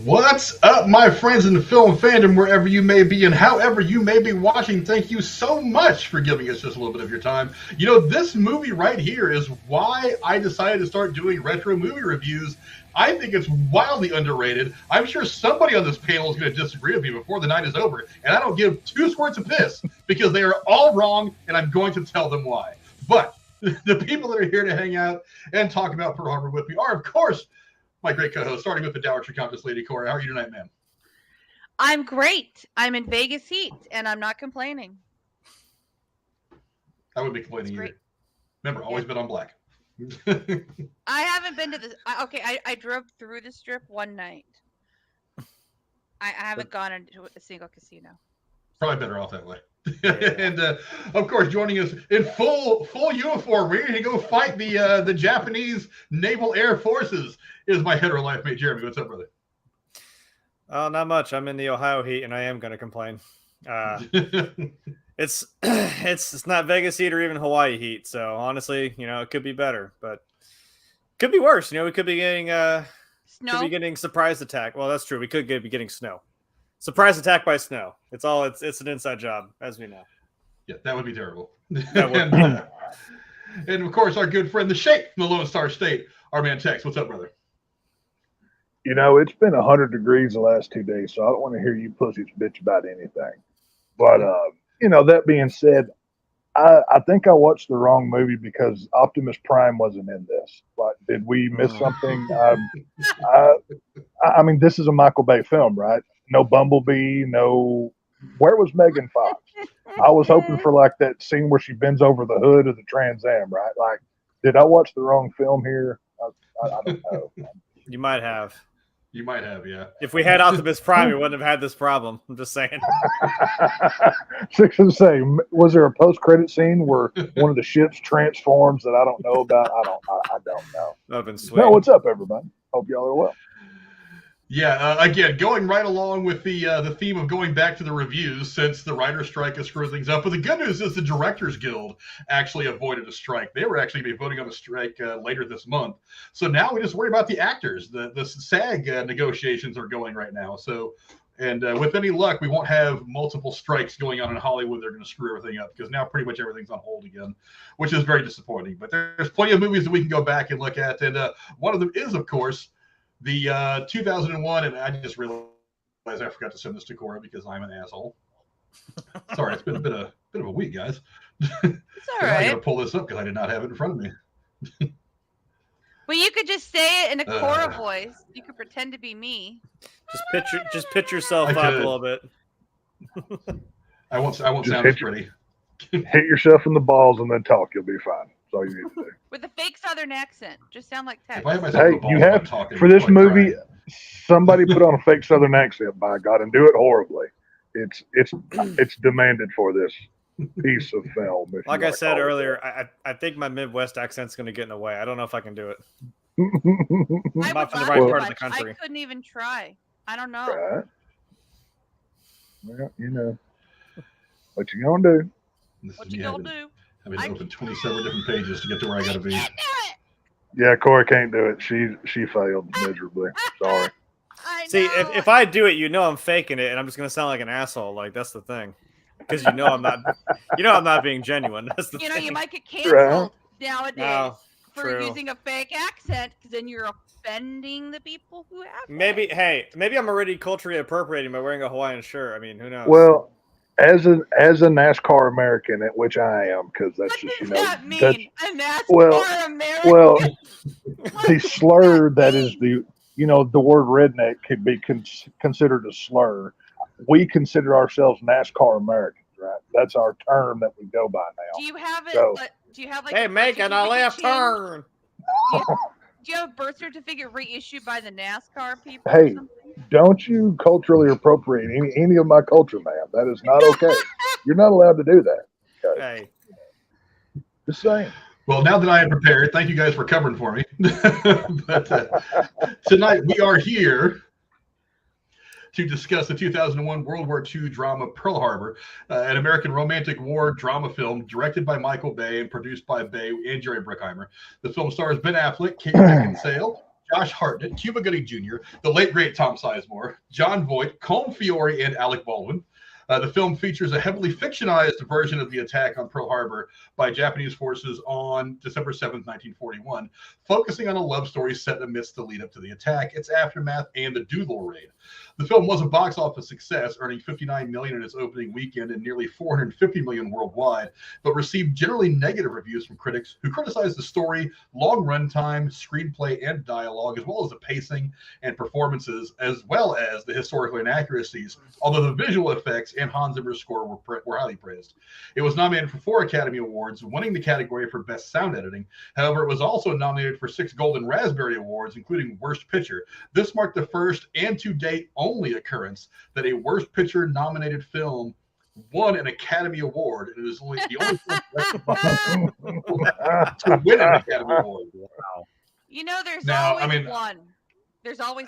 What's up, my friends in the film fandom, wherever you may be and however you may be watching? Thank you so much for giving us just a little bit of your time. You know, this movie right here is why I decided to start doing retro movie reviews. I think it's wildly underrated. I'm sure somebody on this panel is going to disagree with me before the night is over, and I don't give two squirts of piss because they are all wrong, and I'm going to tell them why. But the people that are here to hang out and talk about Pearl Harbor with me are, of course, my great co-host, starting with the Dowager Countess, Lady Cora. How are you tonight, ma'am? I'm great. I'm in Vegas heat, and I'm not complaining. I wouldn't be complaining either. Remember, always been on black. I haven't been to this. Okay, I drove through the strip one night. I haven't gone into a single casino. Probably better off that way. And of course, joining us in full uniform, ready to go fight the Japanese Naval Air Forces is my hetero life mate Jeremy. What's up, brother? Oh, not much. I'm in the Ohio heat, and I am going to complain. It's not Vegas heat or even Hawaii heat. So honestly, you know, it could be better, but could be worse. You know, we could be getting snow. Could be getting surprise attack. Well, that's true. We could be getting snow. Surprise attack by snow. It's an inside job, as we know. Yeah, that would be terrible. That would and of course, our good friend, the Sheikh from the Lone Star State, our man Tex. What's up, brother? You know, it's been 100 degrees the last 2 days, so I don't want to hear you pussies bitch about anything. But, you know, that being said, I think I watched the wrong movie because Optimus Prime wasn't in this. But did we miss something? I mean, this is a Michael Bay film, right? No Bumblebee, no. Where was Megan Fox? I was hoping for like that scene where she bends over the hood of the Trans Am, right? Like, did I watch the wrong film here? I don't know. You might have. You might have, yeah. If we had Optimus Prime, we wouldn't have had this problem. I'm just saying. Six and say, was there a post-credit scene where one of the ships transforms that I don't know about? I don't know. That would have been sweet. No, what's up, everybody? Hope y'all are well. Yeah, again, going right along with the theme of going back to the reviews since the writer's strike has screwed things up. But the good news is the Directors Guild actually avoided a strike. They were actually be voting on a strike later this month. So now we just worry about the actors. The SAG negotiations are going right now. So, and with any luck, we won't have multiple strikes going on in Hollywood. They're going to screw everything up because now pretty much everything's on hold again, which is very disappointing. But there's plenty of movies that we can go back and look at. And one of them is, of course, the 2001, and I just realized I forgot to send this to Cora because I'm an asshole. Sorry, it's been a bit of a week, guys. It's all right. I got to pull this up because I did not have it in front of me. Well, you could just say it in a Cora voice. You could pretend to be me. Just pitch yourself up a little bit. I won't sound as pretty. Hit yourself in the balls and then talk. You'll be fine. That's all you need to do. With a fake Southern accent. Just sound like Tex. Hey, you have for this movie. Somebody put on a fake Southern accent, by God, and do it horribly. It's demanded for this piece of film. Like I said earlier, I think my Midwest accent's going to get in the way. I don't know if I can do it. I'm not from the right part of the country. I couldn't even try. I don't know. Right. Well, you know what you gonna do. What you gonna do? I've been open 27 different pages to get to where I got to be. Yeah, Cora can't do it. She failed miserably. Sorry. See, if I do it, you know I'm faking it, and I'm just gonna sound like an asshole. Like that's the thing, because you know I'm not being genuine. That's the thing. You might get canceled nowadays for true. using a fake accent, because then you're offending the people who have. Maybe I'm already culturally appropriating by wearing a Hawaiian shirt. I mean, who knows? Well, as a NASCAR American, at which I am, because that's what just does you know that mean? that's A NASCAR American. Well, the slur that is the word redneck could be considered a slur. We consider ourselves NASCAR Americans, right? That's our term that we go by now. Do you have it? So, do you have like? Hey, making a left turn. Do you have a birth certificate reissued by the NASCAR people? Hey, don't you culturally appropriate any of my culture, ma'am. That is not okay. You're not allowed to do that. Okay? Hey. Just saying. Well, now that I am prepared, thank you guys for covering for me. But tonight we are here to discuss the 2001 World War II drama Pearl Harbor, an American romantic war drama film directed by Michael Bay and produced by Bay and Jerry Bruckheimer. The film stars Ben Affleck, Kate Beckinsale, Josh Hartnett, Cuba Gooding Jr., the late great Tom Sizemore, Jon Voight, Colm Feore, and Alec Baldwin. The film features a heavily fictionalized version of the attack on Pearl Harbor by Japanese forces on December 7th, 1941, focusing on a love story set amidst the lead up to the attack, its aftermath, and the Doolittle Raid. The film was a box office success, earning $59 million in its opening weekend and nearly $450 million worldwide, but received generally negative reviews from critics who criticized the story, long runtime, screenplay, and dialogue, as well as the pacing and performances, as well as the historical inaccuracies, although the visual effects and Hans Zimmer's score were highly praised. It was nominated for 4 Academy Awards, winning the category for Best Sound Editing. However, it was also nominated for 6 Golden Raspberry Awards, including Worst Picture. This marked the first and to date only occurrence that a Worst Picture nominated film won an Academy Award, and it is only the only film to win an Academy Award. Wow. There's Now, always one. There's always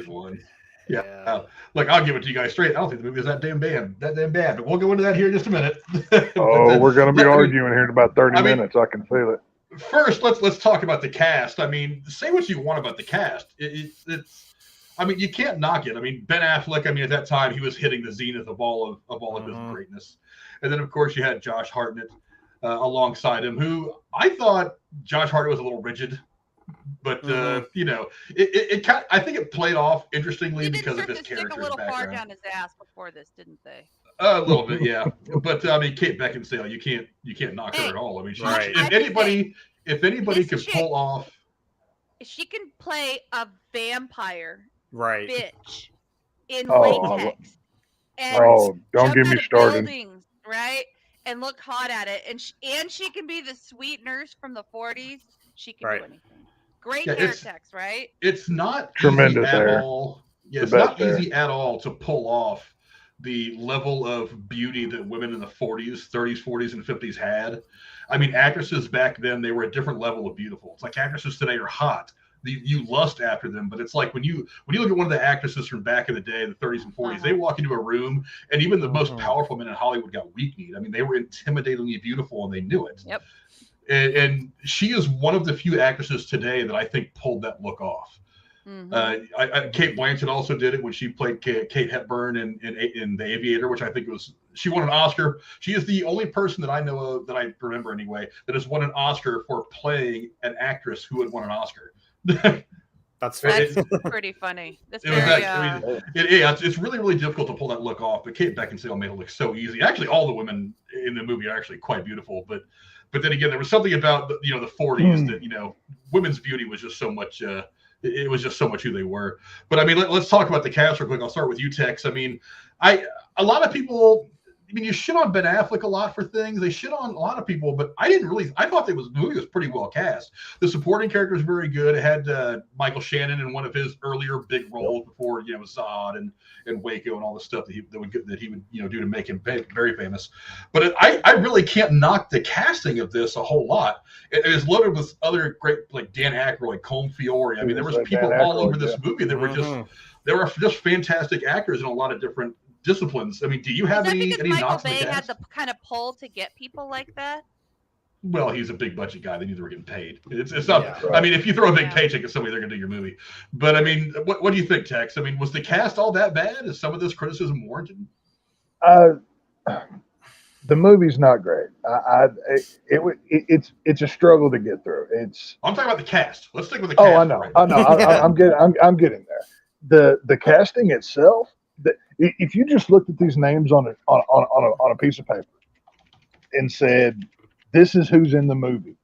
one. Yeah. Look, I'll give it to you guys straight. I don't think the movie is that damn bad. But we'll go into that here in just a minute. We're going to be arguing here in about 30 minutes. I can feel it. First, let's talk about the cast. I mean, say what you want about the cast. You can't knock it. I mean, Ben Affleck, at that time, he was hitting the zenith of all of his greatness. And then, of course, you had Josh Hartnett alongside him, who I thought Josh Hartnett was a little rigid. But I think it played off interestingly because of his character's a little background. far down his ass before this, didn't they? A little bit, yeah. But Kate Beckinsale, you can't knock her at all. I mean, if anybody could pull off, she can play a vampire, right, bitch in latex, and don't get me started. Buildings, right, and look hot at it, and she can be the sweet nurse from the 40s. She can do anything. Great hair text, right? It's not tremendous easy at hair. all. Yeah, it's not easy at all to pull off the level of beauty that women in the 40s, 30s, 40s, and 50s had. I mean, actresses back then, they were a different level of beautiful. It's like actresses today are hot. You lust after them, but it's like when you look at one of the actresses from back in the day, the 30s and 40s, they walk into a room, and even the most powerful men in Hollywood got weak-kneed. I mean, they were intimidatingly beautiful, and they knew it. Yep. And she is one of the few actresses today that I think pulled that look off. Mm-hmm. Kate Blanchett also did it when she played Kate Hepburn in The Aviator, which I think she won an Oscar. She is the only person that I know of, that I remember anyway, that has won an Oscar for playing an actress who had won an Oscar. That's pretty funny. It's really, really difficult to pull that look off, but Kate Beckinsale made it look so easy. Actually, all the women in the movie are actually quite beautiful, but then again, there was something about the 40s that women's beauty was just so much. It was just so much who they were. But I mean, let's talk about the cast real quick. I'll start with you, Tex. I mean, a lot of people. I mean, you shit on Ben Affleck a lot for things. They shit on a lot of people, but I thought the movie was pretty well cast. The supporting character was very good. It had Michael Shannon in one of his earlier big roles before, Zod and Waco and all the stuff that he would do to make him very famous. But I really can't knock the casting of this a whole lot. It is loaded with other great, like Dan Aykroyd, Colm Feore. I mean, there was people all over this movie that were just fantastic actors in a lot of different disciplines. I mean, do you have any knocks on the cast? Bay had the kind of pull to get people like that? Well, he's a big budget guy. They knew they were getting paid. It's not. Yeah, right. I mean, if you throw a big paycheck at somebody, they're going to do your movie. But I mean, what do you think, Tex? I mean, was the cast all that bad? Is some of this criticism warranted? The movie's not great. It's a struggle to get through. I'm talking about the cast. Let's stick with the cast. Oh, I know. Right. I know. I'm getting there. The casting itself. If you just looked at these names on a piece of paper and said, "This is who's in the movie,"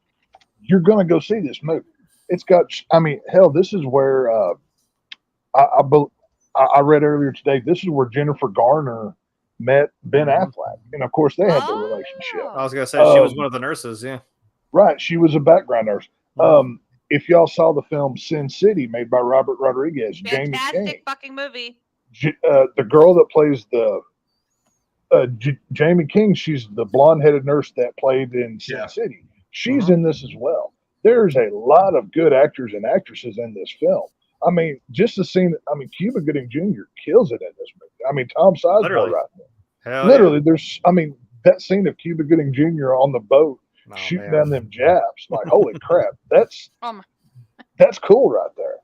you're going to go see this movie. It's got. I mean, hell, this is where I read earlier today. This is where Jennifer Garner met Ben Affleck, and of course they had the relationship. I was going to say she was one of the nurses. Yeah, right. She was a background nurse. If y'all saw the film Sin City, made by Robert Rodriguez, fantastic Jamie King, fucking movie. The girl that plays the Jamie King, she's the blonde-headed nurse that played in Sin City. She's in this as well. There's a lot of good actors and actresses in this film. I mean, just the scene. I mean, Cuba Gooding Jr. kills it in this movie. I mean, Tom Sizemore right there. Literally, there's. I mean, that scene of Cuba Gooding Jr. on the boat shooting down them jabs. Like, holy crap, that's cool right there.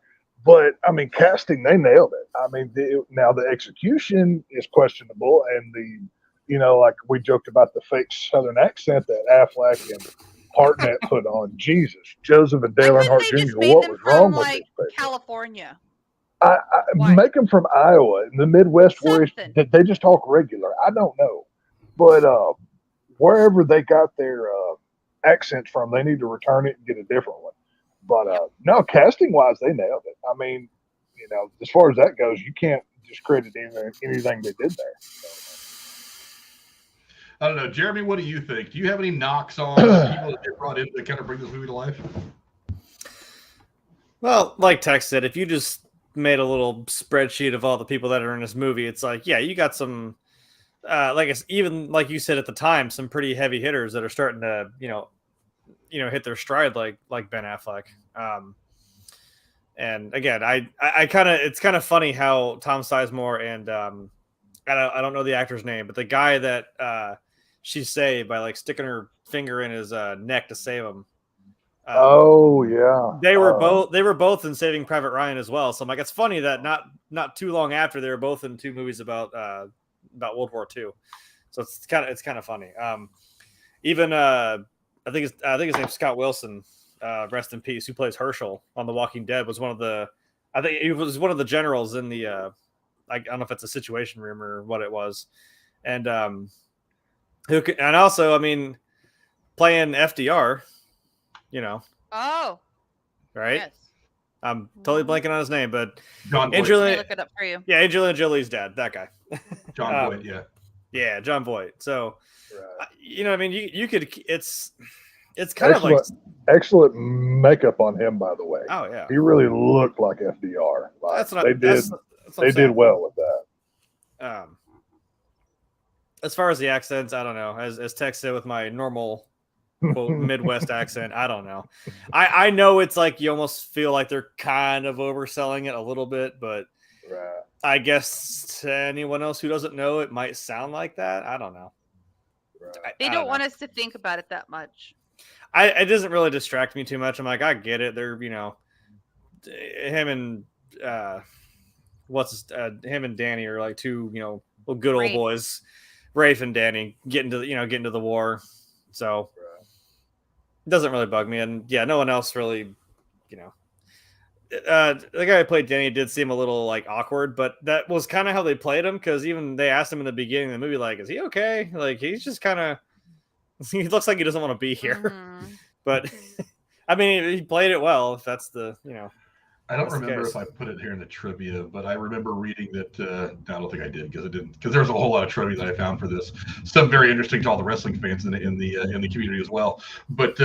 But I mean, casting, they nailed it. I mean, now the execution is questionable, and like we joked about the fake Southern accent that Affleck and Hartnett put on. Jesus, Joseph and Dale Why couldn't Earnhardt they Jr. just made What them was wrong from with like these people? California? I make them from Iowa in the Midwest, where they just talk regular. I don't know, but wherever they got their accents from, they need to return it and get a different one. But no, casting wise, they nailed it. I mean, as far as that goes, you can't discredit anything they did there. I don't know, Jeremy. What do you think? Do you have any knocks on people that they brought in to kind of bring this movie to life? Well, like Tex said, if you just made a little spreadsheet of all the people that are in this movie, it's like, yeah, you got some, even like you said at the time, some pretty heavy hitters that are starting to, hit their stride, like Ben Affleck. And again, it's kind of funny how Tom Sizemore and I don't know the actor's name, but the guy that she saved by like sticking her finger in his neck to save him. Oh yeah, they were both in Saving Private Ryan as well. So I'm like, it's funny that not too long after they were both in 2 movies about World War II. So it's kind of funny. Even I think his name's Scott Wilson, rest in peace, who plays Herschel on The Walking Dead, was one of the generals in the I don't know if it's a Situation Room or what it was, and also, I mean, playing FDR. Oh, right. yes. I'm totally blanking on his name, but Jon Voight. Let me look it up for you. Yeah, Angelina Jolie's dad, that guy. Jon Voight, yeah. Yeah, Jon Voight. So, right. I mean, you could. It's kind of like excellent makeup on him, by the way. Oh yeah, he really looked like FDR. Like, they did well with that. As far as the accents, I don't know. As Tex said, with my normal quote Midwest accent, I don't know. I know it's like you almost feel like they're kind of overselling it a little bit, but I guess to anyone else who doesn't know, it might sound like that. I don't know. They don't want us to think about it that much. It doesn't really distract me too much. I'm like, I get it. They're him and him and Danny are like two good old boys. Rafe and Danny get into the war, so it doesn't really bug me. And yeah, no one else really, the guy who played Danny did seem a little like awkward, but that was kind of how they played him, because even they asked him in the beginning of the movie, like, is he okay? Like, he's just kind of, he looks like he doesn't want to be here. Mm-hmm. But I mean, he played it well. If that's the I don't remember if I put it here in the trivia, but I remember reading that. I don't think I did, because there's a whole lot of trivia that I found for this. Some very interesting to all the wrestling fans in the community as well. But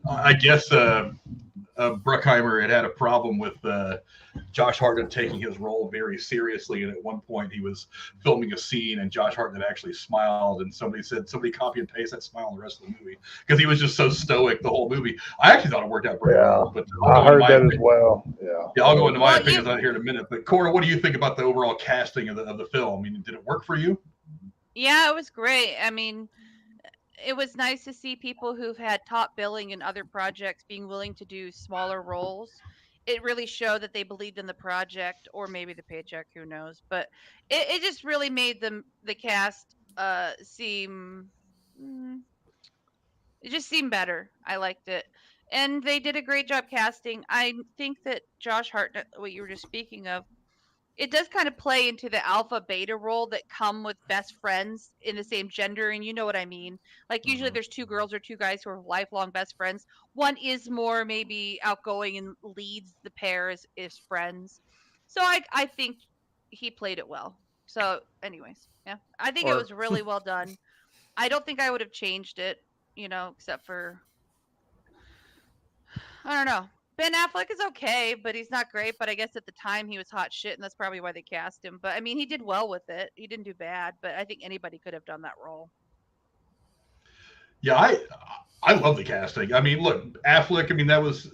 I guess Bruckheimer had a problem with Josh Hartnett taking his role very seriously, and at one point he was filming a scene, and Josh Hartnett actually smiled, and somebody copy and paste that smile in the rest of the movie, because he was just so stoic the whole movie. I actually thought it worked out pretty well. But I heard that as well. Yeah, I'll go into my opinions on it here in a minute. But Cora, what do you think about the overall casting of the film? I mean, did it work for you? Yeah, it was great. I mean, it was nice to see people who've had top billing in other projects being willing to do smaller roles. It really showed that they believed in the project, or maybe the paycheck, who knows. But it just really made the cast seem, it just seemed better. I liked it. And they did a great job casting. I think that Josh Hartnett, what you were just speaking of, it does kind of play into the alpha beta role that come with best friends in the same gender, and you know what I mean. Like, usually there's 2 girls or 2 guys who are lifelong best friends. One is more maybe outgoing and leads the pair as friends. So I think he played it well. So anyways, yeah, I think it was really well done. I don't think I would have changed it, except for, I don't know. Ben Affleck is okay, but he's not great. But I guess at the time he was hot shit, and that's probably why they cast him. But I mean, he did well with it. He didn't do bad, but I think anybody could have done that role. Yeah, I love the casting. I mean, look, Affleck, I mean, that was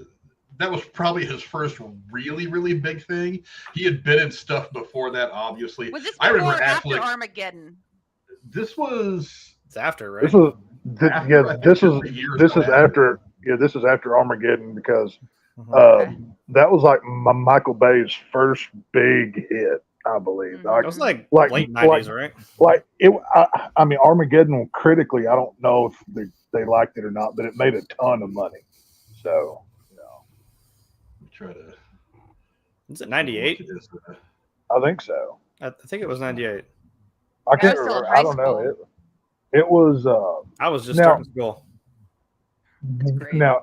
probably his first really, really big thing. He had been in stuff before that, obviously. Was this before or after Armageddon? This was... It's after, right? This is after Armageddon, because That was like Michael Bay's first big hit, I believe. It was like late 90s, right? Like it. I mean, Armageddon critically, I don't know if they liked it or not, but it made a ton of money. So, Try to. Is it 98? I think so. I think it was 98. I can't remember. I don't know. It was. I was just starting school. Now,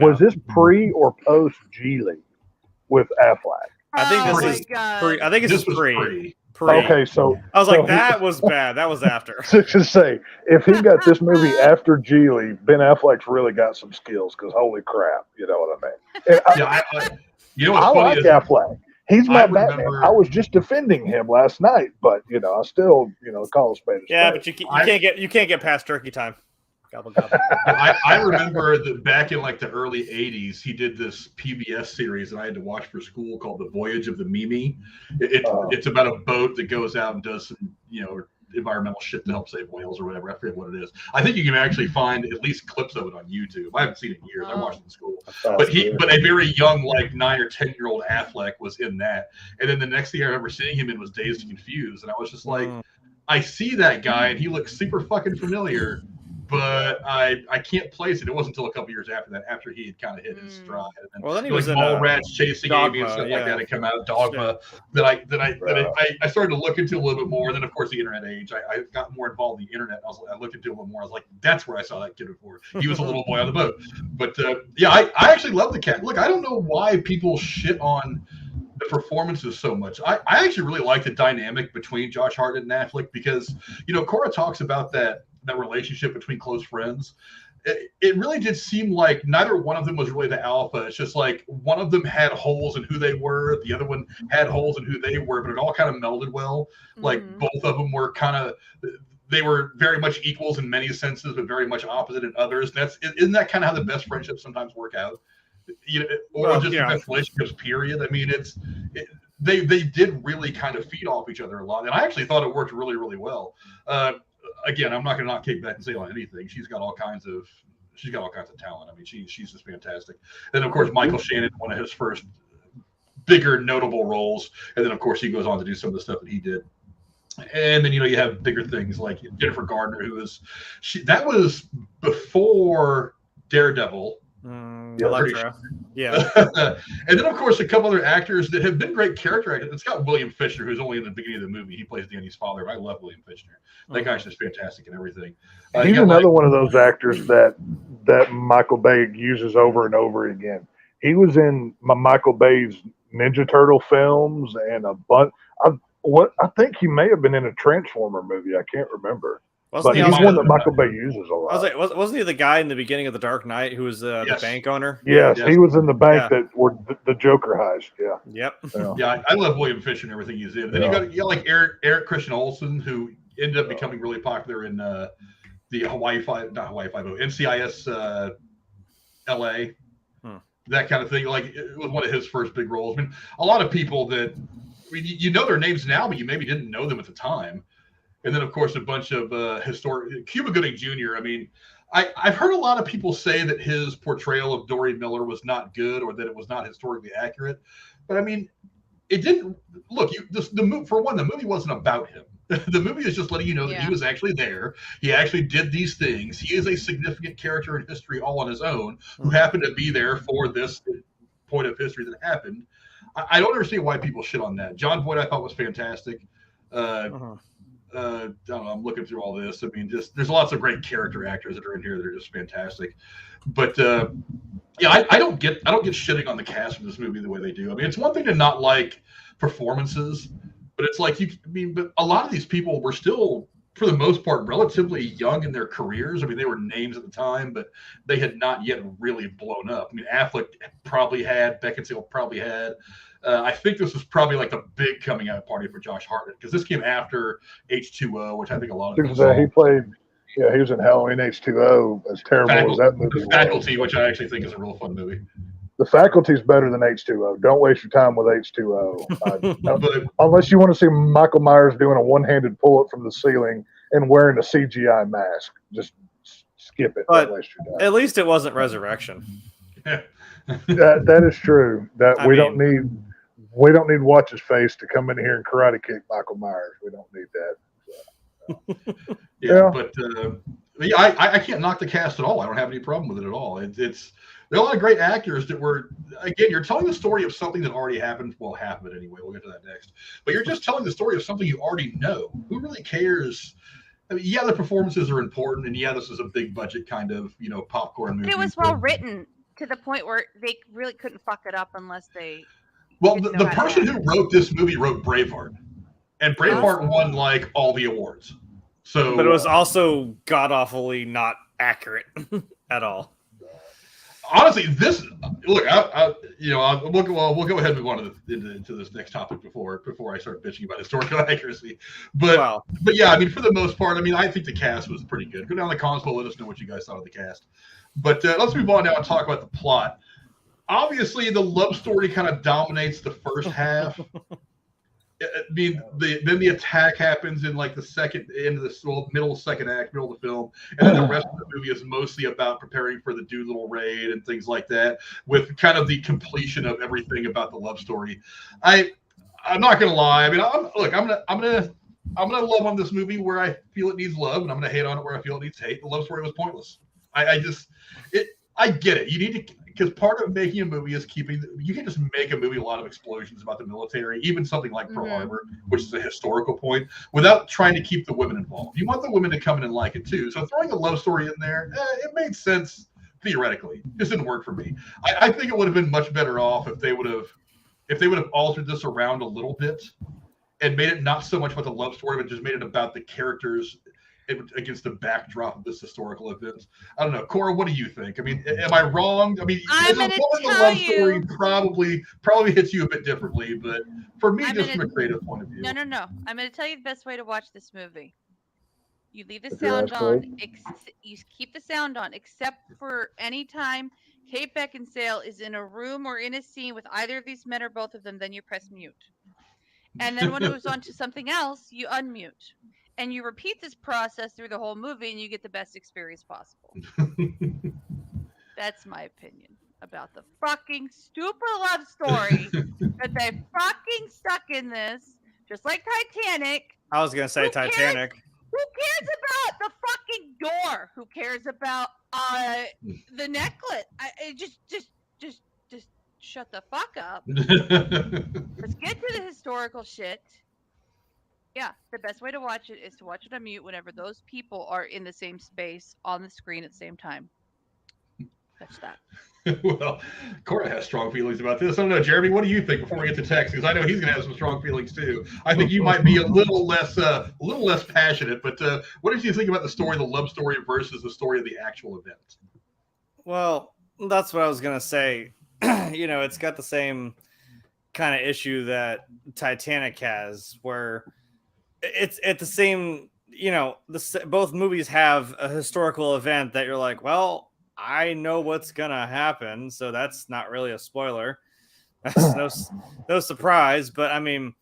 was this pre or post Geely with Affleck? I think this is pre. I think it's pre. Okay, so I was like, that was bad. That was after. To say, if he got this movie after Geely, Ben Affleck's really got some skills. Because holy crap, you know what I mean? I like Affleck. He's my Batman. I was just defending him last night, but I still call a spade a spade. Yeah, but you can't get past turkey time. Gobble, gobble. I remember that back in like the early 80s, he did this PBS series that I had to watch for school called The Voyage of the Mimi. It's about a boat that goes out and does some, environmental shit to help save whales or whatever. I forget what it is. I think you can actually find at least clips of it on YouTube. I haven't seen it in years. I watched it in school. But a very young, like 9 or 10-year-old Affleck was in that. And then the next thing I remember seeing him in was Dazed and Confused. And I was just like, I see that guy and he looks super fucking familiar. But I can't place it. It wasn't until a couple years after that, after he had kind of hit his stride. And then he was in Rats Chasing Amy and stuff like that had come out. Dogma. That I started to look into a little bit more. And then of course the internet age. I got more involved in the internet. I looked into it a little more. I was like, that's where I saw that kid before. He was a little boy on the boat. But I actually love the cat. Look, I don't know why people shit on the performances so much. I actually really like the dynamic between Josh Hartnett and Affleck because Cora talks about that relationship between close friends. It really did seem like neither one of them was really the alpha. It's just like one of them had holes in who they were, the other one had holes in who they were, but it all kind of melded well. Like both of them were they were very much equals in many senses, but very much opposite in others. And isn't that kind of how the best friendships sometimes work out? The best relationships, period. I mean, they did really kind of feed off each other a lot. And I actually thought it worked really, really well. Again, I'm not going to knock Kate Beckinsale on anything. She's got all kinds of talent. I mean, she's just fantastic. And of course, Michael Shannon, one of his first bigger notable roles. And then of course he goes on to do some of the stuff that he did. And then you have bigger things like Jennifer Gardner, that was before Daredevil. Electra. Yeah. And then of course a couple other actors that have been great character actors. It's got William Fishner, who's only in the beginning of the movie. He plays Danny's father. I love William Fishner. That guy's just fantastic and everything. He's another one of those actors that Michael Bay uses over and over again. He was in Michael Bay's Ninja Turtle films and a bunch. I think he may have been in a Transformer movie. I can't remember. But he's one that Michael Bay uses a lot. Wasn't he the guy in the beginning of The Dark Knight who was the bank owner? Yes, he was in the bank that were the Joker heist. Yeah. Yep. Yeah, I love William Fisher and everything he's in. Then you got like Eric Christian Olsen, who ended up becoming really popular in the NCIS LA, that kind of thing. Like it was one of his first big roles. I mean, a lot of people that you know their names now, but you maybe didn't know them at the time. And then, of course, a bunch of historic Cuba Gooding Jr. I mean, I've heard a lot of people say that his portrayal of Dory Miller was not good or that it was not historically accurate. But I mean, it didn't look. For one, the movie wasn't about him. The movie is just letting you know that he was actually there. He actually did these things. He is a significant character in history all on his own who happened to be there for this point of history that happened. I don't understand why people shit on that. Jon Voight I thought was fantastic. I don't know, I'm looking through all this. I mean, just there's lots of great character actors that are in here that are just fantastic. But I don't get shitting on the cast of this movie the way they do. I mean, it's one thing to not like performances, but it's like but a lot of these people were still, for the most part, relatively young in their careers. I mean, they were names at the time, but they had not yet really blown up. I mean, Affleck probably had, Beckinsale probably had. I think this was probably like the big coming out party for Josh Hartnett because this came after H2O, which I think a lot of people saw. He played, he was in Halloween H2O. As terrible as that movie was. Faculty, which I actually think is a real fun movie. The Faculty's better than H2O. Don't waste your time with H2O. Unless you want to see Michael Myers doing a one-handed pull-up from the ceiling and wearing a CGI mask. Just skip it. But don't waste your time. At least it wasn't Resurrection. Yeah. That is true. That I we mean- don't need what's his face to come in here and karate kick Michael Myers. We don't need that. Yeah, but I can't knock the cast at all. I don't have any problem with it at all. It's there are a lot of great actors that were, again, you're telling the story of something that already happened. Well, half of it anyway. We'll get to that next. But you're just telling the story of something you already know. Who really cares? I mean, yeah, the performances are important, and yeah, this is a big budget kind of popcorn movie. But it was well written to the point where they really couldn't fuck it up unless they. Well, the person who wrote this movie wrote Braveheart, and Braveheart won like all the awards. So, but it was also god awfully not accurate at all. Honestly, this look, we'll go ahead and move on into this next topic before I start bitching about historical accuracy. But yeah, I mean, for the most part, I mean, I think the cast was pretty good. Go down the console, let us know what you guys thought of the cast. But let's move on now and talk about the plot. Obviously, the love story kind of dominates the first half. I mean, then the attack happens in like the second end of the middle second act, middle of the film, and then the rest of the movie is mostly about preparing for the Doolittle Raid and things like that, with kind of the completion of everything about the love story. I'm not gonna lie. I mean, I'm gonna love on this movie where I feel it needs love, and I'm gonna hate on it where I feel it needs hate. The love story was pointless. I get it. You need to. Because part of making a movie is you can just make a movie a lot of explosions about the military, even something like Pearl Harbor, which is a historical point, without trying to keep the women involved. You want the women to come in and like it too. So throwing a love story in there, it made sense theoretically. It just didn't work for me. I think it would have been much better off if they would have altered this around a little bit and made it not so much about the love story, but just made it about the characters against the backdrop of this historical event. I don't know, Cora. What do you think? I mean, am I wrong? I mean, the love story probably hits you a bit differently, but for me, just from a creative point of view. No. I'm going to tell you the best way to watch this movie. You leave the sound on. You keep the sound on, except for any time Kate Beckinsale is in a room or in a scene with either of these men or both of them. Then you press mute, and then when it moves on to something else, you unmute. And you repeat this process through the whole movie, and you get the best experience possible. That's my opinion about the fucking stupid love story that they fucking stuck in this, just like Titanic. I was gonna say Titanic. Who cares about the fucking door? Who cares about the necklace? Just shut the fuck up. Let's get to the historical shit. Yeah, the best way to watch it is to watch it on mute whenever those people are in the same space on the screen at the same time. That's that. Well, Cora has strong feelings about this. I don't know, Jeremy, what do you think before we get to text? Because I know he's going to have some strong feelings too. I think you might be a little less passionate. But what did you think about the story, the love story versus the story of the actual event? Well, that's what I was going to say. It's got the same kind of issue that Titanic has, where it's at the same, both movies have a historical event that you're like, well, I know what's gonna happen, so that's not really a spoiler. That's no surprise. But I mean,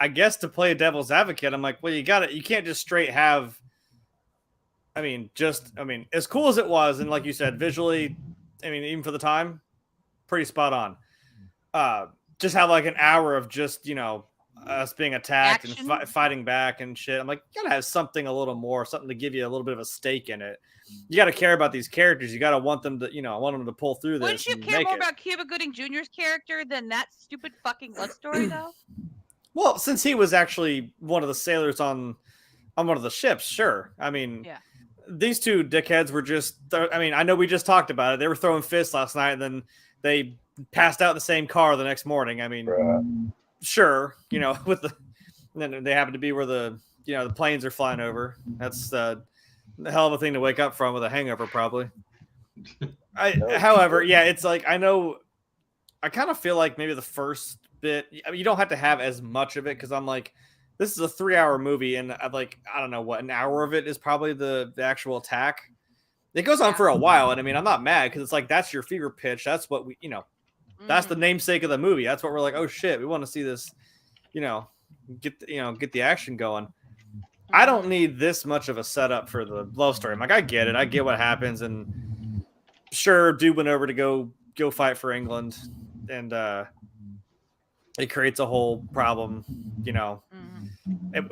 I guess to play devil's advocate, I'm like, well, you can't just straight have. I mean, as cool as it was, and like you said, visually, I mean, even for the time, pretty spot on. Just have like an hour of just us being attacked Action. and fighting back and shit. I'm like, you gotta have something a little more, something to give you a little bit of a stake in it. You got to care about these characters. You got to want them to pull through this. Wouldn't you care more about Cuba Gooding Jr.'s character than that stupid fucking love story, though? Well, since he was actually one of the sailors on one of the ships, sure. I mean, yeah. These two dickheads were just. I mean, I know we just talked about it. They were throwing fists last night, and then they passed out in the same car the next morning. I mean, sure, then they happen to be where the planes are flying over. That's a hell of a thing to wake up from with a hangover, probably. However, yeah, it's like, I kind of feel like maybe the first bit, you don't have to have as much of it, because I'm like, this is a 3-hour movie, and I don't know what, an hour of it is probably the actual attack. It goes on for a while, and I mean, I'm not mad, because it's like, that's your fever pitch. That's what we, that's the namesake of the movie. That's what we're like, oh shit, we want to see this, get the action going. I don't need this much of a setup for the love story. I'm like, I get it. I get what happens. And sure, dude went over to go go fight for England, and it creates a whole problem. You know,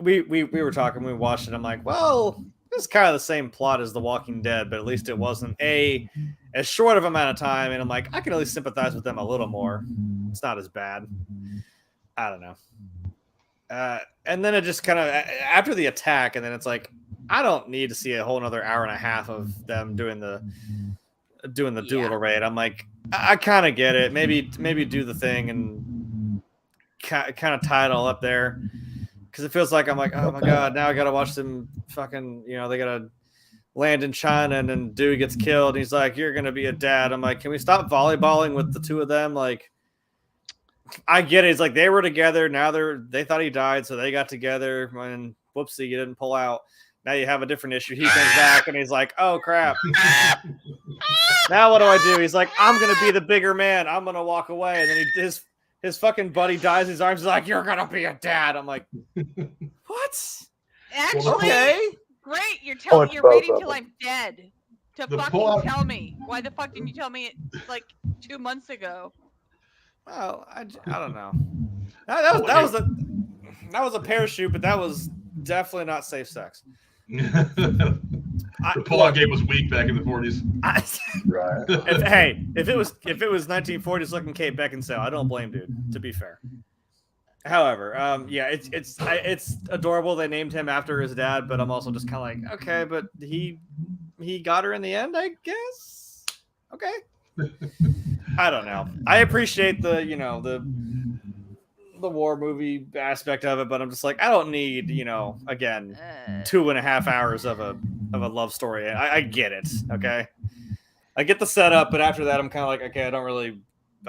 we were talking, we watched it. I'm like, well, this is kind of the same plot as The Walking Dead, but at least it wasn't as short of amount of time. And I'm like, I can at least sympathize with them a little more. It's not as bad. I don't know. And then it just kind of after the attack, and then it's like, I don't need to see a whole another hour and a half of them doing the Doolittle Raid. I'm like, I kind of get it. Maybe do the thing and kind of tie it all up there, because it feels like I'm like, oh my god, now I gotta watch them fucking, you know, they gotta land in China, and then dude gets killed. And he's like, you're gonna be a dad. I'm like, can we stop volleyballing with the two of them? Like, I get it. It's like they were together. Now they thought he died, so they got together. And whoopsie, you didn't pull out. Now you have a different issue. He comes back and he's like, oh crap. Now what do I do? He's like, I'm gonna be the bigger man. I'm gonna walk away. And then his fucking buddy dies in his arms. He's like, you're gonna be a dad. I'm like, what? Actually, Okay. great. You're much waiting both till of I'm dead to The fucking pull-out- tell me. Why the fuck didn't you tell me it like 2 months ago? Well, I don't know. That was a parachute, but that was definitely not safe sex. The pullout game was weak back in the 40s. Right. If it was 1940s looking Kate Beckinsale, I don't blame dude. To be fair. However, it's adorable. They named him after his dad, but I'm also just kind of like, okay, but he got her in the end, I guess. Okay. I don't know. I appreciate the war movie aspect of it, but I'm just like, I don't need, again, 2.5 hours of a love story. I get it. Okay. I get the setup, but after that, I'm kind of like, okay, I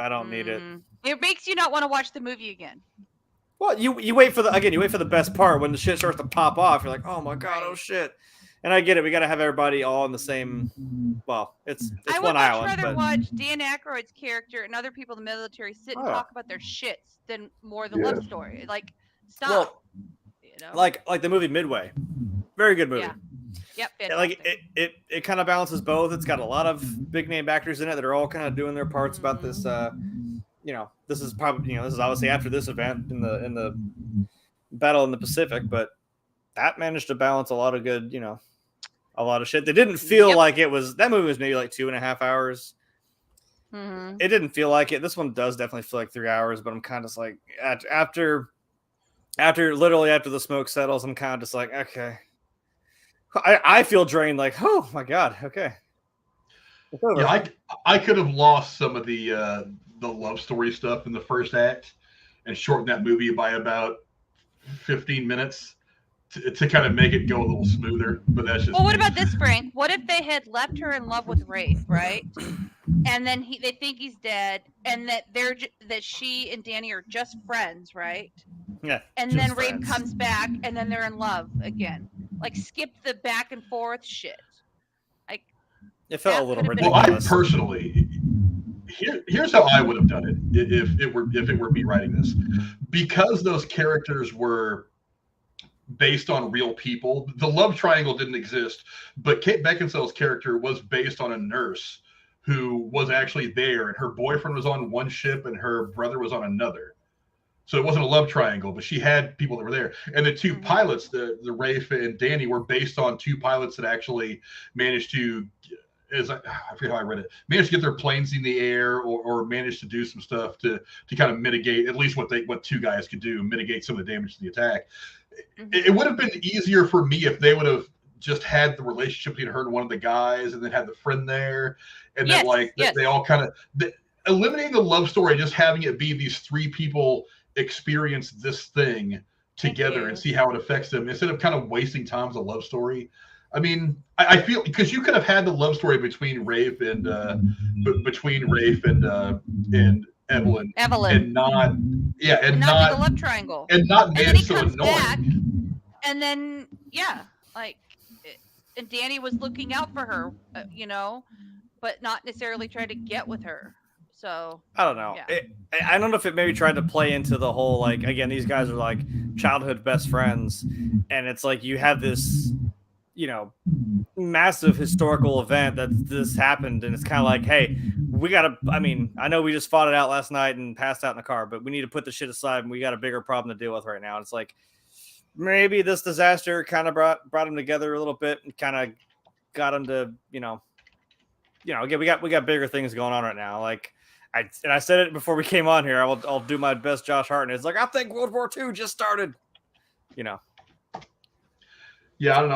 don't need it. It makes you not want to watch the movie again. Well, you wait for the best part when the shit starts to pop off. You're like, oh my god, oh shit. And I get it. We got to have everybody all in the same. Well, it's one island. I would much rather but... watch Dan Aykroyd's character and other people in the military sit and talk about their shits than more the love story. Like, stop. Well, like the movie Midway, very good movie. Yeah. Yep. Yeah, like it kind of balances both. It's got a lot of big name actors in it that are all kind of doing their parts about this. This is probably this is obviously after this event in the battle in the Pacific, but that managed to balance a lot of good, a lot of shit. They didn't feel like it was. That movie was maybe like 2.5 hours. Mm-hmm. It didn't feel like it. This one does definitely feel like 3 hours, but I'm kind of like after the smoke settles, I'm kind of just like, okay. I feel drained. Like, oh my god, okay. Yeah, I could have lost some of the love story stuff in the first act and shortened that movie by about 15 minutes. To kind of make it go a little smoother, but that's just. Well, what about this, Frank? What if they had left her in love with Rafe, right? And then they think he's dead, and that that she and Danny are just friends, right? Yeah. And then Rafe comes back, and then they're in love again. Like, skip the back and forth shit. Like, it felt a little ridiculous. Well, I personally, here's how I would have done it if it were me writing this, because those characters were based on real people. The love triangle didn't exist, but Kate Beckinsale's character was based on a nurse who was actually there, and her boyfriend was on one ship and her brother was on another. So it wasn't a love triangle, but she had people that were there. And the two pilots, the Rafe and Danny, were based on two pilots that actually managed to, I forget how I read it, managed to get their planes in the air or managed to do some stuff to kind of mitigate at least what two guys could do, mitigate some of the damage to the attack. It would have been easier for me if they would have just had the relationship between her and one of the guys, and then had the friend there, and then they all kind of eliminating the love story, just having it be these three people experience this thing together and see how it affects them, instead of kind of wasting time with a love story. I mean, I feel because you could have had the love story between Rafe and Evelyn, and not the love triangle, and not made it so annoying. Back, and then and Danny was looking out for her, but not necessarily trying to get with her. So I don't know. Yeah. I don't know if it maybe tried to play into the whole, like, again, these guys are like childhood best friends, and it's like you have this, massive historical event that this happened, and it's kind of like, hey, we gotta. I mean, I know we just fought it out last night and passed out in the car, but we need to put the shit aside, and we got a bigger problem to deal with right now. It's like maybe this disaster kind of brought them together a little bit and kind of got them to, again, we got bigger things going on right now. Like I said it before we came on here. I'll do my best, Josh Hartnett. It's like I think World War II just started. Yeah, I don't know.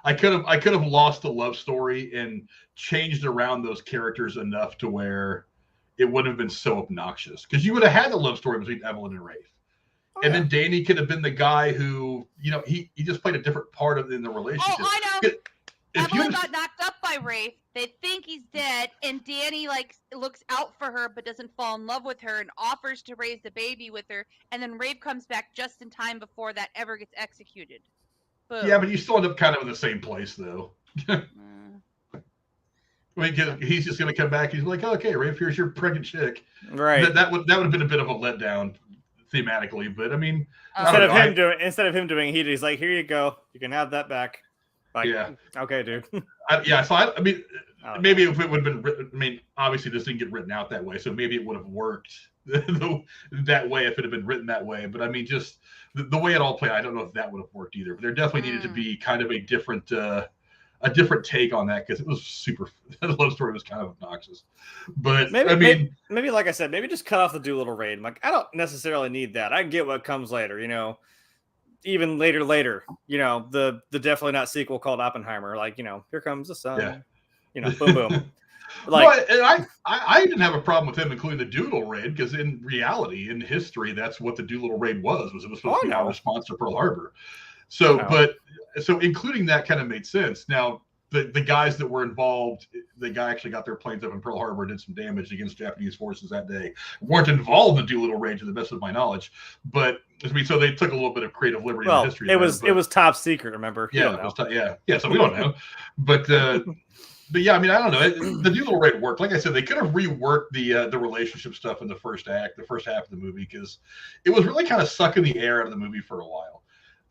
I could have lost the love story and changed around those characters enough to where it wouldn't have been so obnoxious, because you would have had the love story between Evelyn and Rafe. And then Danny could have been the guy who, he just played a different part in the relationship. Oh, I know. Evelyn got knocked up by Rafe. They think he's dead, and Danny looks out for her but doesn't fall in love with her and offers to raise the baby with her. And then Rafe comes back just in time before that ever gets executed. Boom. Yeah, but you still end up kind of in the same place, though. I mean, he's just going to come back. He's like, okay, Rafe, here's your pregnant chick. Right. That would have been a bit of a letdown thematically, but I mean, instead of him doing it, he's like, here you go, you can have that back. Like, okay, dude. So I mean, maybe if it would have been written, I mean, obviously this didn't get written out that way, so maybe it would have worked that way if it had been written that way. But I mean, just the way it all played, I don't know if that would have worked either. But there definitely needed to be kind of a different take on that, because it was super. The love story was kind of obnoxious. But maybe like I said, maybe just cut off the Doolittle Raid. I'm like, I don't necessarily need that. I get what comes later, even later, the definitely not sequel called Oppenheimer. Like, here comes the sun. Boom, boom. Like, and I didn't have a problem with him including the Doolittle Raid, because in reality, in history, that's what the Doolittle Raid was. It was supposed to be our response to Pearl Harbor. So, so including that kind of made sense. Now, the guys that were involved, the guy actually got their planes up in Pearl Harbor, did some damage against Japanese forces that day, weren't involved in the Doolittle Raid to the best of my knowledge. But I mean, so they took a little bit of creative liberty in the history. It was top secret, remember? Yeah, so we don't know. But yeah, I mean, I don't know. The Doolittle Raid worked. Like I said, they could have reworked the relationship stuff in the first half of the movie, because it was really kind of sucking the air out of the movie for a while.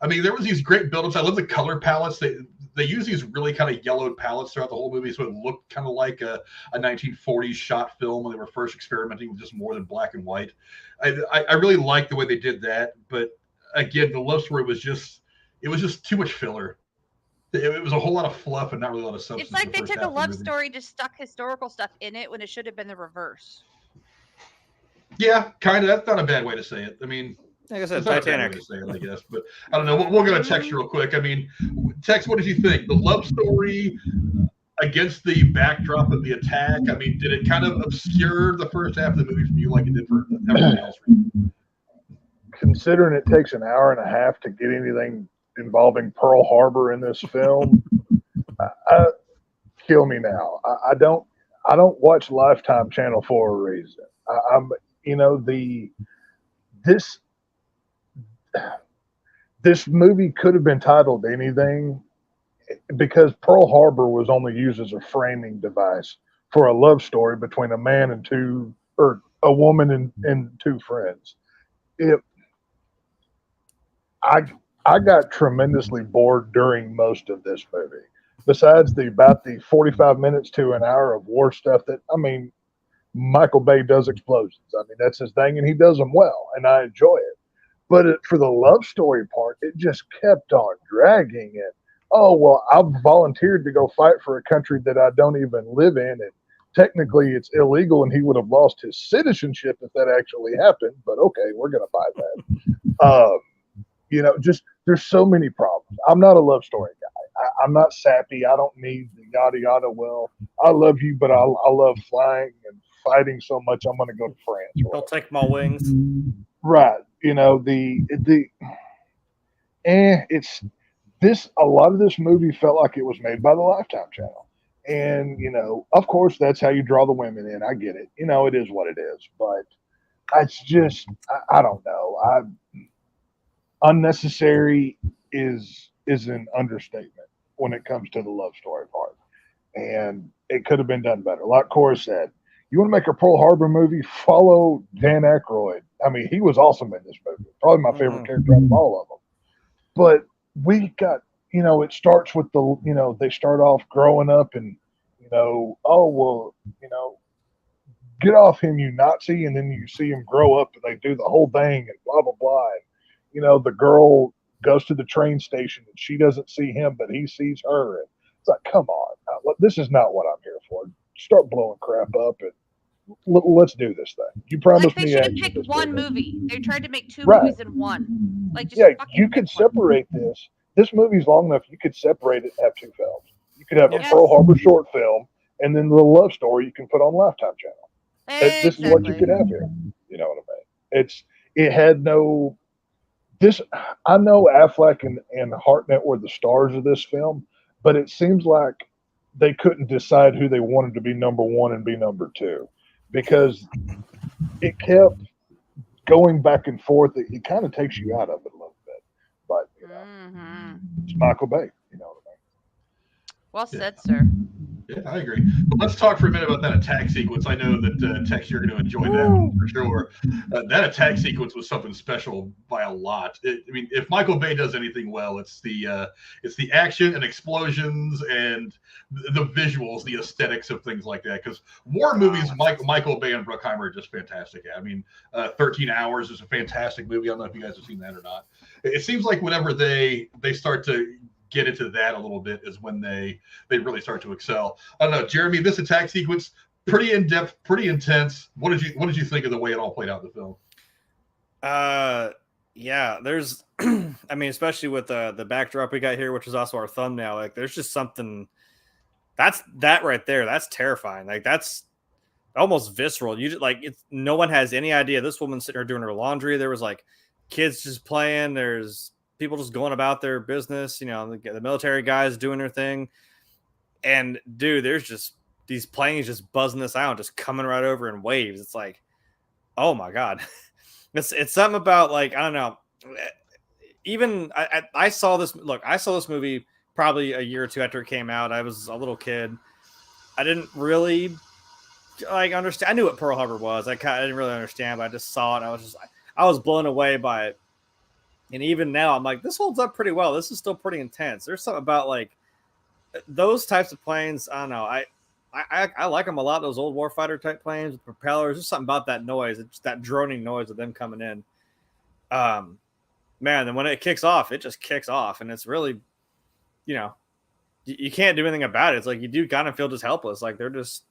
I mean, there was these great buildups. I love the color palettes. They use these really kind of yellowed palettes throughout the whole movie, so it looked kind of like a 1940s shot film when they were first experimenting with just more than black and white. I really liked the way they did that, but again, the love story was just too much filler. It was a whole lot of fluff and not really a lot of substance. It's like they took a love story, just stuck historical stuff in it when it should have been the reverse. Yeah, kind of. That's not a bad way to say it. I mean, like I said, Titanic. I guess, but I don't know. We'll go to text real quick. I mean, Tex, what did you think? The love story against the backdrop of the attack. I mean, did it kind of obscure the first half of the movie from you like it did for everyone else? Considering it takes an hour and a half to get anything involving Pearl Harbor in this film, kill me now. I don't watch Lifetime Channel for a reason. This movie could have been titled anything, because Pearl Harbor was only used as a framing device for a love story between a man and a woman and two friends. I got tremendously bored during most of this movie. Besides about the 45 minutes to an hour of war stuff that, I mean, Michael Bay does explosions. I mean, that's his thing, and he does them well, and I enjoy it. But for the love story part, it just kept on dragging. And, oh, well, I've volunteered to go fight for a country that I don't even live in, and technically it's illegal, and he would have lost his citizenship if that actually happened. But okay, we're going to buy that. Just there's so many problems. I'm not a love story guy. I'm not sappy. I don't need the yada yada. Well, I love you, but I love flying and fighting so much. I'm going to go to France. I'll take my wings. Right. A lot of this movie felt like it was made by the Lifetime Channel. And, of course, that's how you draw the women in. I get it. It is what it is. But it's just, I don't know. Unnecessary is an understatement when it comes to the love story part. And it could have been done better. Like Cora said, you want to make a Pearl Harbor movie, follow Dan Aykroyd. I mean, he was awesome in this movie. Probably my favorite character out of all of them. But we got, it starts with they start off growing up and, oh, well, get off him, you Nazi. And then you see him grow up and they do the whole thing and blah, blah, blah. And, the girl goes to the train station and she doesn't see him, but he sees her. And it's like, come on. This is not what I'm here for. Start blowing crap up and let's do this thing. You promised Like me. they should have picked one movie. They tried to make two Right. movies in one. Like, just Yeah, fucking you pick could one. separate this. This movie's long enough. You could separate it and have two films. You could have a Yes. Pearl Harbor short film and then the love story you can put on Lifetime Channel. This is what you could have here. You know what I mean? It had no. This I know Affleck and Hartnett were the stars of this film, but it seems like they couldn't decide who they wanted to be number one and be number two, because it kept going back and forth. It kind of takes you out of it a little bit, but it's Michael Bay. You know what I mean? Well said, sir. Yeah, I agree. But let's talk for a minute about that attack sequence. I know that Tex, you're going to enjoy that one for sure. That attack sequence was something special by a lot. I mean, if Michael Bay does anything well, it's the action and explosions and the visuals, the aesthetics of things like that. Because war movies, Michael Bay and Bruckheimer are just fantastic. I mean, 13 Hours is a fantastic movie. I don't know if you guys have seen that or not. It seems like whenever they start to get into that a little bit is when they really start to excel. I don't know, Jeremy, this attack sequence, pretty in depth, pretty intense. What did you think of the way it all played out in the film? Yeah, there's I mean, especially with the backdrop we got here, which is also our thumbnail, like there's just something that right there, that's terrifying. Like that's almost visceral. You just, like, it's no one has any idea. This woman's sitting there doing her laundry. There was like kids just playing, there's people just going about their business, the military guys doing their thing. And dude, there's just these planes just buzzing this out, just coming right over in waves. It's like, oh my God. It's something about, like, I don't know. Even I saw this movie probably a year or two after it came out. I was a little kid. I didn't really understand. I knew what Pearl Harbor was. I didn't really understand, but I just saw it. I was blown away by it. And even now, I'm like, this holds up pretty well. This is still pretty intense. There's something about, like, those types of planes. I don't know. I like them a lot. Those old warfighter type planes with propellers. There's something about that noise. It's just that droning noise of them coming in. Man, then when it kicks off, it just kicks off, and it's really, you can't do anything about it. It's like you do kind of feel just helpless. Like they're just.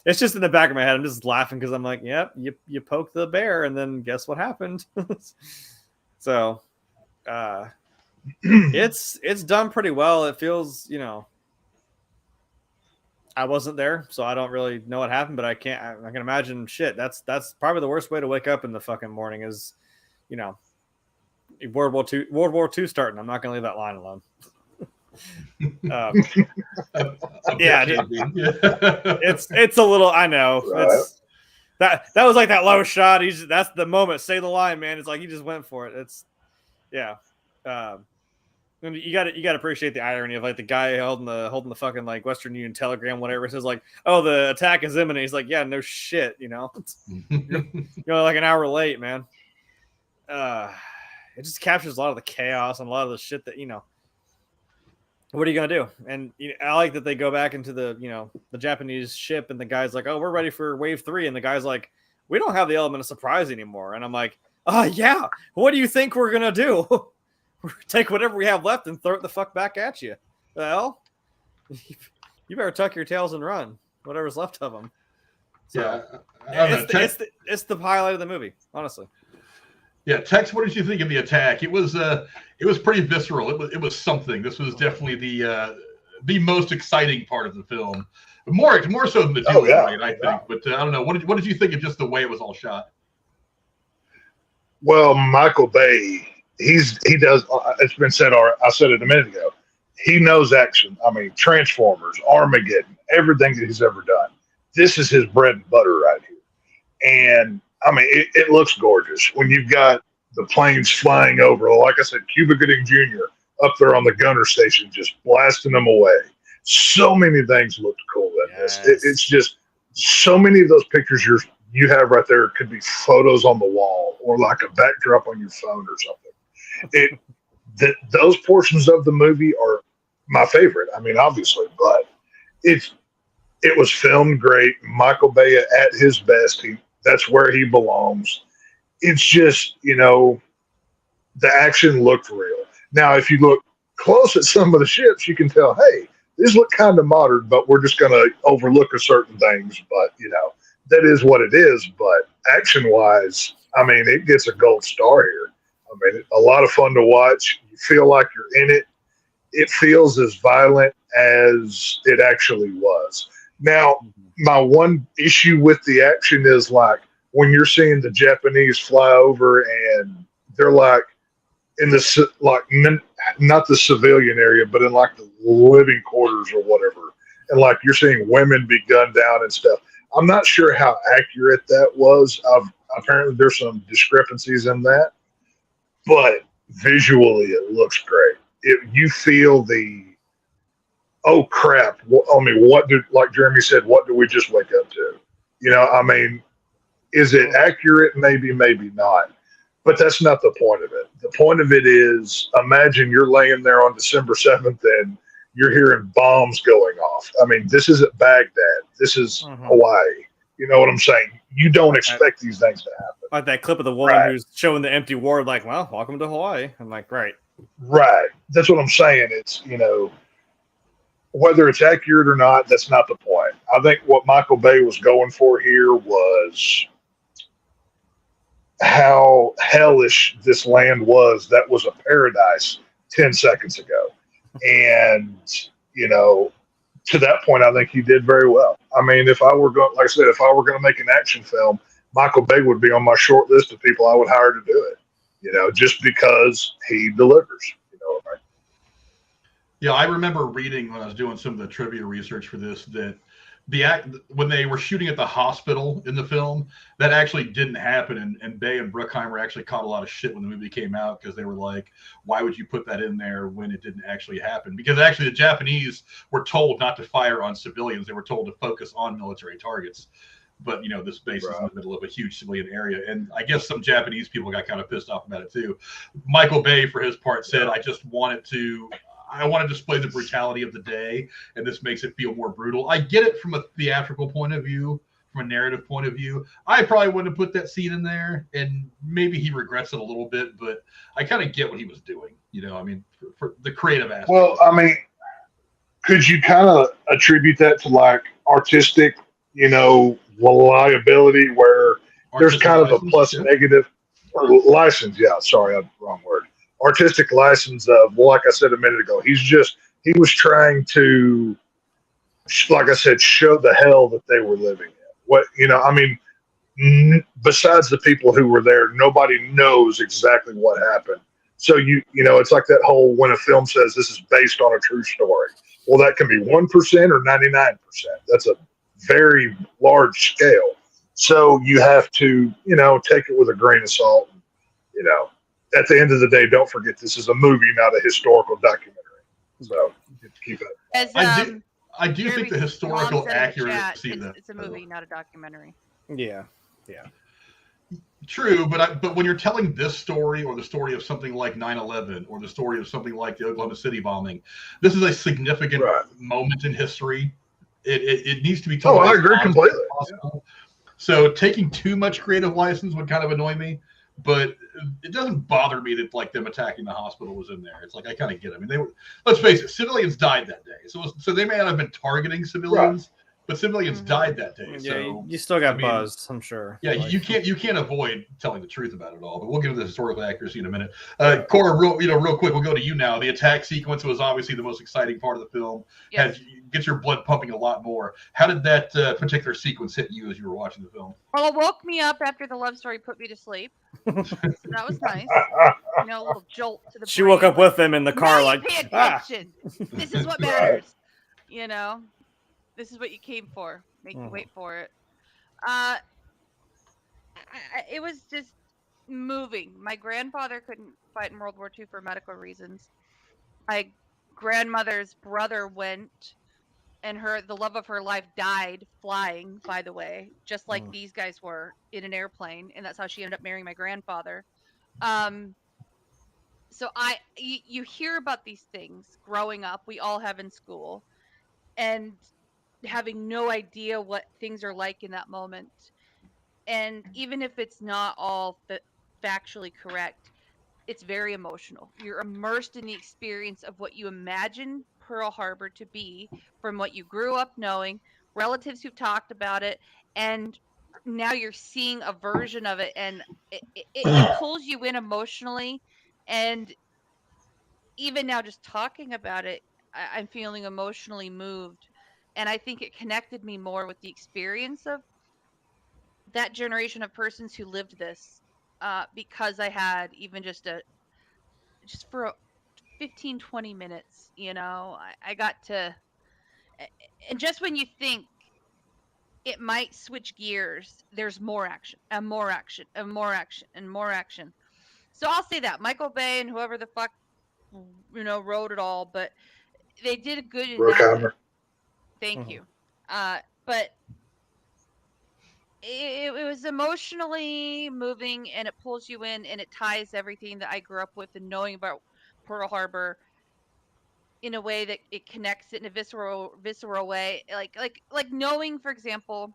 It's just in the back of my head. I'm just laughing because I'm like, yep, you poke the bear, and then guess what happened? So, it's done pretty well. It feels, I wasn't there, so I don't really know what happened, but I can imagine shit. That's probably the worst way to wake up in the fucking morning is, World War II starting. I'm not gonna leave that line alone. Yeah, it's a little. I know. Right. It's that was like that low shot. That's the moment. Say the line, man. It's like he just went for it. It's yeah. You got to appreciate the irony of, like, the guy holding the fucking, like, Western Union telegram, whatever. It says, like, oh, the attack is imminent. He's like, yeah, no shit, you're like an hour late, man. It just captures a lot of the chaos and a lot of the shit that, what are you gonna do? And I like that they go back into the Japanese ship, and the guy's like, oh, we're ready for wave 3, and the guy's like, we don't have the element of surprise anymore. And I'm like, oh yeah, what do you think we're gonna do? Take whatever we have left and throw it the fuck back at you. Well, you better tuck your tails and run. Whatever's left of them. So, yeah, it's the highlight of the movie, honestly. Yeah, Tex, what did you think of the attack? It was pretty visceral. It was something. This was definitely the most exciting part of the film, more so than the Doolittle Raid, I think. Yeah. But I don't know. What did you think of just the way it was all shot? Well, Michael Bay, he does. It's been said. I said it a minute ago. He knows action. I mean, Transformers, Armageddon, everything that he's ever done. This is his bread and butter right here, and I mean, it looks gorgeous when you've got the planes flying over. Like I said, Cuba Gooding Jr. up there on the gunner station, just blasting them away. So many things looked cool in this. It's just so many of those pictures you have right there could be photos on the wall or like a backdrop on your phone or something. Those portions of the movie are my favorite. I mean, obviously, but it was filmed great. Michael Bay at his best. That's where he belongs. It's just, the action looked real. Now, if you look close at some of the ships, you can tell, hey, these look kind of modern, but we're just going to overlook certain things. But, that is what it is. But action-wise, I mean, it gets a gold star here. I mean, a lot of fun to watch. You feel like you're in it. It feels as violent as it actually was. Now, my one issue with the action is like when you're seeing the Japanese fly over and they're like in the not the civilian area, but in like the living quarters or whatever, and like you're seeing women be gunned down and stuff. I'm not sure how accurate that was. Apparently, there's some discrepancies in that, but visually, it looks great. You feel the oh crap! I mean, like Jeremy said, what do we just wake up to? I mean, is it accurate? Maybe, maybe not. But that's not the point of it. The point of it is, imagine you're laying there on December 7th and you're hearing bombs going off. I mean, this isn't Baghdad. This is Hawaii. You know what I'm saying? You don't expect these things to happen. Like that clip of the woman who's showing the empty ward, like, well, welcome to Hawaii. I'm like, right. Right. That's what I'm saying. It's, whether it's accurate or not, that's not the point. I think what Michael Bay was going for here was how hellish this land was that was a paradise 10 seconds ago. And, to that point, I think he did very well. I mean, if I were going to make an action film, Michael Bay would be on my short list of people I would hire to do it, just because he delivers, right? Yeah, I remember reading when I was doing some of the trivia research for this that when they were shooting at the hospital in the film, that actually didn't happen. And Bay and Bruckheimer actually caught a lot of shit when the movie came out because they were like, why would you put that in there when it didn't actually happen? Because actually the Japanese were told not to fire on civilians. They were told to focus on military targets. But, this base is in the middle of a huge civilian area. And I guess some Japanese people got kind of pissed off about it too. Michael Bay, for his part, said, I want to display the brutality of the day, and this makes it feel more brutal. I get it from a theatrical point of view, from a narrative point of view. I probably wouldn't have put that scene in there, and maybe he regrets it a little bit, but I kind of get what he was doing, I mean, for the creative aspect. Well, I mean, could you kind of attribute that to like artistic, reliability where there's kind of a plus negative or license? Yeah, sorry, wrong word. Artistic license of, like I said a minute ago, he was trying to, like I said, show the hell that they were living in. I mean, besides the people who were there, nobody knows exactly what happened. So it's like that whole, when a film says this is based on a true story. Well, that can be 1% or 99%. That's a very large scale. So you have to, take it with a grain of salt. At the end of the day, don't forget this is a movie, not a historical documentary. So keep it. I do think the historical accuracy of it's a movie, not a documentary. Yeah. True, but when you're telling this story or the story of something like 9/11 or the story of something like the Oklahoma City bombing, this is a significant moment in history. It needs to be told. Oh, I agree completely. Yeah. So taking too much creative license would kind of annoy me. But it doesn't bother me that like them attacking the hospital was in there. It's like I kind of get it. I mean, let's face it, civilians died that day. So they may not have been targeting civilians, but civilians died that day. Yeah, so you still got buzzed, I'm sure. Yeah, you can't avoid telling the truth about it all. But we'll get into the historical accuracy in a minute. Cora, real quick, we'll go to you now. The attack sequence was obviously the most exciting part of the film. Yes. Get your blood pumping a lot more. How did that particular sequence hit you as you were watching the film? Well, it woke me up after the love story put me to sleep. So that was nice. A little jolt to the She brain. woke up with them in the car, like, pay attention. This is what matters. This is what you came for. Make you wait for it. It was just moving. My grandfather couldn't fight in World War II for medical reasons. My grandmother's brother went, and the love of her life died flying, by the way, just like these guys were in an airplane, and that's how she ended up marrying my grandfather. So you hear about these things growing up. We all have in school, and having no idea what things are like in that moment. And even if it's not all factually correct, it's very emotional. You're immersed in the experience of what you imagine Pearl Harbor to be from what you grew up knowing, relatives who've talked about it, and now you're seeing a version of it, and it pulls you in emotionally. And even now, just talking about it, I'm feeling emotionally moved. And I think it connected me more with the experience of that generation of persons who lived this, because I had even just for 15, 20 minutes, I got to, and just when you think it might switch gears, there's more action and more action and more action and more action. So I'll say that Michael Bay and whoever the fuck, wrote it all, but they did a good in that. Bruckheimer. Thank you. But it was emotionally moving, and it pulls you in, and it ties everything that I grew up with and knowing about Pearl Harbor in a way that it connects it in a visceral way, like knowing, for example,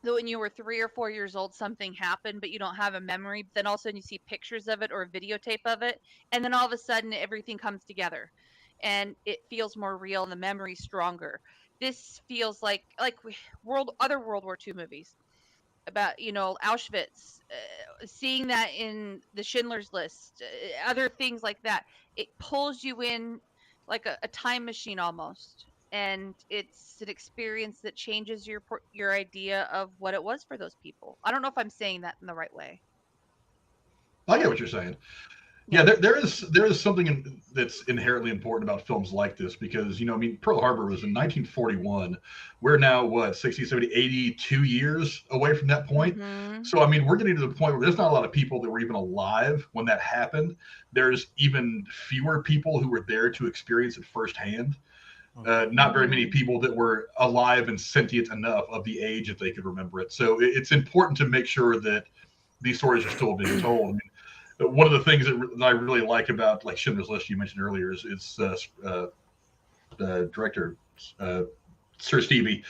that when you were 3 or 4 years old something happened but you don't have a memory, but then all of a sudden you see pictures of it or a videotape of it, and then all of a sudden everything comes together and it feels more real and the memory's stronger. This feels like other World War II movies about Auschwitz, seeing that in the Schindler's List, other things like that. It pulls you in like a time machine almost, and it's an experience that changes your idea of what it was for those people. I don't know if I'm saying that in the right way. I get what you're saying. Yeah, there is something that's inherently important about films like this because, Pearl Harbor was in 1941. We're now, 60, 70, 82 years away from that point. Mm-hmm. So, we're getting to the point where there's not a lot of people that were even alive when that happened. There's even fewer people who were there to experience it firsthand. Not very many people that were alive and sentient enough of the age that they could remember it. So it's important to make sure that these stories are still being told. One of the things that I really like about like Schindler's List you mentioned earlier is director Sir Stevie.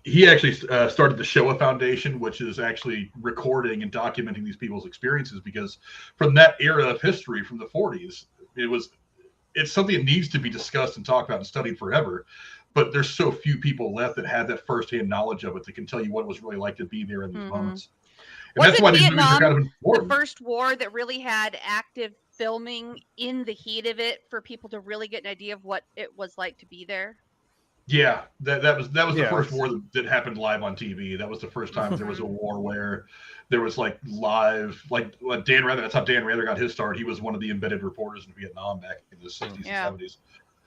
He actually started the Shoah Foundation, which is actually recording and documenting these people's experiences, because from that era of history, from the 40s, it's something that needs to be discussed and talked about and studied forever. But there's so few people left that have that firsthand knowledge of it that can tell you what it was really like to be there in these moments. And that's why these movies are kind of important. The first war that really had active filming in the heat of it for people to really get an idea of what it was like to be there? Yeah, that was the first war that happened live on TV. That was the first time there was a war where there was like live, like Dan Rather. That's how Dan Rather got his start. He was one of the embedded reporters in Vietnam back in the 60s and 70s.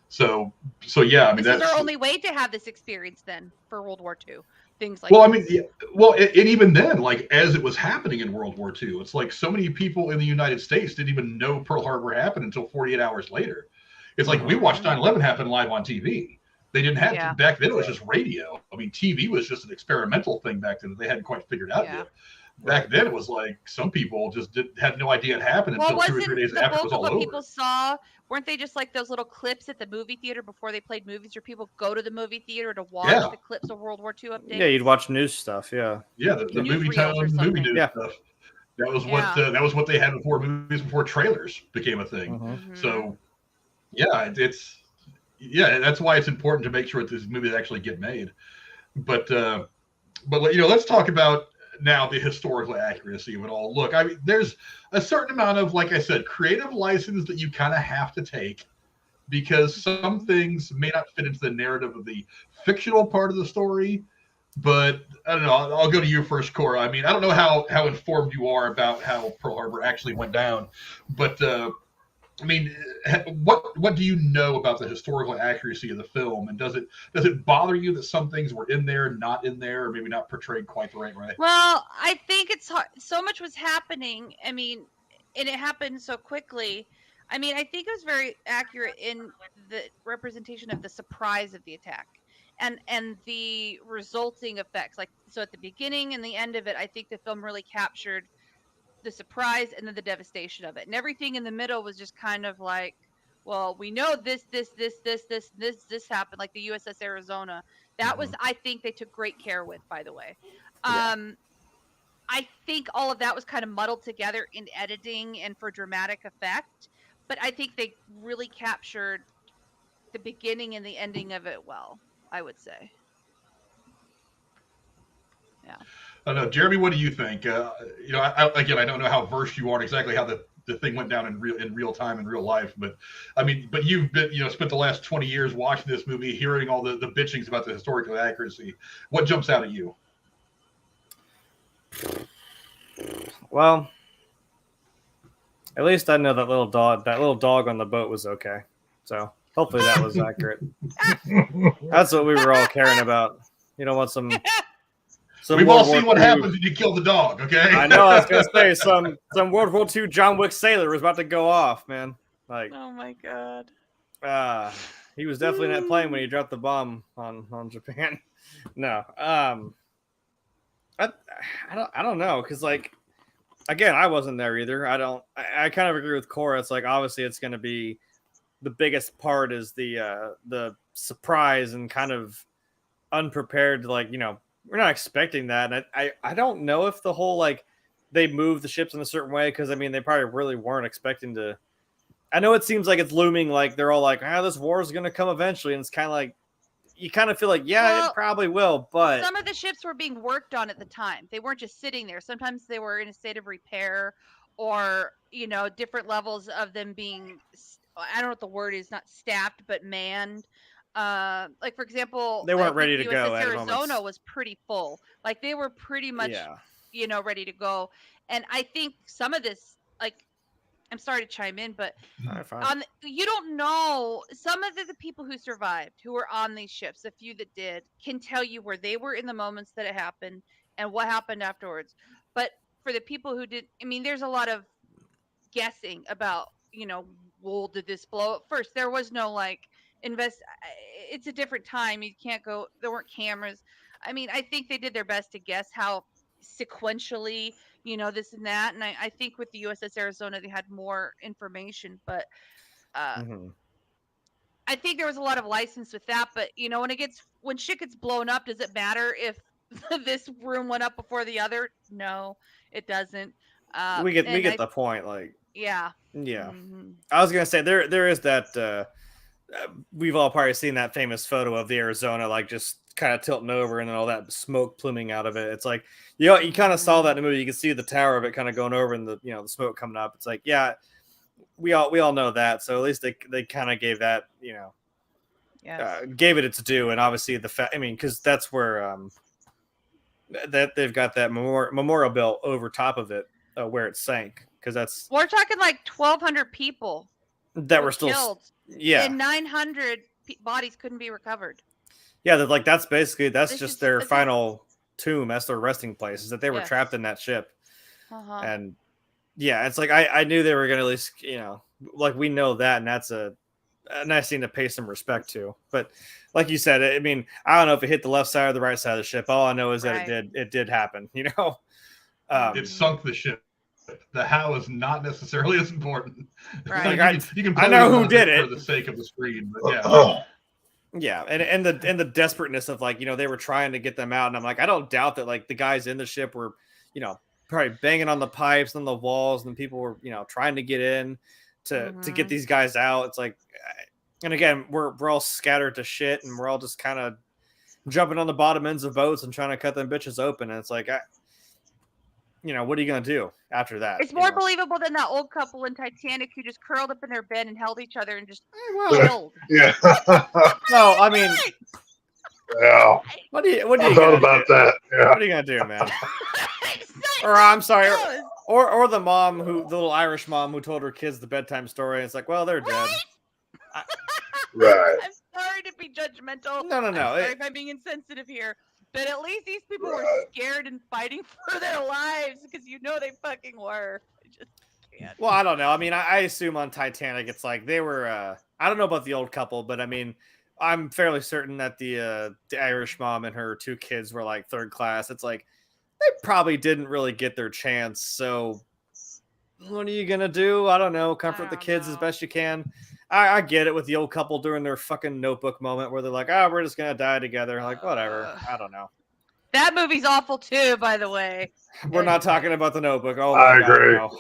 So yeah, this is our only way to have this experience then for World War II. Things like and even then, like as it was happening in World War II, it's like so many people in the United States didn't even know Pearl Harbor happened until 48 hours later. It's like we watched 9/11 happen live on TV. They didn't have to, back then it was just radio. TV was just an experimental thing back then that they hadn't quite figured out yet. Back then it was like some people just had no idea it happened until 2 or 3 days after it was all over. People saw, weren't they just like those little clips at the movie theater before they played movies, or people go to the movie theater to watch the clips of World War II updates? Yeah, you'd watch news stuff. Yeah, the movie tone, movie news stuff. That was what they had before movies, before trailers became a thing. Mm-hmm. So that's why it's important to make sure that these movies actually get made. But let's talk about now the historical accuracy of it all. Look, there's a certain amount of, like I said, creative license that you kind of have to take, because some things may not fit into the narrative of the fictional part of the story. But I don't know. I'll go to you first, Cora. I don't know how informed you are about how Pearl Harbor actually went down, but what do you know about the historical accuracy of the film, and does it bother you that some things were in there, not in there, or maybe not portrayed quite the right way? Well, I think it's hard. So much was happening. And it happened so quickly. I think it was very accurate in the representation of the surprise of the attack and the resulting effects. Like, so at the beginning and the end of it, I think the film really captured the surprise and then the devastation of it, and everything in the middle was just kind of like, well, we know this happened, like the USS Arizona. That was, I think they took great care with, by the way. Yeah. I think all of that was kind of muddled together in editing and for dramatic effect, but I think they really captured the beginning and the ending of it well, I would say. Yeah. I don't know, Jeremy, what do you think? I don't know how versed you are in exactly how the thing went down in real time in real life, but I mean, but you've been, spent the last 20 years watching this movie, hearing all the bitchings about the historical accuracy. What jumps out at you? Well, at least I know that little dog on the boat was okay. So hopefully that was accurate. That's what we were all caring about. You don't want some We've all World seen War what II. happens when you kill the dog, okay? I know, I was gonna say some World War II John Wick sailor was about to go off, man. Like, Oh my god. he was definitely in that plane when he dropped the bomb on Japan. No, I don't know, because like, again, I wasn't there either. I kind of agree with Cora. It's like, obviously it's going to be the biggest part is the surprise and kind of unprepared, like, we're not expecting that. And I don't know if the whole, like, they moved the ships in a certain way, because I mean, they probably really weren't expecting to. I know it seems like it's looming, like they're all like, this war is going to come eventually, and it's kind of like, you kind of feel like, it probably will, but some of the ships were being worked on at the time. They weren't just sitting there. Sometimes they were in a state of repair, or different levels of them being, I don't know what the word is, not staffed but manned. Like, for example, they weren't ready to USS go. Arizona was pretty full. Like, they were pretty much ready to go. And I think some of this, like, I'm sorry to chime in, but you don't know. Some of the people who survived, who were on these ships, a few that did, can tell you where they were in the moments that it happened and what happened afterwards. But for the people who did, I mean, there's a lot of guessing about, well, did this blow up first? There was no, like, it's a different time. You can't go, there weren't cameras. I mean, I think they did their best to guess how sequentially, this and that. And I think with the USS Arizona, they had more information, but I think there was a lot of license with that. But when shit gets blown up, does it matter if this room went up before the other? No, it doesn't. We get the point. Like, yeah. Mm-hmm. I was gonna say there is that. We've all probably seen that famous photo of the Arizona, like, just kind of tilting over and then all that smoke pluming out of it. It's like, you kind of saw that in the movie. You can see the tower of it kind of going over and the the smoke coming up. It's like, we all know that. So at least they kind of gave that, gave it its due. And obviously because that's where that they've got that memorial belt over top of it where it sank, because we're talking like 1,200 people that were still killed. And 900 bodies couldn't be recovered. Yeah, that's just their final tomb. That's their resting place, is that they were trapped in that ship. And it's like, I knew they were going to at least, like, we know that, and that's a nice thing to pay some respect to. But like you said, I mean, I don't know if it hit the left side or the right side of the ship. All I know is that it did happen, It sunk the ship. The how is not necessarily as important. Right. I know who did it for the sake of the screen, but and the desperateness of, like, they were trying to get them out, and I'm like, I don't doubt that, like, the guys in the ship were, probably banging on the pipes and the walls, and people were, trying to get in to get these guys out. It's like, and again, we're all scattered to shit, and we're all just kind of jumping on the bottom ends of boats and trying to cut them bitches open, and it's like, what are you going to do after that? It's more believable than that old couple in Titanic who just curled up in their bed and held each other and just chilled. Yeah. No, I mean, yeah. What do you I thought about that. Yeah. What are you going to do, man? Or I'm sorry, or the mom the little Irish mom who told her kids the bedtime story, and it's like, well, they're dead. Right. I'm sorry to be judgmental. No. I'm sorry if I'm being insensitive here. But at least these people were scared and fighting for their lives, because they fucking were. I just can't. Well, I don't know. I mean, I assume on Titanic, it's like they were. I don't know about the old couple, but I mean, I'm fairly certain that the Irish mom and her 2 kids were like third class. It's like they probably didn't really get their chance. So what are you gonna do? I don't know. Comfort the don't kids as know. best you can. I get it with the old couple during their fucking Notebook moment where they're like, "Oh, we're just gonna die together." Like, whatever. I don't know. That movie's awful too, by the way. We're not talking about the Notebook. Oh I my god, agree. no.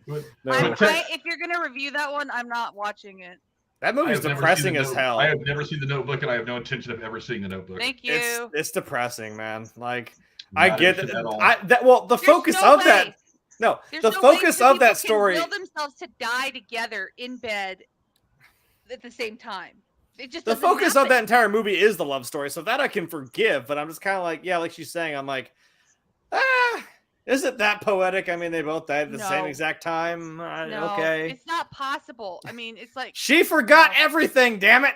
But- No. If you're gonna review that one, I'm not watching it. That I movie's have never depressing seen the as Note- hell. I have never seen the Notebook, and I have no intention of ever seeing the Notebook. Thank you. It's depressing, man. Like Not I get interested at all. well, the There's focus no of that. way. No, There's the no way focus two of people that can story. will themselves to die together in bed at the same time. It just The doesn't focus of happen. that entire movie is the love story, so that I can forgive. But I'm just kind of like, yeah, like she's saying, I'm like, is it that poetic? I mean, they both died at the same No. exact time. No, Okay, it's not possible. I mean, it's like she forgot everything. Damn it!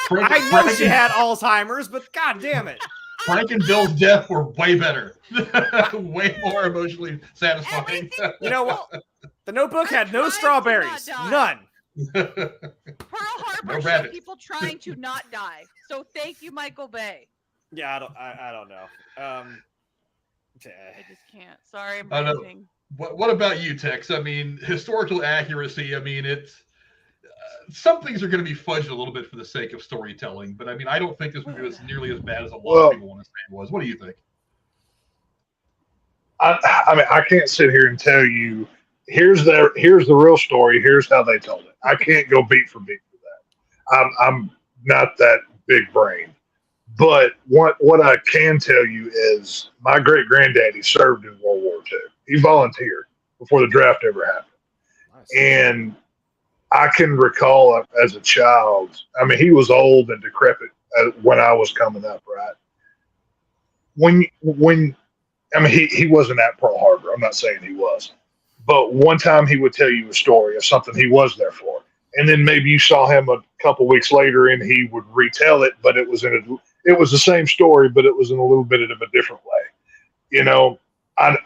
Frank, I know Frank she and- had Alzheimer's, but god damn it! Frank and Bill's death were way better, way more emotionally satisfying. everything. You know what? The Notebook I'm had no trying to strawberries, not die. none. Pearl Harbor No showed rabbit. people trying to not die. So thank you, Michael Bay. Yeah, I don't know. I just can't. Sorry, I'm I know. ranting. What about you, Tex? I mean, historical accuracy. I mean, it's some things are going to be fudged a little bit for the sake of storytelling, but I mean, I don't think this movie was nearly as bad as a lot of people want to say it was. What do you think? I mean, I can't sit here and tell you here's the real story. Here's how they told it. I can't go beat for beat for that. I'm not that big brain. But what I can tell you is my great granddaddy served in World War II. He volunteered before the draft ever happened, and I can recall as a child. I mean, he was old and decrepit when I was coming up. Right when I mean, he wasn't at Pearl Harbor. I'm not saying he was. But one time he would tell you a story of something he was there for. And then maybe you saw him a couple weeks later and he would retell it, but it was the same story, but it was in a little bit of a different way. You know, I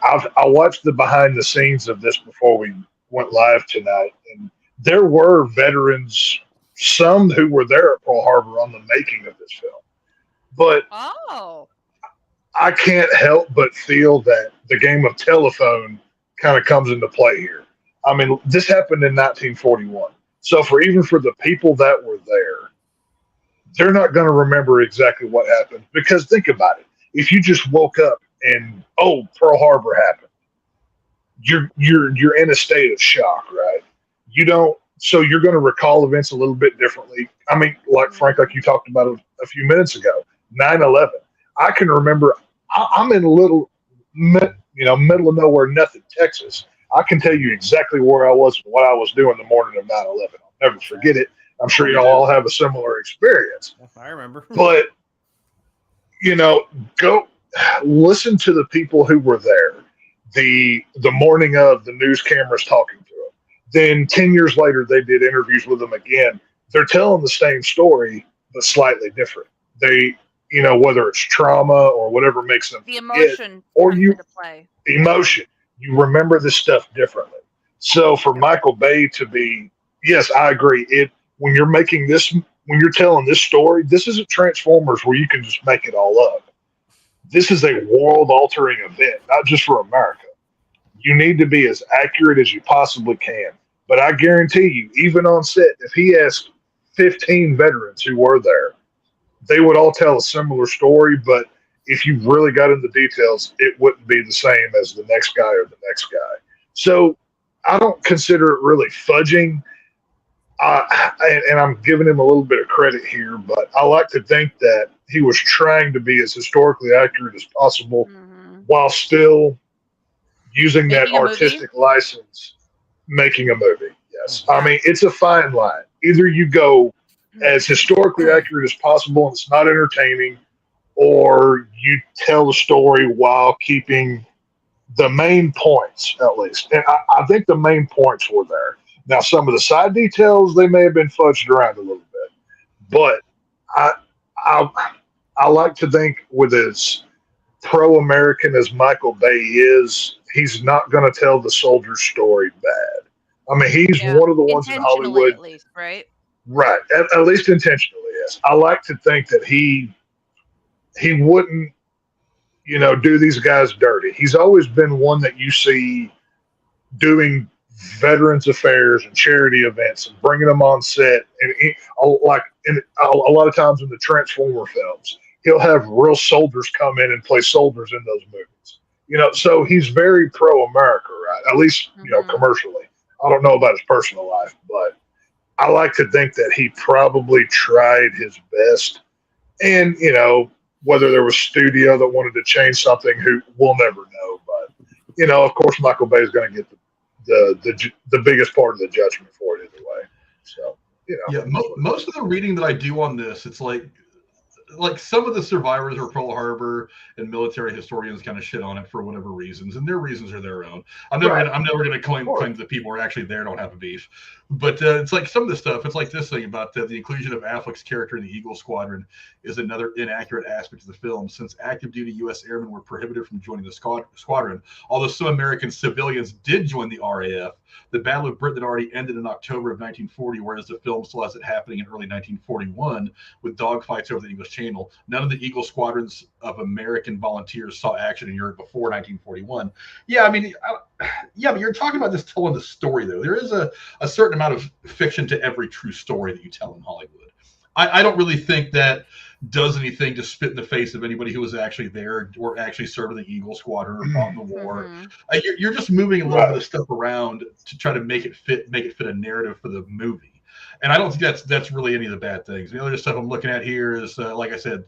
watched the behind the scenes of this before we went live tonight. And there were veterans, some who were there at Pearl Harbor on the making of this film. But I can't help but feel that the game of telephone kind of comes into play here. I mean, this happened in 1941. So for the people that were there, they're not going to remember exactly what happened because think about it. If you just woke up and, Pearl Harbor happened, you're in a state of shock, right? So you're going to recall events a little bit differently. I mean, like Frank, like you talked about a few minutes ago, 9/11. I can remember I'm in middle of nowhere, nothing, Texas. I can tell you exactly where I was and what I was doing the morning of 9/11. I'll never forget it. I'm sure y'all all have a similar experience. I remember. But, go listen to the people who were there the morning of the news cameras talking to them. Then 10 years later, they did interviews with them again. They're telling the same story, but slightly different. They, whether it's trauma or whatever makes them the emotion or comes into play. Emotion. You remember this stuff differently. So for Michael Bay to be, yes, I agree. When you're making this, when you're telling this story, this isn't Transformers where you can just make it all up. This is a world-altering event, not just for America. You need to be as accurate as you possibly can. But I guarantee you, even on set, if he asked 15 veterans who were there, they would all tell a similar story, but if you really got into details, it wouldn't be the same as the next guy or the next guy. So I don't consider it really fudging. And I'm giving him a little bit of credit here, but I like to think that he was trying to be as historically accurate as possible while still using that artistic license, making a movie. Yes. I mean, it's a fine line. Either you go as historically accurate as possible and it's not entertaining, or you tell the story while keeping the main points, at least. And I think the main points were there. Now, some of the side details, they may have been fudged around a little bit. But I like to think with as pro-American as Michael Bay is, he's not going to tell the soldier's story bad. I mean, he's one of the ones in Hollywood. At least, right? Right. At least intentionally, yes. I like to think that he wouldn't, do these guys dirty. He's always been one that you see doing veterans affairs and charity events and bringing them on set. And a lot of times in the Transformer films, he'll have real soldiers come in and play soldiers in those movies. So he's very pro-America, right? At least, commercially. I don't know about his personal life, but I like to think that he probably tried his best. And, whether there was studio that wanted to change something, who we'll never know. But, of course, Michael Bay is going to get the biggest part of the judgment for it either way. So, Yeah, most of the reading that I do on this, it's like some of the survivors of Pearl Harbor and military historians kind of shit on it for whatever reasons, and their reasons are their own. I'm never going to claim that people are actually there don't have a beef, but it's like some of the stuff. It's like this thing about the inclusion of Affleck's character in the Eagle Squadron is another inaccurate aspect of the film, since active duty U.S. airmen were prohibited from joining the squadron. Although some American civilians did join the RAF, the Battle of Britain had already ended in October of 1940, whereas the film still has it happening in early 1941 with dogfights over the English Channel. None of the Eagle squadrons of American volunteers saw action in Europe before 1941. Yeah, but you're talking about just telling the story, though. There is a certain amount of fiction to every true story that you tell in Hollywood. I don't really think that does anything to spit in the face of anybody who was actually there or actually served in the Eagle Squadron or fought in the war. You're just moving a little bit of stuff around to try to make it fit a narrative for the movie. And I don't think that's really any of the bad things. The other stuff I'm looking at here is, like I said,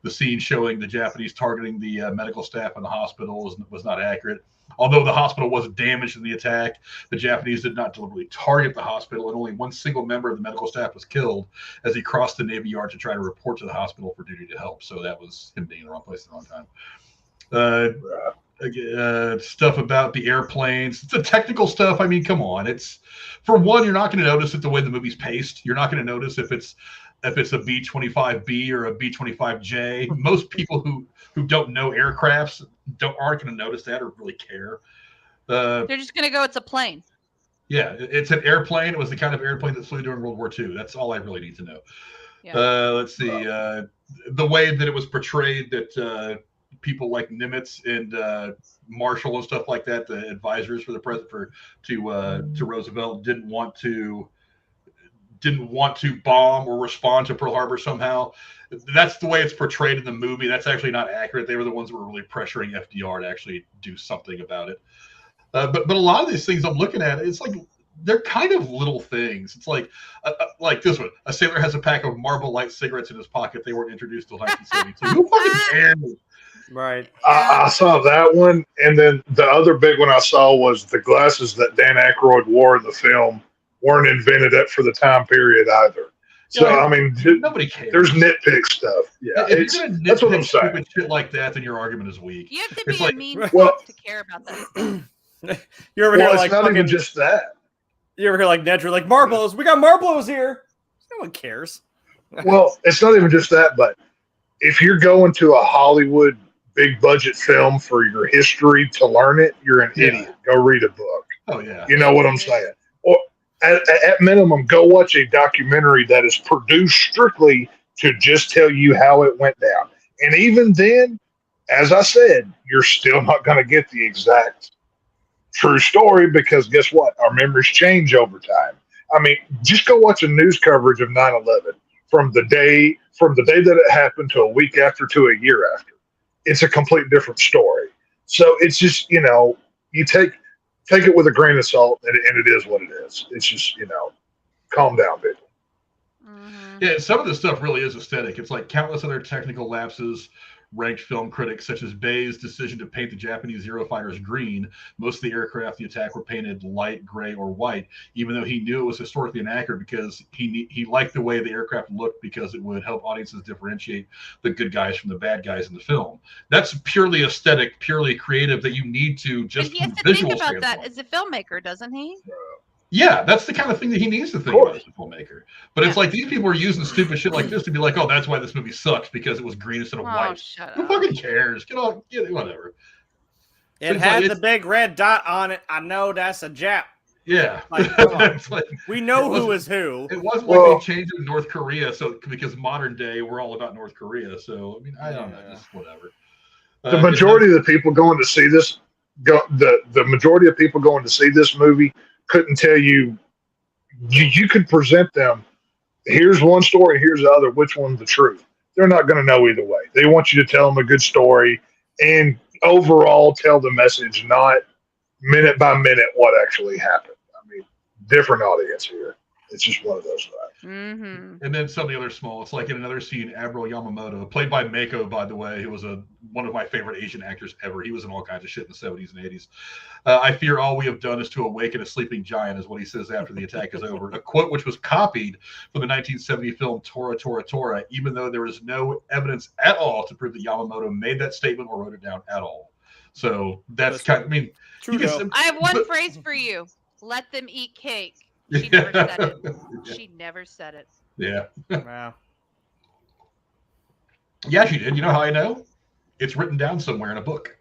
the scene showing the Japanese targeting the medical staff in the hospital was not accurate. Although the hospital was damaged in the attack, the Japanese did not deliberately target the hospital, and only one single member of the medical staff was killed as he crossed the Navy Yard to try to report to the hospital for duty to help. So that was him being in the wrong place at the wrong time. Stuff about the airplanes. It's the technical stuff. Come on. It's, for one, you're not going to notice it the way the movie's paced. You're not going to notice if it's a B-25B or a B-25J. Most people who don't know aircrafts aren't going to notice that or really care. They're just going to go, it's a plane. Yeah, it's an airplane. It was the kind of airplane that flew during World War II. That's all I really need to know. Yeah. Let's see. The way that it was portrayed that people like Nimitz and Marshall and stuff like that, the advisors for the president to Roosevelt, didn't want to bomb or respond to Pearl Harbor somehow. That's the way it's portrayed in the movie. That's actually not accurate. They were the ones that were really pressuring FDR to actually do something about it. But a lot of these things I'm looking at, it's like they're kind of little things. It's like this one. A sailor has a pack of Marlboro Light cigarettes in his pocket. They weren't introduced until 1972. Who fucking cares? Right. I saw that one, and then the other big one I saw was the glasses that Dan Aykroyd wore in the film weren't invented for the time period either. So nobody cares. There's nitpick stuff. Yeah, if you're gonna that's what I'm nitpick saying. stupid shit like that, then your argument is weak. You have to It's be like- a mean Well- fuck to care about that. You're over here Well, like it's not fucking, even just that. you're over here like Nedra, like Marblow's. We got Marblow's here. No one cares. Well, it's not even just that, but if you're going to a Hollywood big budget film for your history to learn it, you're an idiot. Go read a book. Oh yeah. You know what I'm saying? Or at minimum, go watch a documentary that is produced strictly to just tell you how it went down. And even then, as I said, you're still not going to get the exact true story because guess what? Our memories change over time. Just go watch a news coverage of 9/11 from the day that it happened to a week after to a year after. It's a complete different story. So it's just, you take it with a grain of salt, and it is what it is. It's just, calm down, people. Mm-hmm. Yeah, some of this stuff really is aesthetic. It's like countless other technical lapses ranked film critics, such as Bay's decision to paint the Japanese Eurofighters green. Most of the aircraft the attack were painted light gray or white, even though he knew it was historically inaccurate because he liked the way the aircraft looked because it would help audiences differentiate the good guys from the bad guys in the film. That's purely aesthetic, purely creative that you need to just But he has from to think visual about that standpoint. as a filmmaker, doesn't he? Yeah, that's the kind of thing that he needs to think about as a filmmaker. But it's like these people are using stupid shit like this to be like, oh, that's why this movie sucks because it was green instead of Oh, white. shut Who up. fucking cares? Get whatever. It It's had like- the big red dot on it. I know that's a Jap. Yeah. Like, come on. It's like, We know It who was- is who. it wasn't Well- like they changed it in North Korea, so because modern day we're all about North Korea. So I don't know, Yeah. just whatever. The majority of the people going to see this, the majority of people going to see this movie couldn't tell you. You could present them. Here's one story. Here's the other. Which one's the truth? They're not going to know either way. They want you to tell them a good story and overall tell the message, not minute by minute what actually happened. I mean, different audience here. It's just one of those things. Mm-hmm. And then some of the other small. It's like in another scene, Admiral Yamamoto, played by Mako, by the way, who was one of my favorite Asian actors ever. He was in all kinds of shit in the 70s and 80s. I fear all we have done is to awaken a sleeping giant, is what he says after the attack is over. A quote which was copied from the 1970 film Tora, Tora, Tora, even though there is no evidence at all to prove that Yamamoto made that statement or wrote it down at all. So that's kind of, I mean, True. I have one phrase for you. Let them eat cake. She never said it. She never said it. Yeah. Wow. Yeah, she did. You know how I know? It's written down somewhere in a book.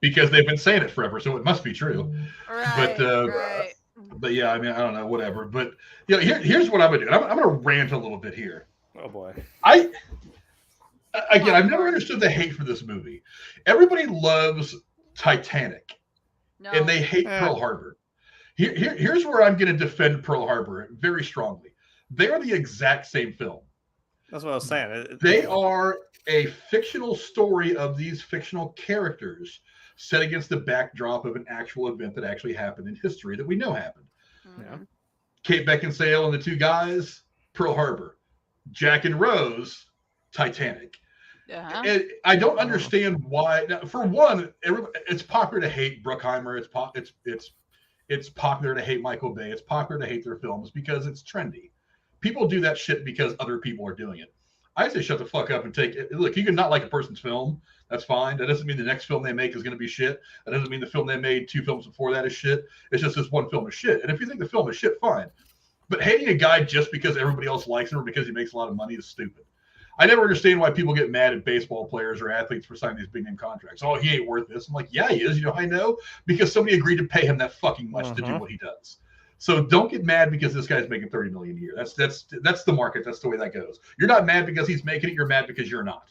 Because they've been saying it forever, so it must be true. Right, right. But yeah, I mean, I don't know, whatever. But you know, here's what I'm gonna do. I'm gonna rant a little bit here. Oh boy. I've never understood the hate for this movie. Everybody loves Titanic. No. And they hate Pearl Harbor. Here's where I'm going to defend Pearl Harbor very strongly. They are the exact same film. That's what I was saying. They are a fictional story of these fictional characters set against the backdrop of an actual event that actually happened in history that we know happened. Mm-hmm. Kate Beckinsale and the two guys, Pearl Harbor. Jack and Rose, Titanic. Uh-huh. And I don't understand why. Now, for one, it's popular to hate Bruckheimer. It's popular to hate Michael Bay. It's popular to hate their films because it's trendy. People do that shit because other people are doing it. I say shut the fuck up and take it. Look, you can not like a person's film. That's fine. That doesn't mean the next film they make is going to be shit. That doesn't mean the film they made 2 films before that is shit. It's just this one film is shit. And if you think the film is shit, fine. But hating a guy just because everybody else likes him or because he makes a lot of money is stupid. I never understand why people get mad at baseball players or athletes for signing these big name contracts. Oh, he ain't worth this. I'm like, yeah, he is. You know how I know? Because somebody agreed to pay him that fucking much to do what he does. So don't get mad because this guy's making $30 million a year. That's the market. That's the way that goes. You're not mad because he's making it. You're mad because you're not.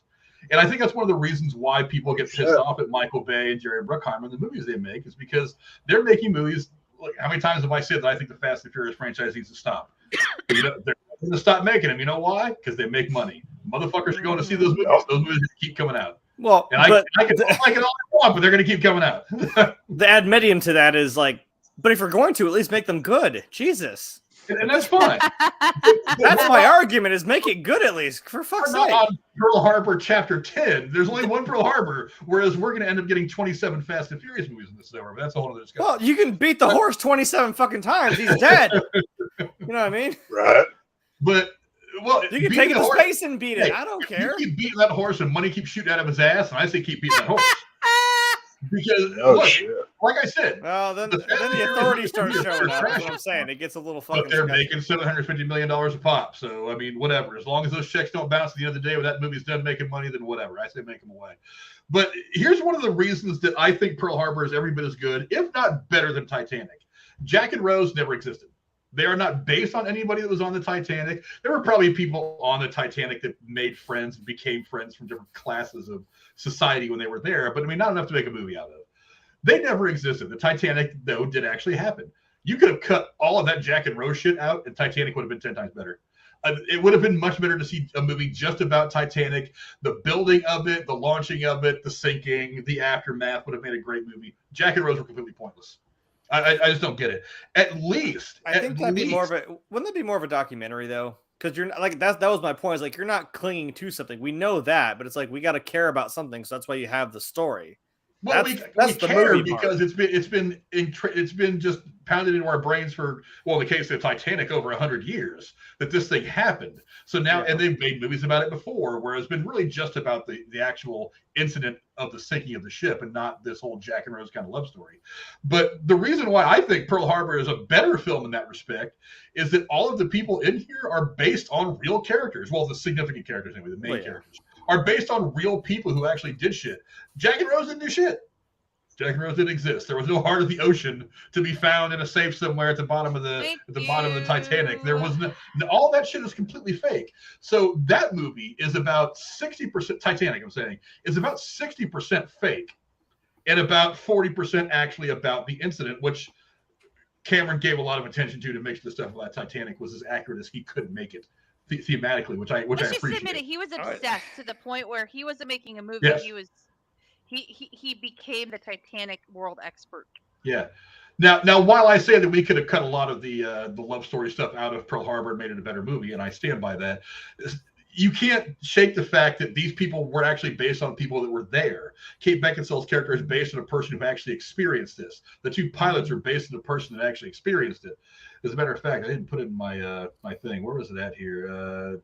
And I think that's one of the reasons why people get pissed off at Michael Bay and Jerry Bruckheimer and the movies they make is because they're making movies. Like, how many times have I said that I think the Fast and Furious franchise needs to stop? They're going to stop making them. You know why? Because they make money. Motherfuckers are going to see those movies. Those movies keep coming out. Well, and I can like it all I want, but they're going to keep coming out. The ad medium to that is like, but if you're going to, at least make them good. Jesus. And that's fine. That's my argument, is make it good at least, for fuck's sake. On Pearl Harbor Chapter 10. There's only one Pearl Harbor, whereas we're going to end up getting 27 Fast and Furious movies in this summer. But that's a whole other discussion. Well, you can beat the horse 27 fucking times. He's dead. You know what I mean? Right. But, well, you can take it to space and beat it. Hey, I don't care. You keep beating that horse and money keeps shooting out of his ass, and I say keep beating that horse. Because, look, like I said, well, then the authorities start showing up. That's what I'm saying. It gets a little fucking. But they're making $750 million a pop. So, I mean, whatever. As long as those checks don't bounce at the end of the day when that movie's done making money, then whatever. I say make them away. But here's one of the reasons that I think Pearl Harbor is every bit as good, if not better than Titanic. Jack and Rose never existed. They are not based on anybody that was on the Titanic. There were probably people on the Titanic that made friends and became friends from different classes of society when they were there, but I mean, not enough to make a movie out of. They never existed. The Titanic, though, did actually happen. You could have cut all of that Jack and Rose shit out, and Titanic would have been 10 times better. It would have been much better to see a movie just about Titanic. The building of it, the launching of it, the sinking, the aftermath would have made a great movie. Jack and Rose were completely pointless. I just don't get it. At least I think that'd be more of a. Wouldn't that be more of a documentary though? Because you're not, like that was my point. Is like you're not clinging to something. We know that, but it's like we got to care about something. So that's why you have the story. Well, that's the care movie because it's been just pounded into our brains for, well, in the case of Titanic, over 100 years that this thing happened. So now, and they've made movies about it before, where it's been really just about the actual incident of the sinking of the ship and not this whole Jack and Rose kind of love story. But the reason why I think Pearl Harbor is a better film in that respect is that all of the people in here are based on real characters. Well, the significant characters anyway, the main characters. Are based on real people who actually did shit. Jack and Rose didn't do shit. Jack and Rose didn't exist. There was no heart of the ocean to be found in a safe somewhere at the bottom of the bottom of the Titanic. There was no, all that shit is completely fake. So that movie is about 60% Titanic. I'm saying is about 60% fake, and about 40% actually about the incident, which Cameron gave a lot of attention to make sure the stuff about Titanic was as accurate as he could make it thematically, which I Let's just appreciate. admit it. He was obsessed to the point where he wasn't making a movie. Yes. He became the Titanic world expert. Yeah. Now, while I say that we could have cut a lot of the love story stuff out of Pearl Harbor and made it a better movie, and I stand by that, you can't shake the fact that these people were actually based on people that were there. Kate Beckinsale's character is based on a person who actually experienced this. The two pilots are based on a person that actually experienced it. As a matter of fact, I didn't put it in my my thing. Where was it at here?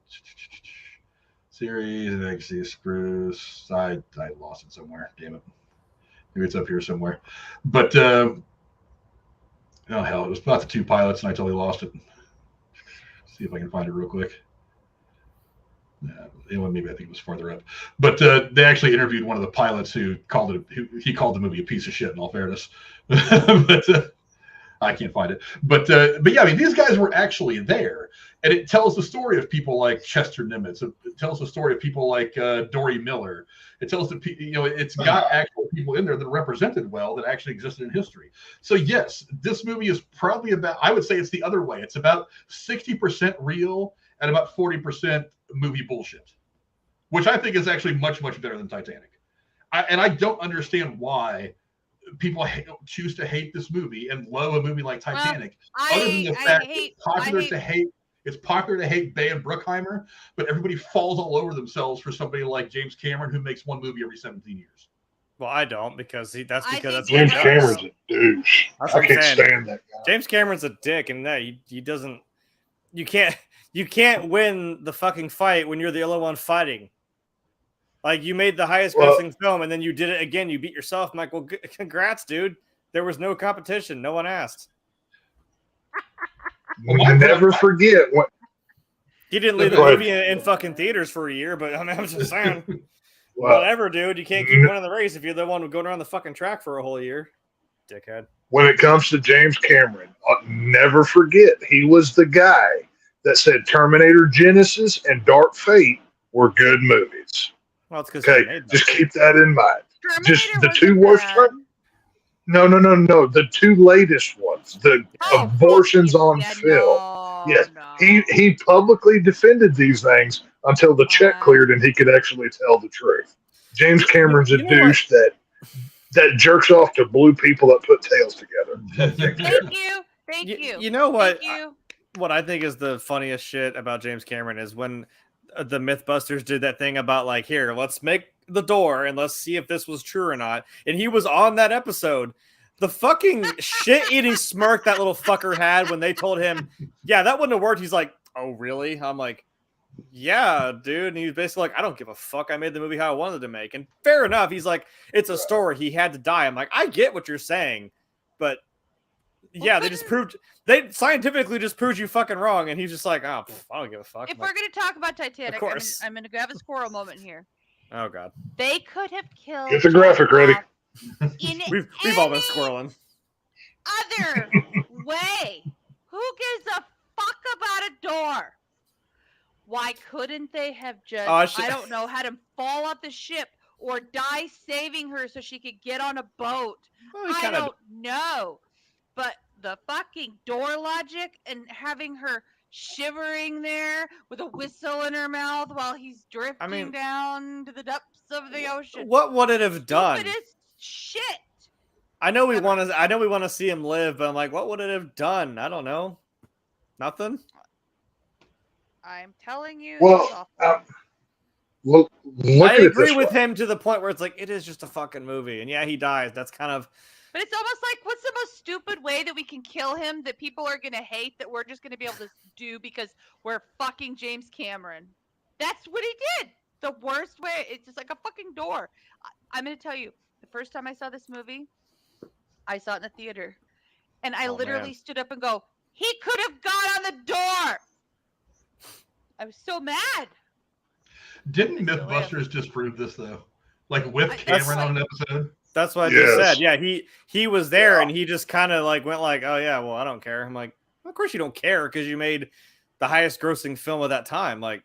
Series, Inaccuracies, Spruce. I lost it somewhere. Damn it. Maybe it's up here somewhere. But oh hell, it was about the two pilots, and I totally lost it. See if I can find it real quick. Maybe I think it was farther up. But they actually interviewed one of the pilots who called it. He called the movie a piece of shit. In all fairness, but I can't find it. But yeah, I mean, these guys were actually there. And it tells the story of people like Chester Nimitz. It tells the story of people like Dory Miller. It tells it's got actual people in there that are represented well that actually existed in history. So yes, this movie is probably about, I would say it's the other way. It's about 60% real and about 40% movie bullshit, which I think is actually much, much better than Titanic. I don't understand why people choose to hate this movie and love a movie like Titanic, other than the fact it's popular to hate Bay and Bruckheimer, but everybody falls all over themselves for somebody like James Cameron, who makes one movie every 17 years. Well, I don't, because that's James Cameron's a douche. I can't stand that guy. James Cameron's a dick, and he doesn't. You can't win the fucking fight when you're the only one fighting. Like, you made the highest grossing film, and then you did it again. You beat yourself. I'm like, well, congrats, dude. There was no competition. No one asked. Never forget what he didn't leave the movie in fucking theaters for a year, but I mean, I'm just saying, whatever, dude. You can't keep winning the race if you're the one going around the fucking track for a whole year, dickhead. When it comes to James Cameron, never forget he was the guy that said Terminator Genesis and Dark Fate were good movies. Well, it's because just keep that in mind. Terminator just the two worst. No. The two latest ones, the abortions on film. Yes, no. He publicly defended these things until the check cleared and he could actually tell the truth. James Cameron's a douche that jerks off to blue people that put tails together. Thank you. You know what? What I think is the funniest shit about James Cameron is when the Mythbusters did that thing about like, here, let's make the door and let's see if this was true or not. And he was on that episode. The fucking shit-eating smirk that little fucker had when they told him, yeah, that wouldn't have worked. He's like, oh, really? I'm like, yeah, dude. And he was basically like, I don't give a fuck. I made the movie how I wanted to make. And fair enough. He's like, it's a story. He had to die. I'm like, I get what you're saying. But yeah, they scientifically just proved you fucking wrong. And he's just like, oh, I don't give a fuck. If we're going to talk about Titanic, I'm going to have a squirrel moment here. Oh, God. They could have killed. Get the graphic ready. We've all been squirreling. Other way. Who gives a fuck about a door? Why couldn't they have just, I don't know, had him fall off the ship or die saving her so she could get on a boat? Well, I don't know. But the fucking door logic and having her shivering there with a whistle in her mouth while he's drifting down to the depths of the ocean. What would it have done? Stupidest shit. I know we want to see him live, but I'm like, what would it have done? I don't know. Nothing. I'm telling you. Well, look I agree with him to the point where it's like, it is just a fucking movie, and yeah, he dies. That's kind of. But it's almost like, what's the most stupid way that we can kill him that people are gonna hate that we're just gonna be able to do because we're fucking James Cameron? That's what he did. The worst way. It's just like a fucking door. I'm gonna tell you. The first time I saw this movie, I saw it in the theater. And I literally stood up and go, he could have got on the door. I was so mad. Didn't Mythbusters disprove this, though? Like with Cameron on an episode? That's what I just said. Yeah, he was there, and he just kind of like went like, "Oh yeah, well I don't care." I'm like, "Of course you don't care because you made the highest grossing film of that time." Like,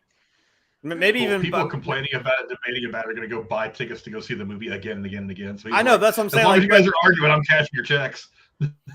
maybe even people complaining about it, debating about it, are going to go buy tickets to go see the movie again and again and again. So I know that's what I'm saying. As long like, as you guys are arguing, I'm cashing your checks.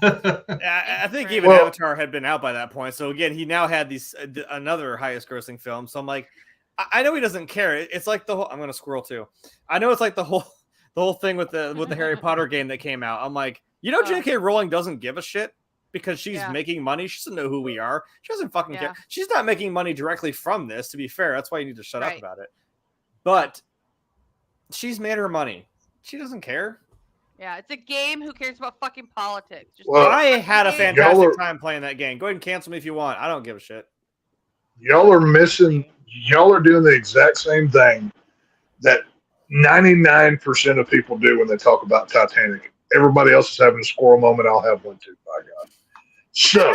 I think even Avatar had been out by that point. So again, he now had these another highest grossing film. So I'm like, I know he doesn't care. It's like the whole. I'm going to squirrel too. I know it's like the whole thing with the Harry Potter game that came out. I'm like, J.K. Rowling doesn't give a shit because she's making money. She doesn't know who we are. She doesn't fucking care. She's not making money directly from this, to be fair. That's why you need to shut up about it. But she's made her money. She doesn't care. Yeah, it's a game. Who cares about fucking politics? I had a fantastic time playing that game. Go ahead and cancel me if you want. I don't give a shit. Y'all are missing. Y'all are doing the exact same thing that 99% of people do when they talk about Titanic. Everybody else is having a squirrel moment. I'll have one too, by God. So,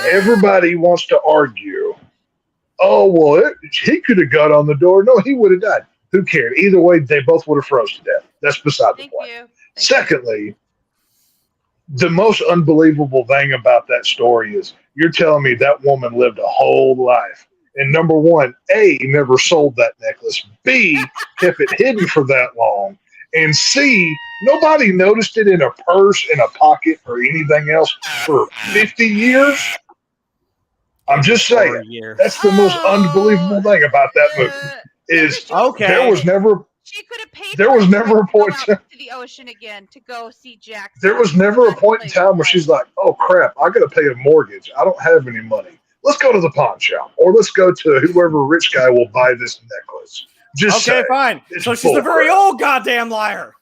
everybody wants to argue, oh, well, he could have got on the door. No, he would have died. Who cared? Either way, they both would have froze to death. That's beside the point. Secondly, the most unbelievable thing about that story is you're telling me that woman lived a whole life. And number one, A, never sold that necklace. B, kept it hidden for that long. And C, nobody noticed it in a purse, in a pocket, or anything else for 50 years. I'm just saying, that's the most unbelievable thing about that movie. Is there was never she could have paid. There was never a point to the ocean again to go see Jack. There was never a point in time where she's like, "Oh crap, I got to pay a mortgage. I don't have any money. Let's go to the pawn shop, or let's go to whoever rich guy will buy this necklace." Just okay, fine. So she's a very old goddamn liar.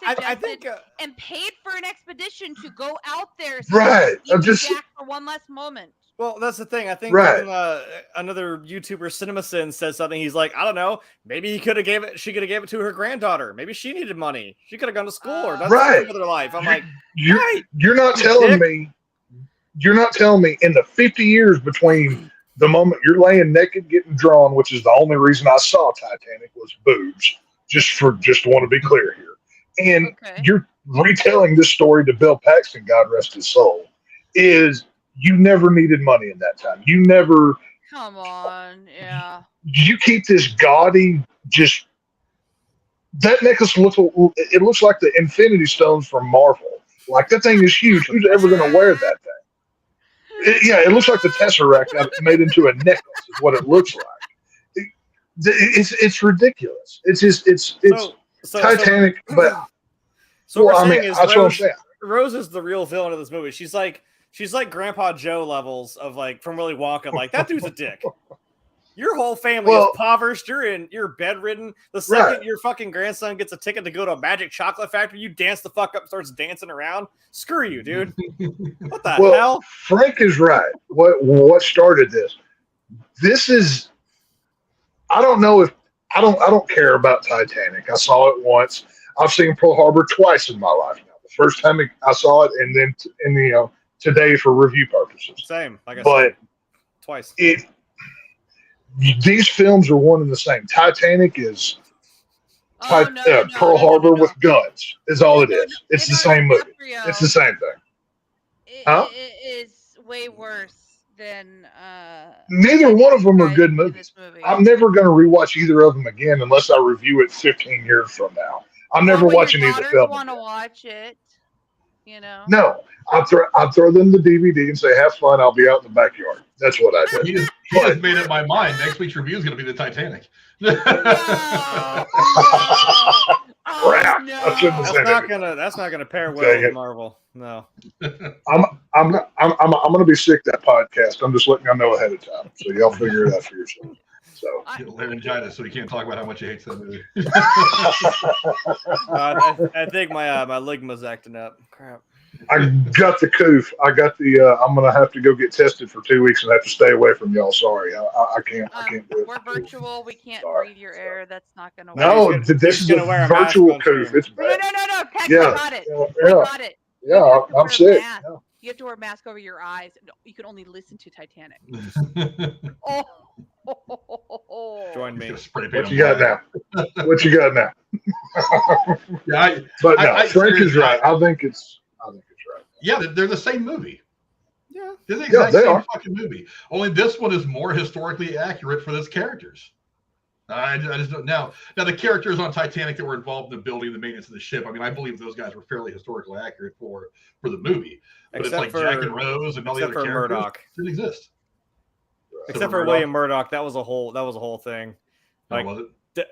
I think and paid for an expedition to go out there. Right. I'm just Jack for one last moment. Well, that's the thing. I think another YouTuber, CinemaSin, says something. He's like, I don't know. Maybe she could have gave it to her granddaughter. Maybe she needed money. She could have gone to school or done something with her life. I'm like, you're not telling me. You're not telling me in the 50 years between the moment you're laying naked getting drawn, which is the only reason I saw Titanic, was boobs. Just want to be clear here. And you're retelling this story to Bill Paxton, God rest his soul, is you never needed money in that time. You never. Come on, yeah. You keep this gaudy, just that necklace looks like the Infinity Stones from Marvel. Like that thing is huge. Who's ever going to wear that thing? It looks like the Tesseract made into a necklace. Is what it looks like. It's ridiculous. It's Titanic, but that's what I'm saying. Rose is the real villain of this movie. She's like Grandpa Joe levels of like from Willy Wonka. Like that dude's a dick. Your whole family is impoverished. You're bedridden. The second your fucking grandson gets a ticket to go to a magic chocolate factory, you dance the fuck up, starts dancing around. Screw you, dude. What the hell? Frank is right. What started this? This is. I don't know if I don't care about Titanic. I saw it once. I've seen Pearl Harbor twice in my life now. The first time I saw it, and then today for review purposes. Same, like I said, twice. These films are one and the same. Titanic is Pearl Harbor with guns. Is all it is. It's the same movie. It's the same thing. It is way worse than. Neither one of them are good movies. I'm never going to rewatch either of them again unless I review it 15 years from now. I'm never watching either film. Want to watch it? No, I'll throw them the DVD and say, "Have fun." I'll be out in the backyard. That's what I do. He just made up my mind. Next week's review is going to be the Titanic. Crap! That's not gonna pair well with Marvel. No. I'm gonna be sick that podcast. I'm just letting y'all know ahead of time, so y'all figure it out for yourself. So get laryngitis, so he can't talk about how much he hates that movie. I think my ligma's acting up. Crap. I got the coof. I got the. I'm gonna have to go get tested for 2 weeks and have to stay away from y'all. Sorry, I can't. I can't do it. We're virtual. We can't breathe your air. That's not gonna work. No, this is a virtual coof. It's bad. No. Tex, I got it. I got it. Yeah, I'm sick. Yeah. You have to wear a mask over your eyes. You can only listen to Titanic. Join join me. What you got now? What you got now? Yeah, but no, Frank is right. I think it's right. Yeah, they're the same movie. Yeah, They're the exact they same are. fucking movie. Only this one is more historically accurate for those characters. I just don't now. Now the characters on Titanic that were involved in the building, the maintenance of the ship. I mean, I believe those guys were fairly historically accurate for the movie. But except it's like Jack and Rose and all the other characters Murdoch. didn't exist. Except for William Murdoch, that was a whole thing. Like, was I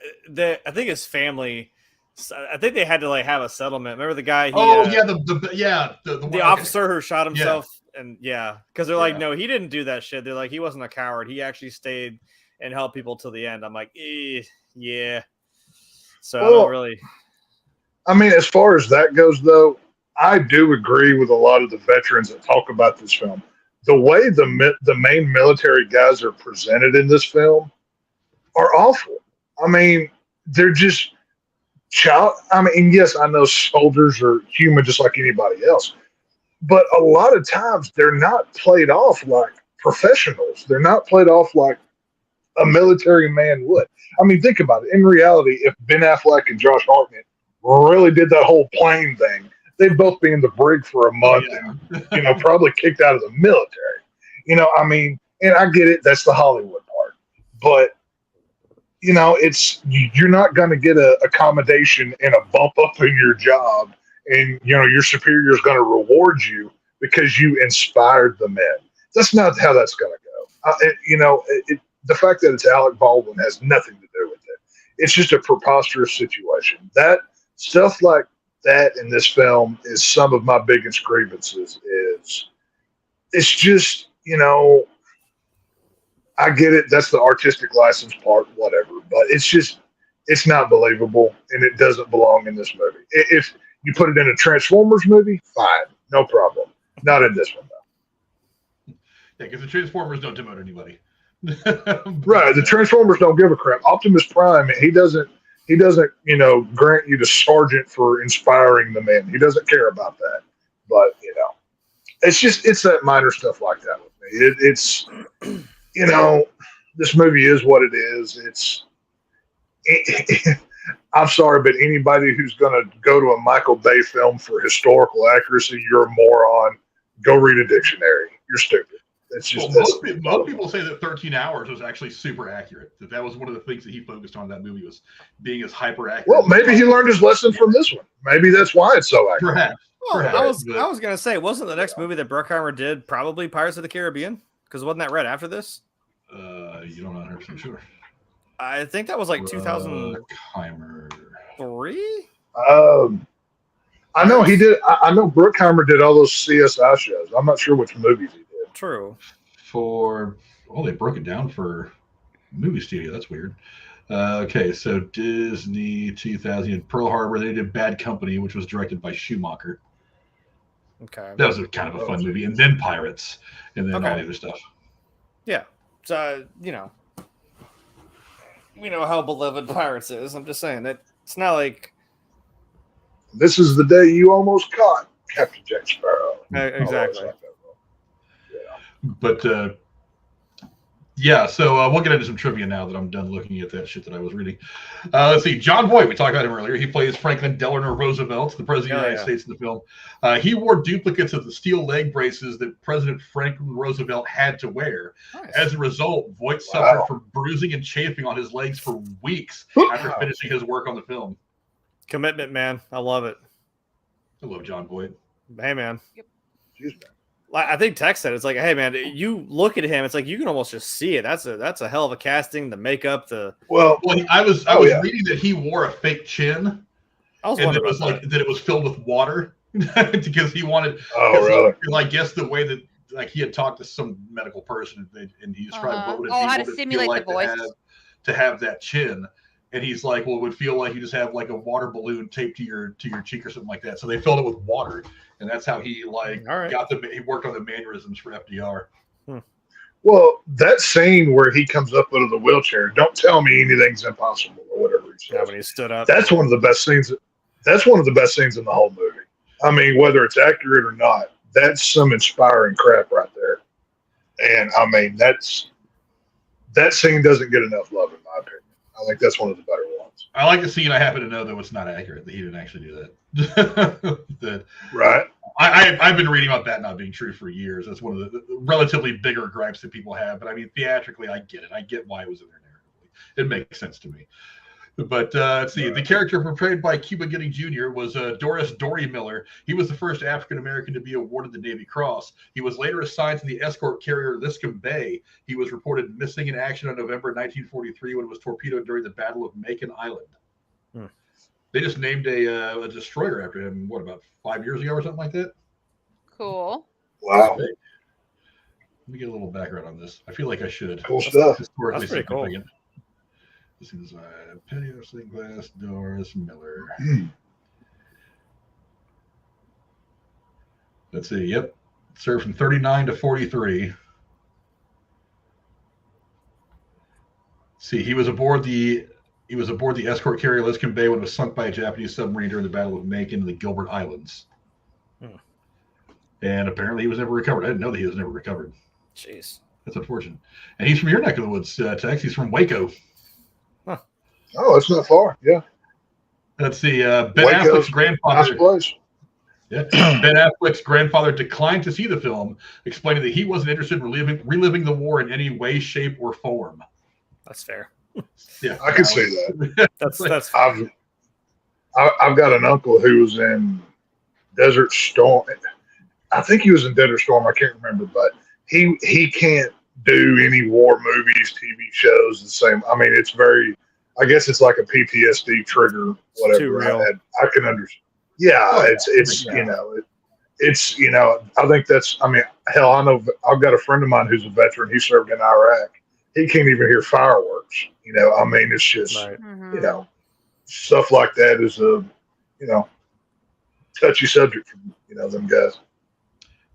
it? think his family. I think they had to like have a settlement. Remember the guy? The officer who shot himself, and because they're like, no, he didn't do that shit. They're like, he wasn't a coward. He actually stayed and helped people till the end. I'm like, yeah. So I don't really. I mean, as far as that goes, though, I do agree with a lot of the veterans that talk about this film. The way the main military guys are presented in this film are awful. I mean, they're just yes, I know soldiers are human just like anybody else, but a lot of times they're not played off like professionals. They're not played off like a military man would. I mean, think about it. In reality, if Ben Affleck and Josh Hartnett really did that whole plane thing, they'd both be in the brig for a month and, probably kicked out of the military. I mean, and I get it. That's the Hollywood part. But, you're not going to get a accommodation and a bump up in your job. And, your superior is going to reward you because you inspired the men. That's not how that's going to go. The fact that it's Alec Baldwin has nothing to do with it. It's just a preposterous situation. That stuff like that in this film is some of my biggest grievances. It's just, I get it. That's the artistic license part, whatever. But it's not believable, and it doesn't belong in this movie. If you put it in a Transformers movie, fine, no problem. Not in this one, though. Yeah, because the Transformers don't demote anybody. Right, the Transformers don't give a crap. Optimus Prime, he doesn't, grant you the sergeant for inspiring the men. He doesn't care about that. But, it's that minor stuff like that with me. It's this movie is what it is. I'm sorry, but anybody who's going to go to a Michael Bay film for historical accuracy, you're a moron. Go read a dictionary. You're stupid. It's just most people say that 13 Hours was actually super accurate. That was one of the things that he focused on in that movie, was being as hyper accurate. Well, maybe he learned his lesson from this one. Maybe that's why it's so accurate. Perhaps. Well, I was gonna say, wasn't the next movie that Bruckheimer did probably Pirates of the Caribbean? Because wasn't that right after this? You don't know 100% sure. I think that was like 2003. I know he did. I know Bruckheimer did all those CSI shows. I'm not sure which movies he did. True. They broke it down for movie studio. That's weird. Okay, so Disney 2000, Pearl Harbor. They did Bad Company, which was directed by Schumacher. Okay. That was kind of a fun movie. And then Pirates, and then all the other stuff. Yeah. So, we know how beloved Pirates is. I'm just saying that it's not like this is the day you almost caught Captain Jack Sparrow. Exactly. But so we'll get into some trivia now that I'm done looking at that shit that I was reading. Let's see. Jon Voight, we talked about him earlier. He plays Franklin Delano Roosevelt, the president of the United States in the film. He wore duplicates of the steel leg braces that President Franklin Roosevelt had to wear. Nice. As a result, Voight suffered from bruising and chafing on his legs for weeks after finishing his work on the film. Commitment, man. I love it. I love Jon Voight. Hey, man. Yep. Excuse me. I think Tex said it's like, hey man, you look at him, it's like you can almost just see it. That's a hell of a casting. The makeup, I was reading that he wore a fake chin, and it was like that it was filled with water because he wanted. Really? I guess the way that he had talked to some medical person and he described what would it be, how to simulate the voice to have that chin. And he's like, well, it would feel like you just have like a water balloon taped to your cheek or something like that. So they filled it with water, and that's how he he worked on the mannerisms for FDR. Well, that scene where he comes up out of the wheelchair, don't tell me anything's impossible or whatever he says. Yeah, when he stood up. That's one of the best scenes. That's one of the best scenes in the whole movie. I mean, whether it's accurate or not, that's some inspiring crap right there. And I mean, that scene doesn't get enough love, in my opinion. I think that's one of the better ones. I like the scene. I happen to know that it's not accurate, that he didn't actually do that. Right. I've been reading about that not being true for years. That's one of the relatively bigger gripes that people have. But I mean, theatrically, I get it. I get why it was in there narratively. It makes sense to me. But let's see. The character portrayed by Cuba Gooding Jr. was Doris Dory Miller. He was the first African American to be awarded the Navy Cross. He was later assigned to the escort carrier Liscombe Bay. He was reported missing in action on November 1943 when it was torpedoed during the Battle of Macon Island. They just named a destroyer after him, what, about 5 years ago or something like that? Cool. Wow. Let me get a little background on this. I feel like I should. Cool stuff. That's pretty cool. This is Petty St. Glass, Doris Miller. Let's see. Yep. Served from 39 to 43. See, he was aboard the escort carrier Liscombe Bay when it was sunk by a Japanese submarine during the Battle of Macon in the Gilbert Islands. And apparently he was never recovered. I didn't know that he was never recovered. Jeez. That's unfortunate. And he's from your neck of the woods, Tex. He's from Waco. Oh, it's not far. Yeah. Let's see. Ben Affleck's grandfather. Nice place. Yeah. Ben Affleck's grandfather declined to see the film, explaining that he wasn't interested in reliving the war in any way, shape, or form. That's fair. Yeah, I can see that. That's I've got an uncle who was in Desert Storm. I think he was in Desert Storm. I can't remember, but he can't do any war movies, TV shows the same. I mean, it's very. I guess it's like a PTSD trigger, whatever. Too real. I can understand. Yeah, it's yeah. you know, it's you know. I think that's. I mean, hell, I know. I've got a friend of mine who's a veteran. He served in Iraq. He can't even hear fireworks. You know, I mean, it's just right. you know, stuff like that is a touchy subject for them guys.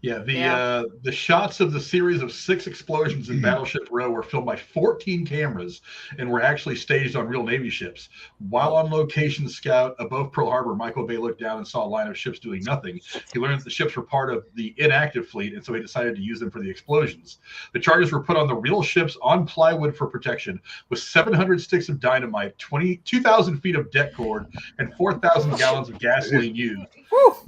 Yeah, the shots of the series of 6 explosions in Battleship Row were filmed by 14 cameras and were actually staged on real Navy ships. While on location scout above Pearl Harbor, Michael Bay looked down and saw a line of ships doing nothing. He learned that the ships were part of the inactive fleet, and so he decided to use them for the explosions. The charges were put on the real ships on plywood for protection, with 700 sticks of dynamite, 2,000 feet of deck cord, and 4,000 gallons of gasoline used.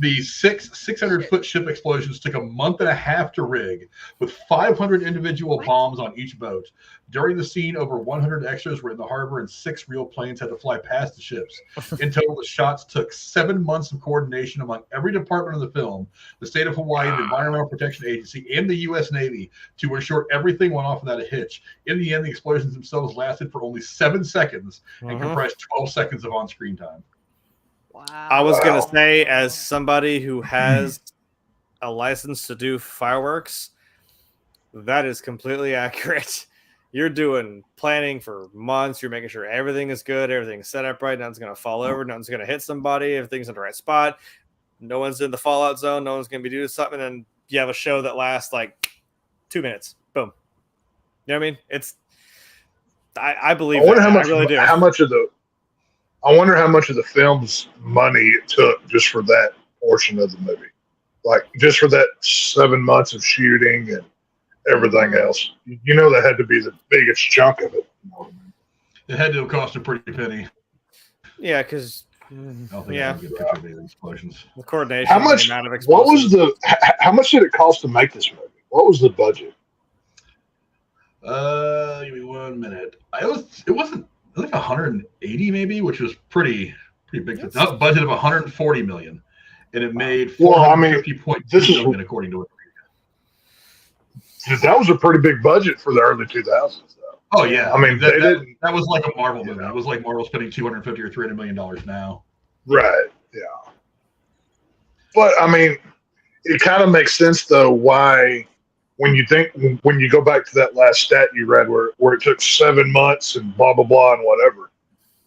The 600-foot ship explosions took a month and a half to rig, with 500 individual bombs on each boat. During the scene, over 100 extras were in the harbor, and 6 real planes had to fly past the ships. In total, the shots took 7 months of coordination among every department of the film, the state of Hawaii, the Environmental Protection Agency, and the U.S. Navy, to ensure everything went off without a hitch. In the end, the explosions themselves lasted for only 7 seconds and comprised 12 seconds of on-screen time. Wow. I was going to say, as somebody who has a license to do fireworks, that is completely accurate. You're doing planning for months. You're making sure everything is good, everything's set up right, nothing's going to fall over, nothing's going to hit somebody, everything's in the right spot, no one's in the fallout zone, no one's going to be doing something, and you have a show that lasts like 2 minutes. Boom. You know what I mean? It's I believe that. I really do. I wonder how much of the film's money it took just for that portion of the movie. Like, just for that 7 months of shooting and everything else. You know, that had to be the biggest chunk of it. It had to have cost a pretty penny. Yeah, because The explosions. the coordination. How much? The amount of What was how much did it cost to make this movie? What was the budget? Give me 1 minute. It wasn't like 180 maybe, which was pretty big. Yes. A budget of 140 million, and it made Well, I mean, 450.2 million according to it. That was a pretty big budget for the early 2000s, though. Oh yeah, I mean, that was like a Marvel movie. It was like Marvel spending 250 or 300 million dollars now. Right. Yeah. But I mean, it kind of makes sense though why when you go back to that last stat you read where it took 7 months and blah blah blah and whatever,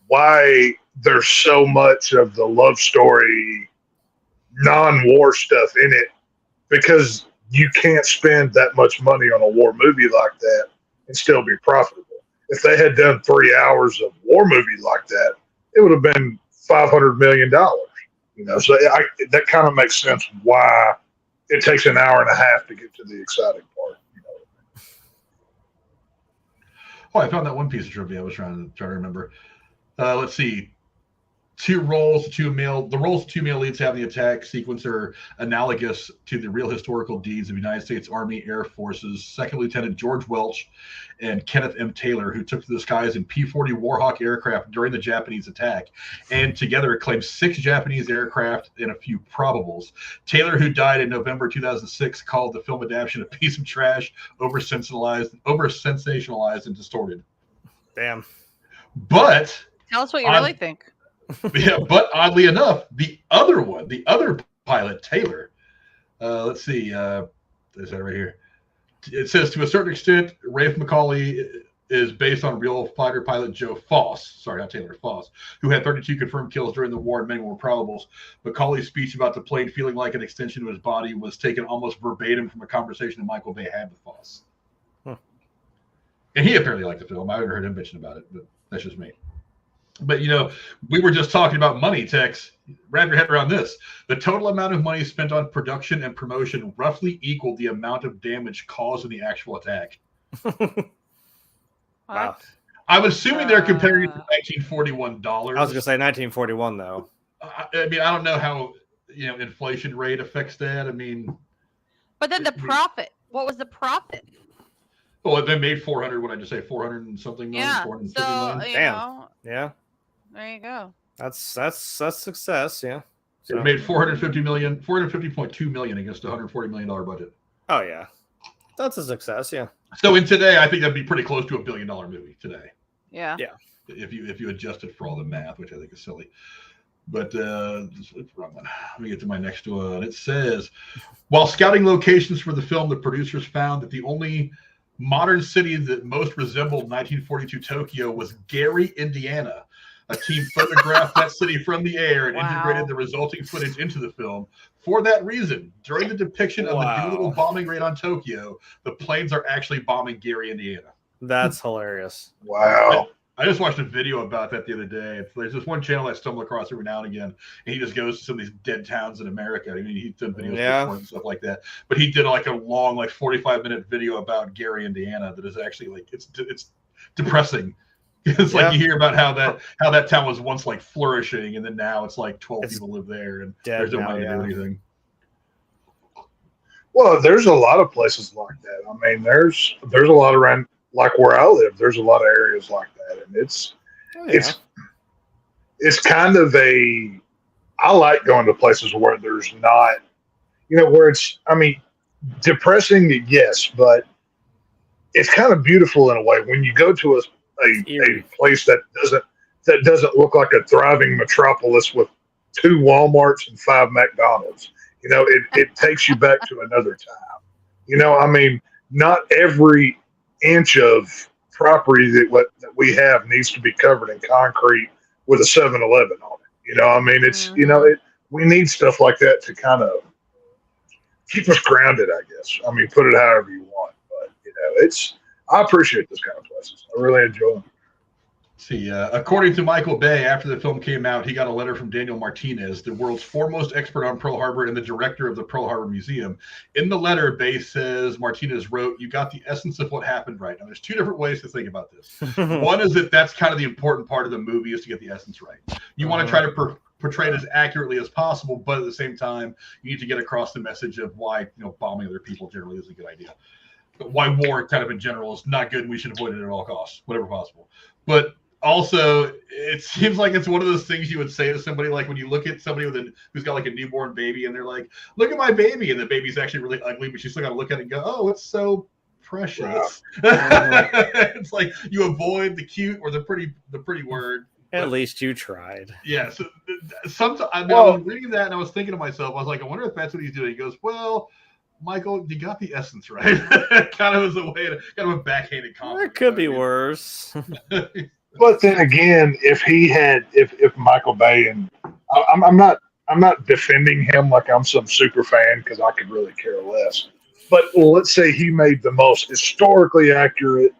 why there's so much of the love story non-war stuff in it, because you can't spend that much money on a war movie like that and still be profitable. If they had done 3 hours of war movie like that, it would have been $500 million. You know, so that kind of makes sense why it takes an hour and a half to get to the exciting part. You Oh, I found that one piece of trivia I was trying to remember. Let's see. The roles of two male leads have the attack sequence are analogous to the real historical deeds of United States Army Air Force's Second Lieutenant George Welch and Kenneth M. Taylor, who took to the skies in P-40 Warhawk aircraft during the Japanese attack, and together claimed 6 Japanese aircraft and a few probables. Taylor, who died in November 2006, called the film adaptation a piece of trash, over-sensationalized, and distorted. Damn. But Tell us what you really think. yeah, but oddly enough, the other pilot, Taylor, let's see, is that right here? It says, to a certain extent, Rafe McCauley is based on real fighter pilot Joe Foss. Sorry, not Taylor, Foss, who had 32 confirmed kills during the war and many more probables. McCauley's speech about the plane feeling like an extension of his body was taken almost verbatim from a conversation that Michael Bay had with Foss. Huh. And he apparently liked the film. I haven't heard him mention about it, but that's just me. But, we were just talking about money, Tex. Wrap your head around this. The total amount of money spent on production and promotion roughly equaled the amount of damage caused in the actual attack. Wow. I'm assuming they're comparing it to $1941. I was going to say 1941, though. I mean, I don't know how, inflation rate affects that. I mean. But then the profit. What was the profit? Well, they made 400. What did I just say? 400 and something million. Yeah. 450 So, million. Damn. Yeah. There you go. That's success. Yeah. So it made 450.2 million against a $140 million budget. Oh yeah, that's a success. Yeah. So in today, I think that'd be pretty close to $1 billion movie today. Yeah. Yeah. If you adjust it for all the math, which I think is silly. But wrong one. Let me get to my next one. It says, while scouting locations for the film, the producers found that the only modern city that most resembled 1942 Tokyo was Gary, Indiana. A team photographed that city from the air and integrated the resulting footage into the film. For that reason, during the depiction of the Doolittle bombing raid on Tokyo, the planes are actually bombing Gary, Indiana. That's hilarious. Wow. I just watched a video about that the other day. There's this one channel I stumble across every now and again, and he just goes to some of these dead towns in America. I mean, he's done videos before and stuff like that. But he did like a long, 45-minute video about Gary, Indiana that is actually it's depressing. It's like you hear about how that town was once flourishing, and then now it's 12 people live there, and there's no money to do anything. Well, there's a lot of places like that. I mean, there's a lot around, like where I live. There's a lot of areas like that, and it's kind of I like going to places where there's not, where it's, I mean, depressing, yes, but it's kind of beautiful in a way when you go to a place that doesn't look like a thriving metropolis with 2 Walmarts and 5 McDonald's. It takes you back to another time. I mean, not every inch of property that we have needs to be covered in concrete with a 7-Eleven on it. I mean, it's we need stuff like that to kind of keep us grounded, I guess. I mean, put it however you want, but I appreciate this kind of places. I really enjoy them. See, according to Michael Bay, after the film came out, he got a letter from Daniel Martinez, the world's foremost expert on Pearl Harbor and the director of the Pearl Harbor Museum. In the letter, Bay says Martinez wrote, "You got the essence of what happened right." Now, there's 2 different ways to think about this. One is that's kind of the important part of the movie is to get the essence right. You want to try to portray it as accurately as possible, but at the same time, you need to get across the message of why bombing other people generally is a good idea. Why war kind of in general is not good and we should avoid it at all costs, whatever possible. But also, it seems like it's one of those things you would say to somebody, like when you look at somebody who's got a newborn baby and they're like, "Look at my baby," and the baby's actually really ugly, but you still got to look at it and go, "Oh, it's so precious." Wow. It's like you avoid the cute or the pretty word. At least you tried. Yeah. So sometimes I was reading that and I was thinking to myself, I was like, I wonder if that's what he's doing. He goes, "Well, Michael, you got the essence right." Kind of as a way to kind of a backhanded compliment. It could be worse. But then again, if Michael Bay, and I'm not defending him like I'm some super fan because I could really care less. But let's say he made the most historically accurate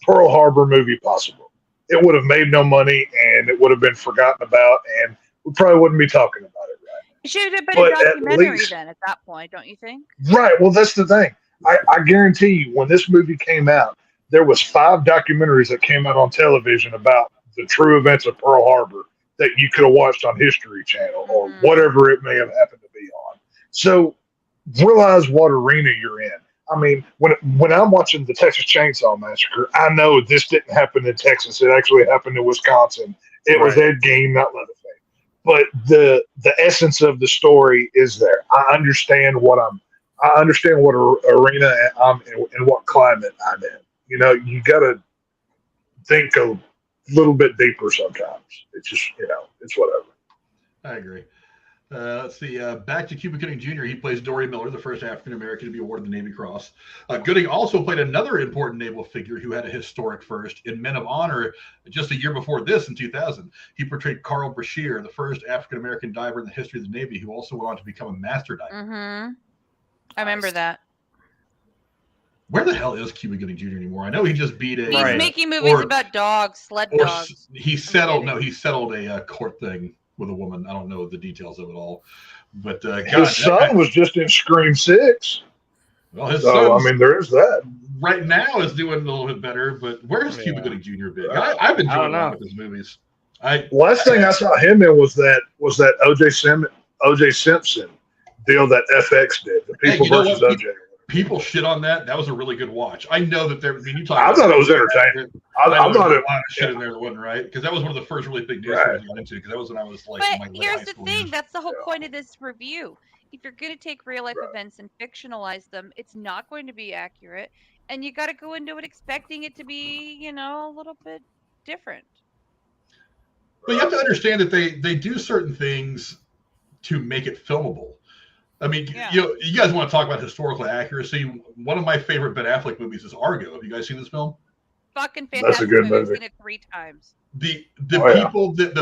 Pearl Harbor movie possible. It would have made no money and it would have been forgotten about, and we probably wouldn't be talking about it right now. It should have been a documentary then at that point, don't you think? Right. Well, that's the thing. I guarantee you, when this movie came out, there was 5 documentaries that came out on television about the true events of Pearl Harbor that you could have watched on History Channel or whatever it may have happened to be on. So realize what arena you're in. I mean, when I'm watching the Texas Chainsaw Massacre, I know this didn't happen in Texas. It actually happened in Wisconsin. It was Ed Gein, not Leatherface. But the essence of the story is there. I understand what arena I'm in and what climate I'm in. You know, you got to think a little bit deeper sometimes. It's just, it's whatever. I agree. Let's see. Back to Cuba Gooding Jr. He plays Dory Miller, the first African American to be awarded the Navy Cross. Gooding also played another important naval figure who had a historic first in Men of Honor just a year before this in 2000. He portrayed Carl Brashear, the first African American diver in the history of the Navy, who also went on to become a master diver. Mm-hmm. I remember that. Where the hell is Cuba Gooding Jr. anymore? I know he just beat a. He's making movies about dogs, sled dogs. He settled a court thing with a woman. I don't know the details of it all, but his son was just in Scream 6. Well, his son, I mean, there is that. Right now is doing a little bit better, but where's Cuba Gooding Jr. been? I've enjoyed a lot of his movies. Last thing I saw him in was that O.J. Simpson deal that FX did. The People versus O.J. People shit on that. That was a really good watch. I know that there. I mean, you talk. I thought it was entertaining. I thought a lot of shit in there that wasn't right, because that was one of the first really big deals I got into. Because that was when I was like. But here's the thing. That's the whole point of this review. If you're going to take real life events and fictionalize them, it's not going to be accurate, and you got to go into it expecting it to be, a little bit different. But you have to understand that they do certain things to make it filmable. I mean, you guys want to talk about historical accuracy. One of my favorite Ben Affleck movies is Argo. Have you guys seen this film? Fucking fantastic. That's a good movie. I've seen it 3 times. The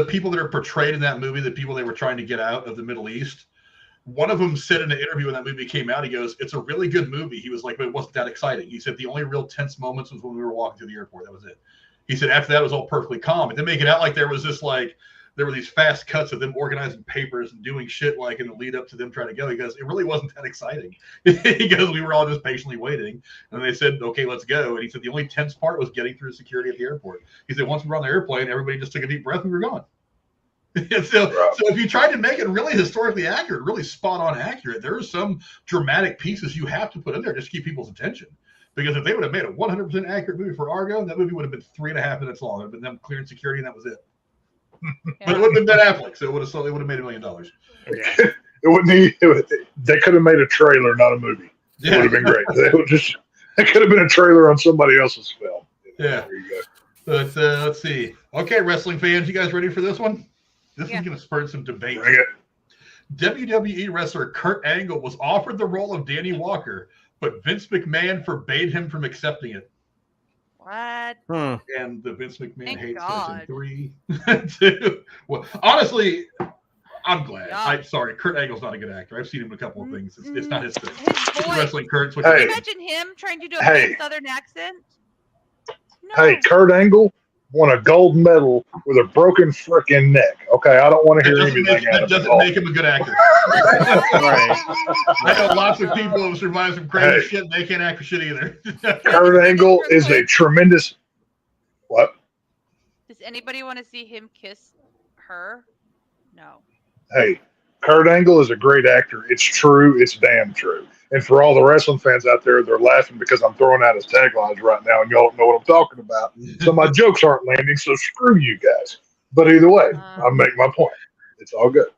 people that are portrayed in that movie, the people they were trying to get out of the Middle East, one of them said in an interview when that movie came out, he goes, "It's a really good movie." He was like, "But it wasn't that exciting." He said the only real tense moments was when we were walking through the airport. That was it. He said after that it was all perfectly calm. And then make it out like there was this there were these fast cuts of them organizing papers and doing shit like in the lead up to them trying to go. He goes, it really wasn't that exciting. He goes, we were all just patiently waiting. And they said, okay, let's go. And he said, the only tense part was getting through security at the airport. He said, once we were on the airplane, everybody just took a deep breath and we were gone. So if you tried to make it really historically accurate, really spot on accurate, there are some dramatic pieces you have to put in there just to keep people's attention. Because if they would have made a 100% accurate movie for Argo, that movie would have been 3.5 minutes long. It would have been them clearing security and that was it. But it would have been Ben Affleck, so it would have made $1 million. It wouldn't. They could have made a trailer, not a movie. It would have been great. It could have been a trailer on somebody else's film. Yeah. There you go. But let's see. Okay, wrestling fans, you guys ready for this one? This is going to spur some debate. WWE wrestler Kurt Angle was offered the role of Danny Walker, but Vince McMahon forbade him from accepting it. What? And the Vince McMahon hate session 3, 2. Well, honestly, I'm glad. I'm sorry. Kurt Angle's not a good actor. I've seen him in a couple of things. It's not his thing. His voice. Wrestling Kurt's. Can you imagine him trying to do a Southern accent? No. Hey, Kurt Angle won a gold medal with a broken freaking neck. Okay, I don't want to hear anything. That doesn't make him a good actor. Right. I know lots of people who survive some crazy shit. And they can't act for shit either. Kurt Angle is a tremendous. What? Does anybody want to see him kiss her? No. Hey, Kurt Angle is a great actor. It's true. It's damn true. And for all the wrestling fans out there, they're laughing because I'm throwing out his taglines right now, and y'all don't know what I'm talking about. So my jokes aren't landing, so screw you guys. But either way, I make my point. It's all good.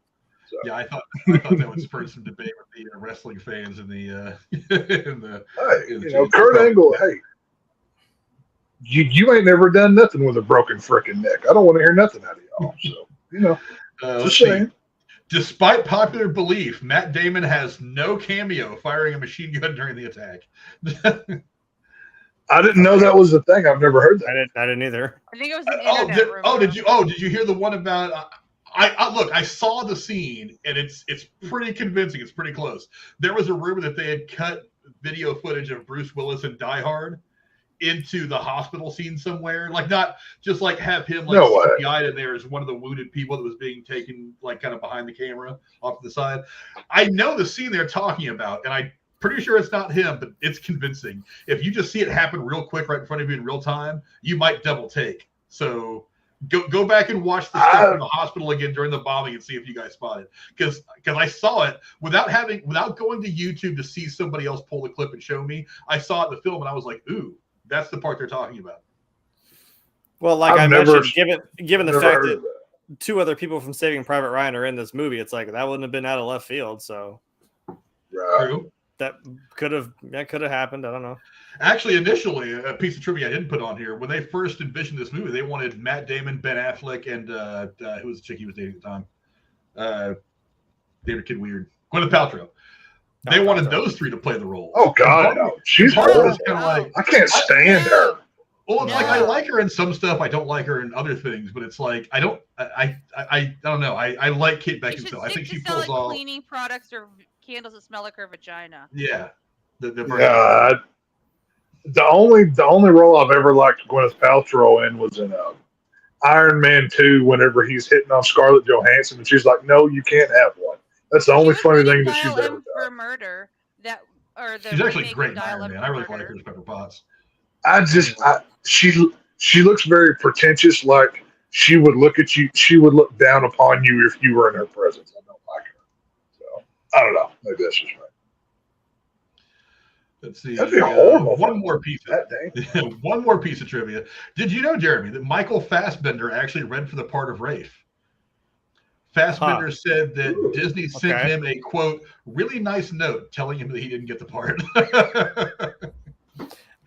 So. Yeah, I thought that would spur some debate with the wrestling fans in the. Kurt Angle. Hey, you ain't never done nothing with a broken frickin' neck. I don't want to hear nothing out of y'all. So just saying. Despite popular belief, Matt Damon has no cameo firing a machine gun during the attack. I didn't know that was a thing. I've never heard that. I didn't either. I think it was an internet rumor. Did you hear the one about? I saw the scene and it's pretty convincing. It's pretty close. There was a rumor that they had cut video footage of Bruce Willis in Die Hard into the hospital scene somewhere, like not just like have him like CGI'd in there as one of the wounded people that was being taken like kind of behind the camera off to the side. I know the scene they're talking about, and Pretty sure it's not him, but it's convincing. If you just see it happen real quick right in front of you in real time, you might double take. So go back and watch the stuff in the hospital again during the bombing and see if you guys spot it. Because I saw it without going to YouTube to see somebody else pull the clip and show me. I saw it in the film and I was like, ooh, that's the part they're talking about. Well, like I mentioned, given the fact that two other people from Saving Private Ryan are in this movie, it's like that wouldn't have been out of left field. So True. That could have happened. I don't know. Actually, initially, a piece of trivia I didn't put on here. When they first envisioned this movie, they wanted Matt Damon, Ben Affleck, and who was the chick he was dating at the time? David Kid Weird. Gwyneth Paltrow. They wanted those three to play the role. Oh God, no. She's horrible. I can't stand her. Well, it's like I like her in some stuff. I don't like her in other things, but it's like I don't know. I like Kate Beckinsale. I think she pulls off cleaning products or candles that smell like her vagina. Yeah. The only role I've ever liked Gwyneth Paltrow in was in Iron Man 2 whenever he's hitting on Scarlett Johansson and she's like, no, you can't have one. That's the only funny thing that she's ever done. For murder, she's actually great in Iron Man. I really like her as Pepper Potts. She looks very pretentious, like she would look at you, she would look down upon you if you were in her presence. I don't like her. So I don't know. Maybe that's just right. Let's see. That'd be horrible. One more piece of trivia. Did you know, Jeremy, that Michael Fassbender actually read for the part of Rafe? Fassbender said that Disney sent him a, quote, really nice note telling him that he didn't get the part.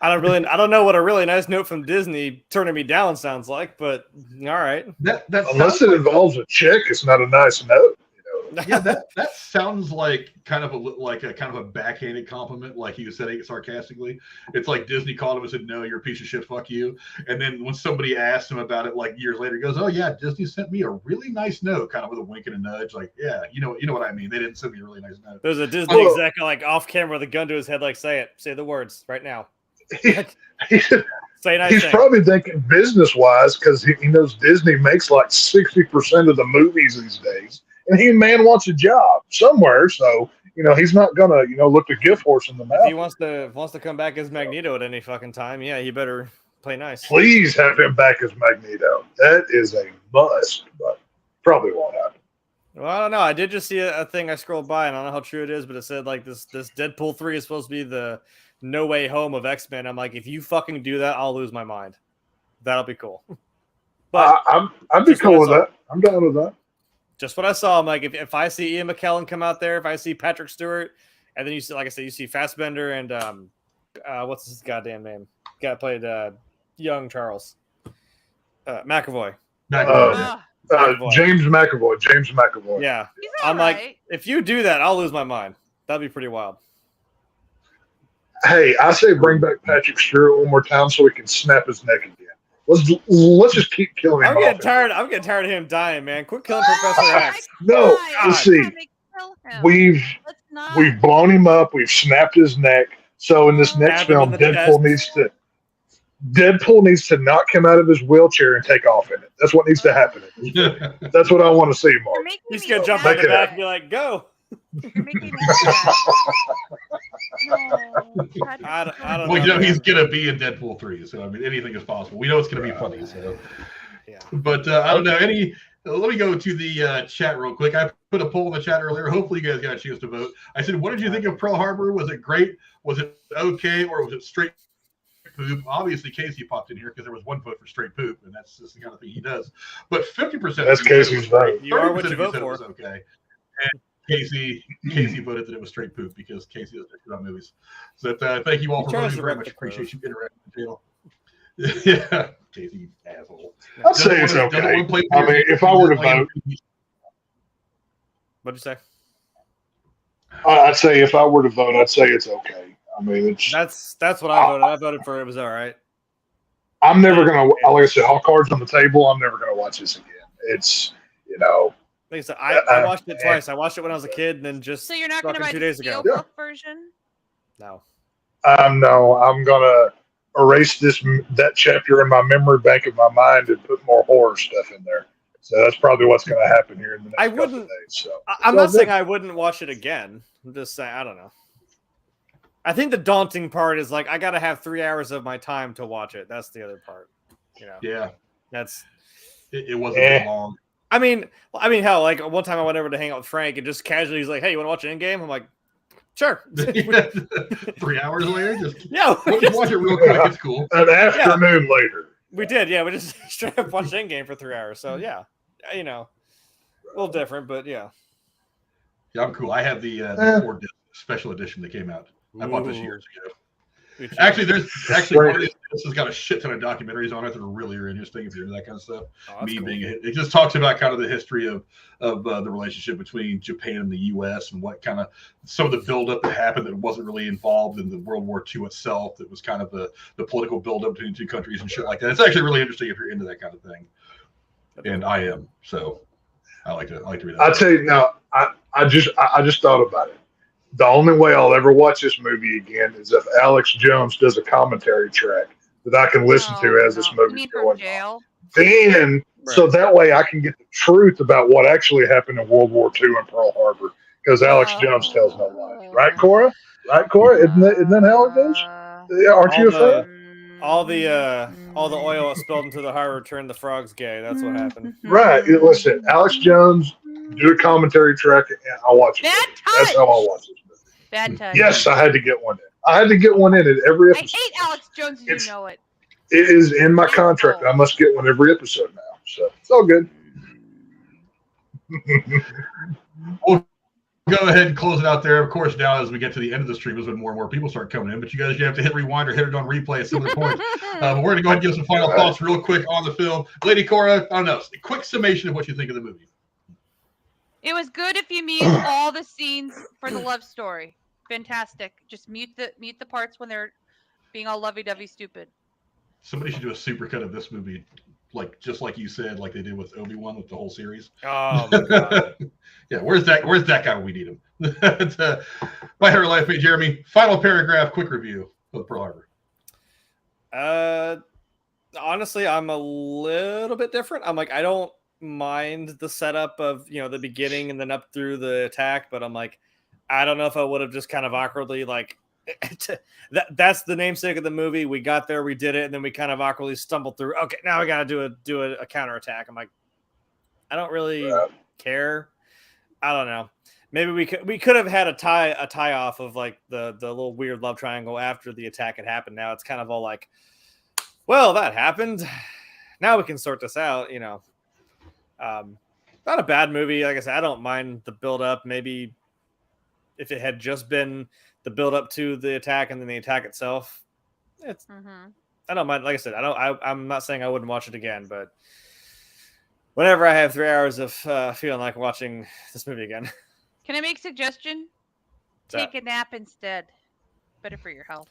I don't know what a really nice note from Disney turning me down sounds like, but all right. Unless it involves a chick, it's not a nice note. Yeah, that sounds like kind of a backhanded compliment, like he was saying sarcastically. It's like Disney called him and said, "No, you're a piece of shit, fuck you." And then when somebody asked him about it, like years later, he goes, "Oh yeah, Disney sent me a really nice note," kind of with a wink and a nudge, like, "Yeah, you know what I mean. They didn't send me a really nice note." There's a Disney exec like off camera with a gun to his head, like, say the words right now. Say nice. He's probably thinking business wise because he knows Disney makes like 60% of the movies these days. And man wants a job somewhere, so he's not gonna look the gift horse in the mouth. If he wants to come back as Magneto at any fucking time, yeah, he better play nice. Please have him back as Magneto. That is a must, but probably won't happen. Well, I don't know. I did just see a thing I scrolled by, and I don't know how true it is, but it said like this Deadpool 3 is supposed to be the No Way Home of X-Men. I'm like, if you fucking do that, I'll lose my mind. That'll be cool. But I'd be cool with that. I'm down with that. Just what I saw. I'm like, if I see Ian McKellen come out there, if I see Patrick Stewart, and then you see, like I said, you see Fassbender and what's his goddamn name? Guy played young Charles McAvoy. James McAvoy. Yeah, I'm like, if you do that, I'll lose my mind. That'd be pretty wild. Hey, I say bring back Patrick Stewart one more time so we can snap his neck again. Let's just keep killing him. I'm getting tired of him dying, man. Quit killing Professor X. No, let's see. We've blown him up. We've snapped his neck. So in this next film, Deadpool needs to knock him out of his wheelchair and take off in it. That's what needs to happen. That's what I want to see, Mark. He's gonna jump in the back and be like, "Go." You're making me sad. I don't know. He's gonna be in Deadpool 3, so I mean anything is possible. We know it's gonna be funny, so yeah. But I don't know. Let me go to the chat real quick. I put a poll in the chat earlier. Hopefully you guys got a chance to vote. I said, what did you think of Pearl Harbor? Was it great? Was it okay? Or was it straight poop? Obviously Casey popped in here because there was one vote for straight poop, and that's just the kind of thing he does. But 50% that's Casey's vote. You are what you vote for. Was okay. And Casey voted that it was straight poop because Casey doesn't do about movies. So thank you all for voting. Very much appreciate you interacting with the channel. Yeah, Casey, asshole. I'd say it's okay. I mean, if I were to vote, what'd you say? I'd say if I were to vote, I'd say it's okay. I mean, that's what I voted. I voted for it. It was all right. I'm never gonna, like I said, all cards on the table. I'm never gonna watch this again. It's Like I said, I watched it twice. I watched it when I was a kid, and then just so you're not going to buy 2 days ago. The version? No. No, I'm gonna erase that chapter in my memory bank of my mind and put more horror stuff in there. So that's probably what's going to happen here in the next couple of days. So I'm not saying I wouldn't watch it again. I'm just saying I don't know. I think the daunting part is like I got to have 3 hours of my time to watch it. That's the other part. You know. Yeah. That's. It wasn't that long. I mean, hell, like one time I went over to hang out with Frank and just casually he's like, "Hey, you want to watch an Endgame?" I'm like, "Sure." 3 hours later, just watch it real quick. It's cool. An afternoon later. We did, yeah. We just straight up watched Endgame for 3 hours. So yeah, you know, a little different, but yeah. Yeah, I'm cool. I have the 4-disc special edition that came out. I bought this years ago. Actually, one of these has got a shit ton of documentaries on it that are really interesting if you're into that kind of stuff. It just talks about kind of the history of the relationship between Japan and the U.S. and what kind of some of the buildup that happened that wasn't really involved in the World War II itself. That was kind of the political buildup between the two countries and shit like that. It's actually really interesting if you're into that kind of thing. And I am, so I like to read that. I'll tell you now. I just thought about it. The only way I'll ever watch this movie again is if Alex Jones does a commentary track that I can listen to as this movie's going on. Then, so that way I can get the truth about what actually happened in World War II and Pearl Harbor, because Alex Jones tells no lies. Right, Cora? Right, Cora? Isn't that how it goes? Aren't you a fan? All the oil spilled into the harbor turned the frogs gay. That's what happened. Right. Listen, Alex Jones, do a commentary track, and I'll watch it. That's how I'll watch it. Bad touch. Yes, I had to get one in. I had to get one in at every episode. I hate Alex Jones, you know it. It is in my contract. I must get one every episode now. So it's all good. We'll go ahead and close it out there. Of course, now as we get to the end of the stream is when more and more people start coming in. But you have to hit rewind or hit it on replay at similar points. But we're going to go ahead and give some final thoughts real quick on the film. Lady Cora, I don't know, a quick summation of what you think of the movie. It was good if you mute all the scenes for the love story. Fantastic. Just mute the parts when they're being all lovey-dovey stupid. Somebody should do a supercut of this movie, just like you said, like they did with Obi-Wan with the whole series. Oh my God. Yeah, where's that guy when we need him? My Hero Life Mate Jeremy. Final paragraph, quick review of Pearl Harbor. Honestly, I'm a little bit different. I'm like, I don't mind the setup of the beginning and then up through the attack, but I'm like, I don't know if I would have just kind of awkwardly that's the namesake of the movie. We got there, we did it, and then we kind of awkwardly stumbled through. Okay, now we got to do a counterattack. I'm like, I don't really care. I don't know. Maybe we could have had a tie off of like the little weird love triangle after the attack had happened. Now it's kind of all like, well, that happened. Now we can sort this out. Not a bad movie. Like I said, I don't mind the build up. Maybe if it had just been the build up to the attack and then the attack itself, I don't mind. Like I said, I'm not saying I wouldn't watch it again, but whenever I have 3 hours of feeling like watching this movie again. Can I make a suggestion? Take a nap instead. Better for your health.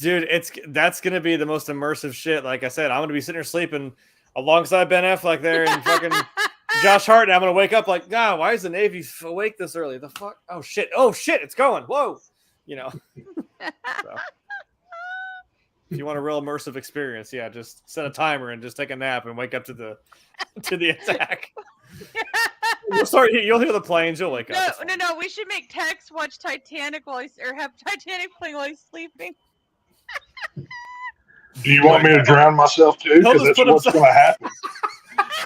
Dude, that's gonna be the most immersive shit. Like I said, I'm gonna be sitting there sleeping alongside Ben Affleck there and fucking Josh Hartnett. I'm gonna wake up like, God, why is the Navy awake this early? The fuck? Oh shit! It's going. Whoa! So, if you want a real immersive experience, yeah, just set a timer and just take a nap and wake up to the attack. You'll hear the planes. You'll wake up. No. We should make Tex watch Titanic or have Titanic playing while he's sleeping. Do you want me to drown myself too? Because that's what's going to happen.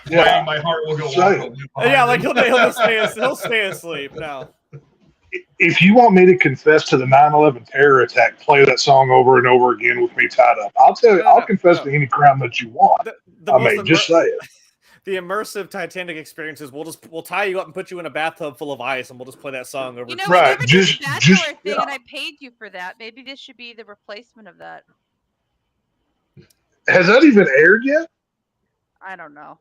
Yeah, my heart will go wild. Yeah, like he'll stay asleep now. If you want me to confess to the 9/11 terror attack, play that song over and over again with me tied up. I'll tell you, I'll confess to any crime that you want. Just say it. The immersive Titanic experiences, we'll tie you up and put you in a bathtub full of ice, and we'll just play that song over. Right, we never did the Bachelor thing, and I paid you for that. Maybe this should be the replacement of that. Has that even aired yet? I don't know.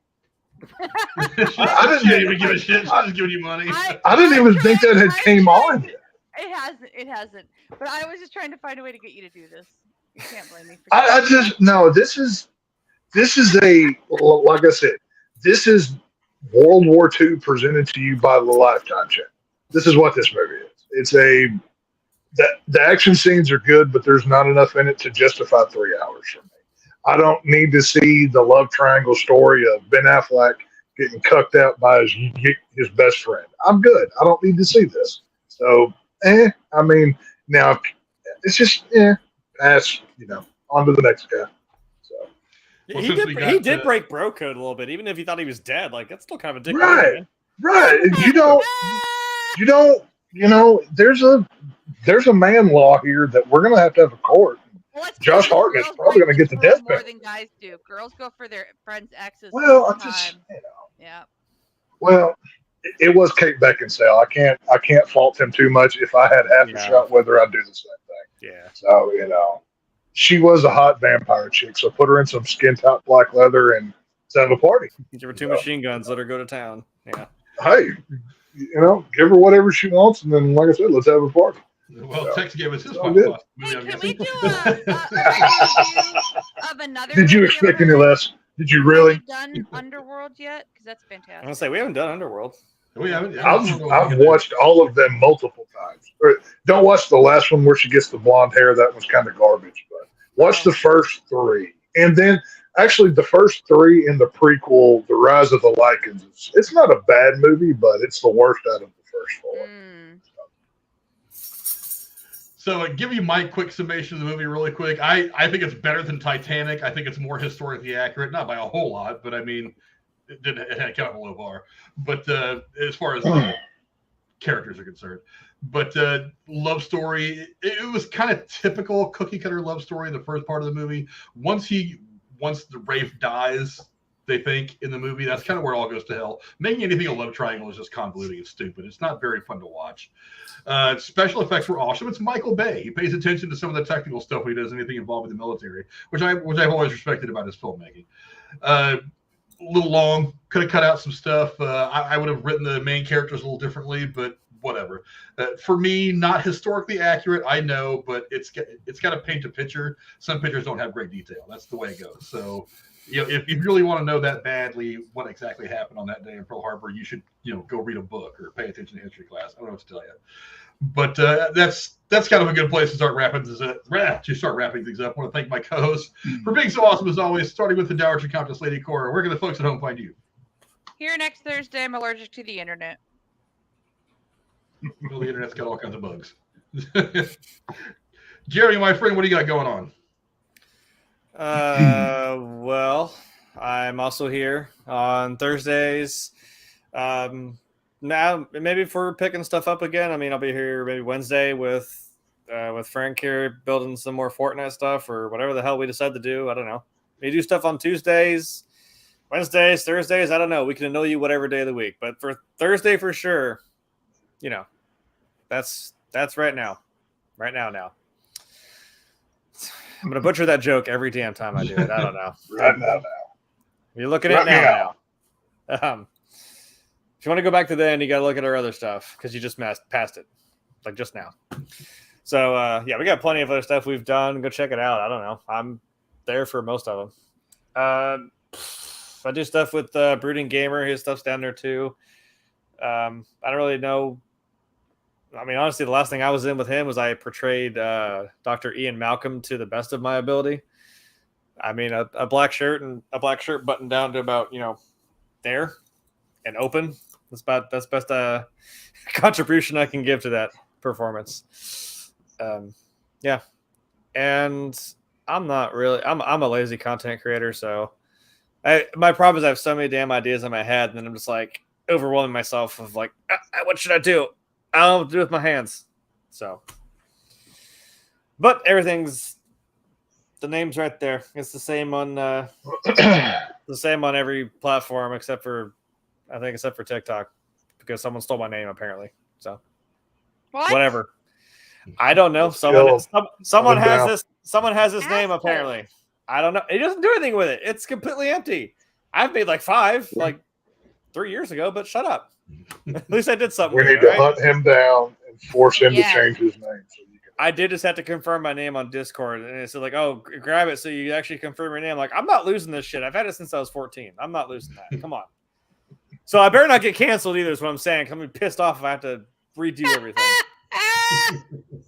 I didn't even give a shit. She's just giving you money. I didn't even think that had came on yet. It hasn't. But I was just trying to find a way to get you to do this. You can't blame me for that. This is like I said, this is World War II presented to you by the Lifetime Channel. This is what this movie is. The action scenes are good, but there's not enough in it to justify 3 hours for me. I don't need to see the love triangle story of Ben Affleck getting cucked out by his best friend. I'm good. I don't need to see this. So, now it's just pass. On to the next guy. So Well, he since did. we He got, did break bro code a little bit, even if he thought he was dead. Like that's still kind of a dick move, right, man. right. There's a man law here that we're gonna have to have a court. Well, it's Josh because Hartnett's girls probably break gonna get the rule death more penalty. than guys do. Girls go for their friends' exes Well, all I the just time. Yeah. well, it was Kate Beckinsale. I can't fault him too much. If I had half a shot with her, I'd do the same thing. Yeah. So she was a hot vampire chick. So put her in some skin tight black leather and let's have a party. Give her two machine guns. Let her go to town. Yeah. Hey, give her whatever she wants, and then, like I said, let's have a party. Well, Tex gave us his Oh, spot. good. Hey, I'm can we guessing. do a review of another? Did you movie expect of any ours? less? Did you really? Have we done Underworld yet? Because that's I'm fantastic. gonna say we haven't done Underworld. We haven't. I've watched all of them multiple times. Don't watch the last one where she gets the blonde hair. That was kind of garbage. But watch the first three, and then actually the first three in the prequel, The Rise of the Lycans. It's not a bad movie, but it's the worst out of the first four. So, give you my quick summation of the movie really quick. I think it's better than Titanic. I think it's more historically accurate, not by a whole lot, but I mean, it had kind of a low bar. But as far as characters are concerned, but love story, it was kind of typical cookie cutter love story in the first part of the movie. Once the Rafe dies, they think in the movie, that's kind of where it all goes to hell. Making anything a love triangle is just convoluted and stupid. It's not very fun to watch. Special effects were awesome. It's Michael Bay. He pays attention to some of the technical stuff when he does anything involving the military, which I've always respected about his filmmaking. A little long, could have cut out some stuff. I would have written the main characters a little differently, but whatever. For me, not historically accurate, I know, but it's got to paint a picture. Some pictures don't have great detail. That's the way it goes. So, if you really want to know that badly what exactly happened on that day in Pearl Harbor, you should, go read a book or pay attention to history class. I don't know what to tell you. But that's kind of a good place to start wrapping things up. I want to thank my co-hosts for being so awesome as always, starting with the Dowager Countess, Lady Cora. Where can the folks at home find you? Here next Thursday, I'm allergic to the internet. Well, the internet's got all kinds of bugs. Jeremy, my friend, what do you got going on? Well, I'm also here on Thursdays. Now maybe if we're picking stuff up again, I mean, I'll be here maybe Wednesday with Frank here building some more Fortnite stuff or whatever the hell we decide to do. I don't know. We do stuff on Tuesdays, Wednesdays, Thursdays. I don't know. We can annoy you whatever day of the week, but for Thursday for sure, that's right now. Now. I'm gonna butcher that joke every damn time I do it. I don't know. Right now. You're looking at it now. If you want to go back to then, you got to look at our other stuff because you just passed it, like just now. So we got plenty of other stuff we've done. Go check it out. I don't know. I'm there for most of them. I do stuff with Brooding Gamer. His stuff's down there too. I don't really know. I mean, honestly, the last thing I was in with him was I portrayed Dr. Ian Malcolm to the best of my ability. I mean, a black shirt buttoned down to about, there and open. That's best contribution I can give to that performance. And I'm not really, I'm a lazy content creator. So my problem is I have so many damn ideas in my head and then I'm just like overwhelming myself of like, what should I do? I don't know what to do with my hands. So, but the name's right there. It's the same on every platform except for TikTok because someone stole my name apparently. So What? whatever. I don't know. Someone has this name apparently. I don't know. It doesn't do anything with it. It's completely empty. I've made like 5 like 3 years ago, but shut up. At least I did something. We need to hunt him down and force him to change his name. So you can. I did just have to confirm my name on Discord, and it said like, "Oh, grab it so you actually confirm your name." Like, I'm not losing this shit. I've had it since I was 14. I'm not losing that. Come on. So I better not get canceled either. Is what I'm saying. I'm gonna be pissed off if I have to redo everything.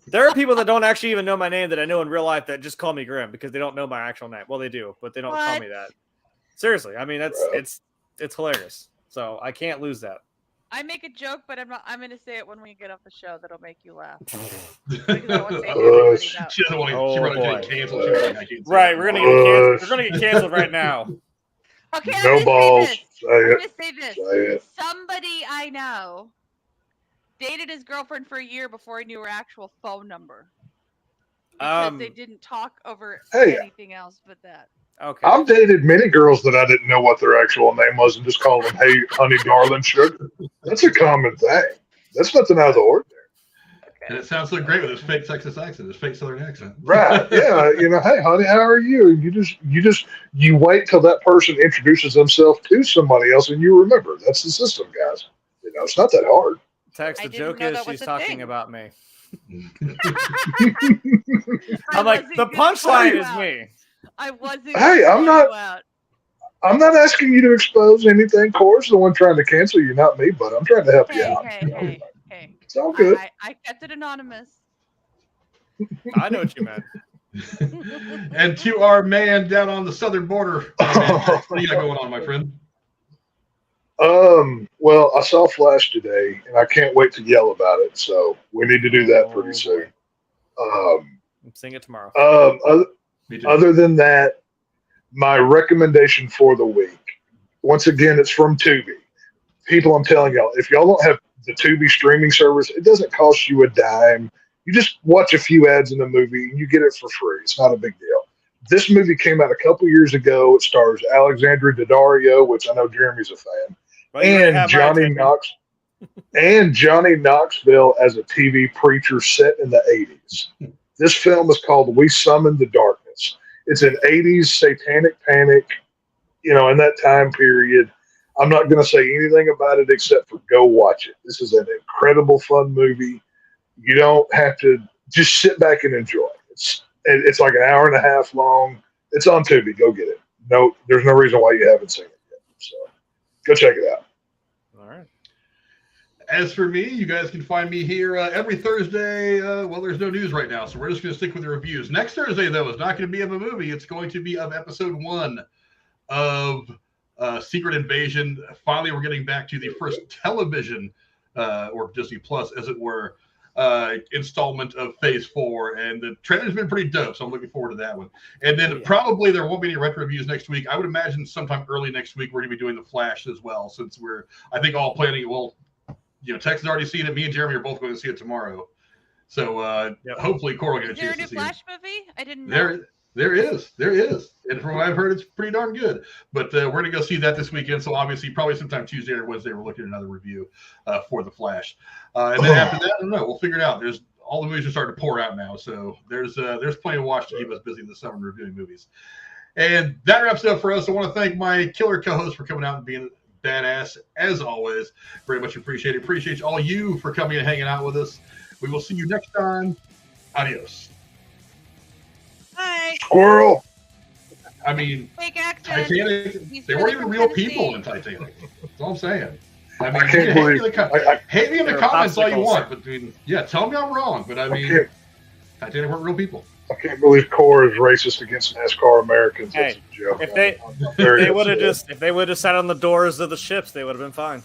There are people that don't actually even know my name that I know in real life that just call me Grim because they don't know my actual name. Well, they do, but they don't call me that. Seriously, I mean it's hilarious. So I can't lose that. I make a joke, but I'm not. I'm going to say it when we get off the show. That'll make you laugh. She Because I won't say it to Uh, everybody about. doesn't want to. Oh, She wanted to boy. get canceled. She was like, I can't say Right, that. we're gonna get canceled. We're gonna get canceled right now. Okay, No I'm balls. going to Say say it. this. Say this. Say it. Somebody I know dated his girlfriend for a year before he knew her actual phone number. Because they didn't talk over Hey. anything else but that. Okay. I've dated many girls that I didn't know what their actual name was and just called them, hey, honey, darling, sugar. That's a common thing. That's nothing out of the ordinary. And it sounds so great with his fake Texas accent, his fake Southern accent. Right. Yeah. Hey, honey, how are you? You wait till that person introduces themselves to somebody else and you remember. That's the system, guys. It's not that hard. Text, I the didn't joke know is that was she's a talking thing. about me. I I'm like, wasn't the gonna call punchline you is out. me. I wasn't. Hey, gonna I'm call not- you out. I'm not asking you to expose anything. Cora's the one trying to cancel you, not me, but I'm trying to help you out. Hey. It's all good. I kept it anonymous. I know what you meant. And to our man down on the southern border, what do you got going on, my friend? Well, I saw Flash today, and I can't wait to yell about it. So we need to do that pretty soon. I'm seeing it tomorrow. Me too. Other than that, my recommendation for the week, once again, it's from Tubi. People, I'm telling y'all, if y'all don't have the Tubi streaming service, it doesn't cost you a dime. You just watch a few ads in the movie, and you get it for free. It's not a big deal. This movie came out a couple years ago. It stars Alexandra Daddario, which I know Jeremy's a fan, Well, you already and have my Johnny attention. Knox, and Johnny Knoxville as a TV preacher set in the 80s. This film is called We Summon the Darkness. It's an 80s satanic panic, in that time period. I'm not going to say anything about it except for go watch it. This is an incredible fun movie. You don't have to just sit back and enjoy it. It's like an hour and a half long. It's on Tubi. Go get it. No, there's no reason why you haven't seen it yet. So go check it out. All right. As for me, you guys can find me here every Thursday. Well, there's no news right now, so we're just going to stick with the reviews. Next Thursday, though, is not going to be of a movie. It's going to be of episode 1 of Secret Invasion. Finally, we're getting back to the first television, or Disney Plus, as it were, installment of Phase 4. And the trailer's been pretty dope, so I'm looking forward to that one. And then probably there won't be any retro reviews next week. I would imagine sometime early next week we're going to be doing The Flash as well, since we're, I think, all planning, well, Tex has already seen it. Me and Jeremy are both going to see it tomorrow. So hopefully Cora will get a Is there a chance new to see Flash it. movie? I didn't know. There is. And from what I've heard, it's pretty darn good. But we're going to go see that this weekend. So obviously, probably sometime Tuesday or Wednesday, we're looking at another review for The Flash. And then after that, I don't know. We'll figure it out. There's all the movies are starting to pour out now. So there's plenty to watch to keep us busy this summer reviewing movies. And that wraps it up for us. I want to thank my killer co-host for coming out and being badass as always. Very much appreciate it. Appreciate all you for coming and hanging out with us. We will see you next time. Adios. Hi. Squirrel. I mean, Fake accent. Titanic, He's they weren't really even from real Tennessee. people in Titanic. That's all I'm saying. I mean, I can't believe hate me in the They're comments all you popsicles. want, but tell me I'm wrong. But I mean, Titanic weren't real people. I can't believe Cora is racist against NASCAR Americans. That's Hey, a joke. if they Very would have upset. just sat on the doors of the ships, they would have been fine.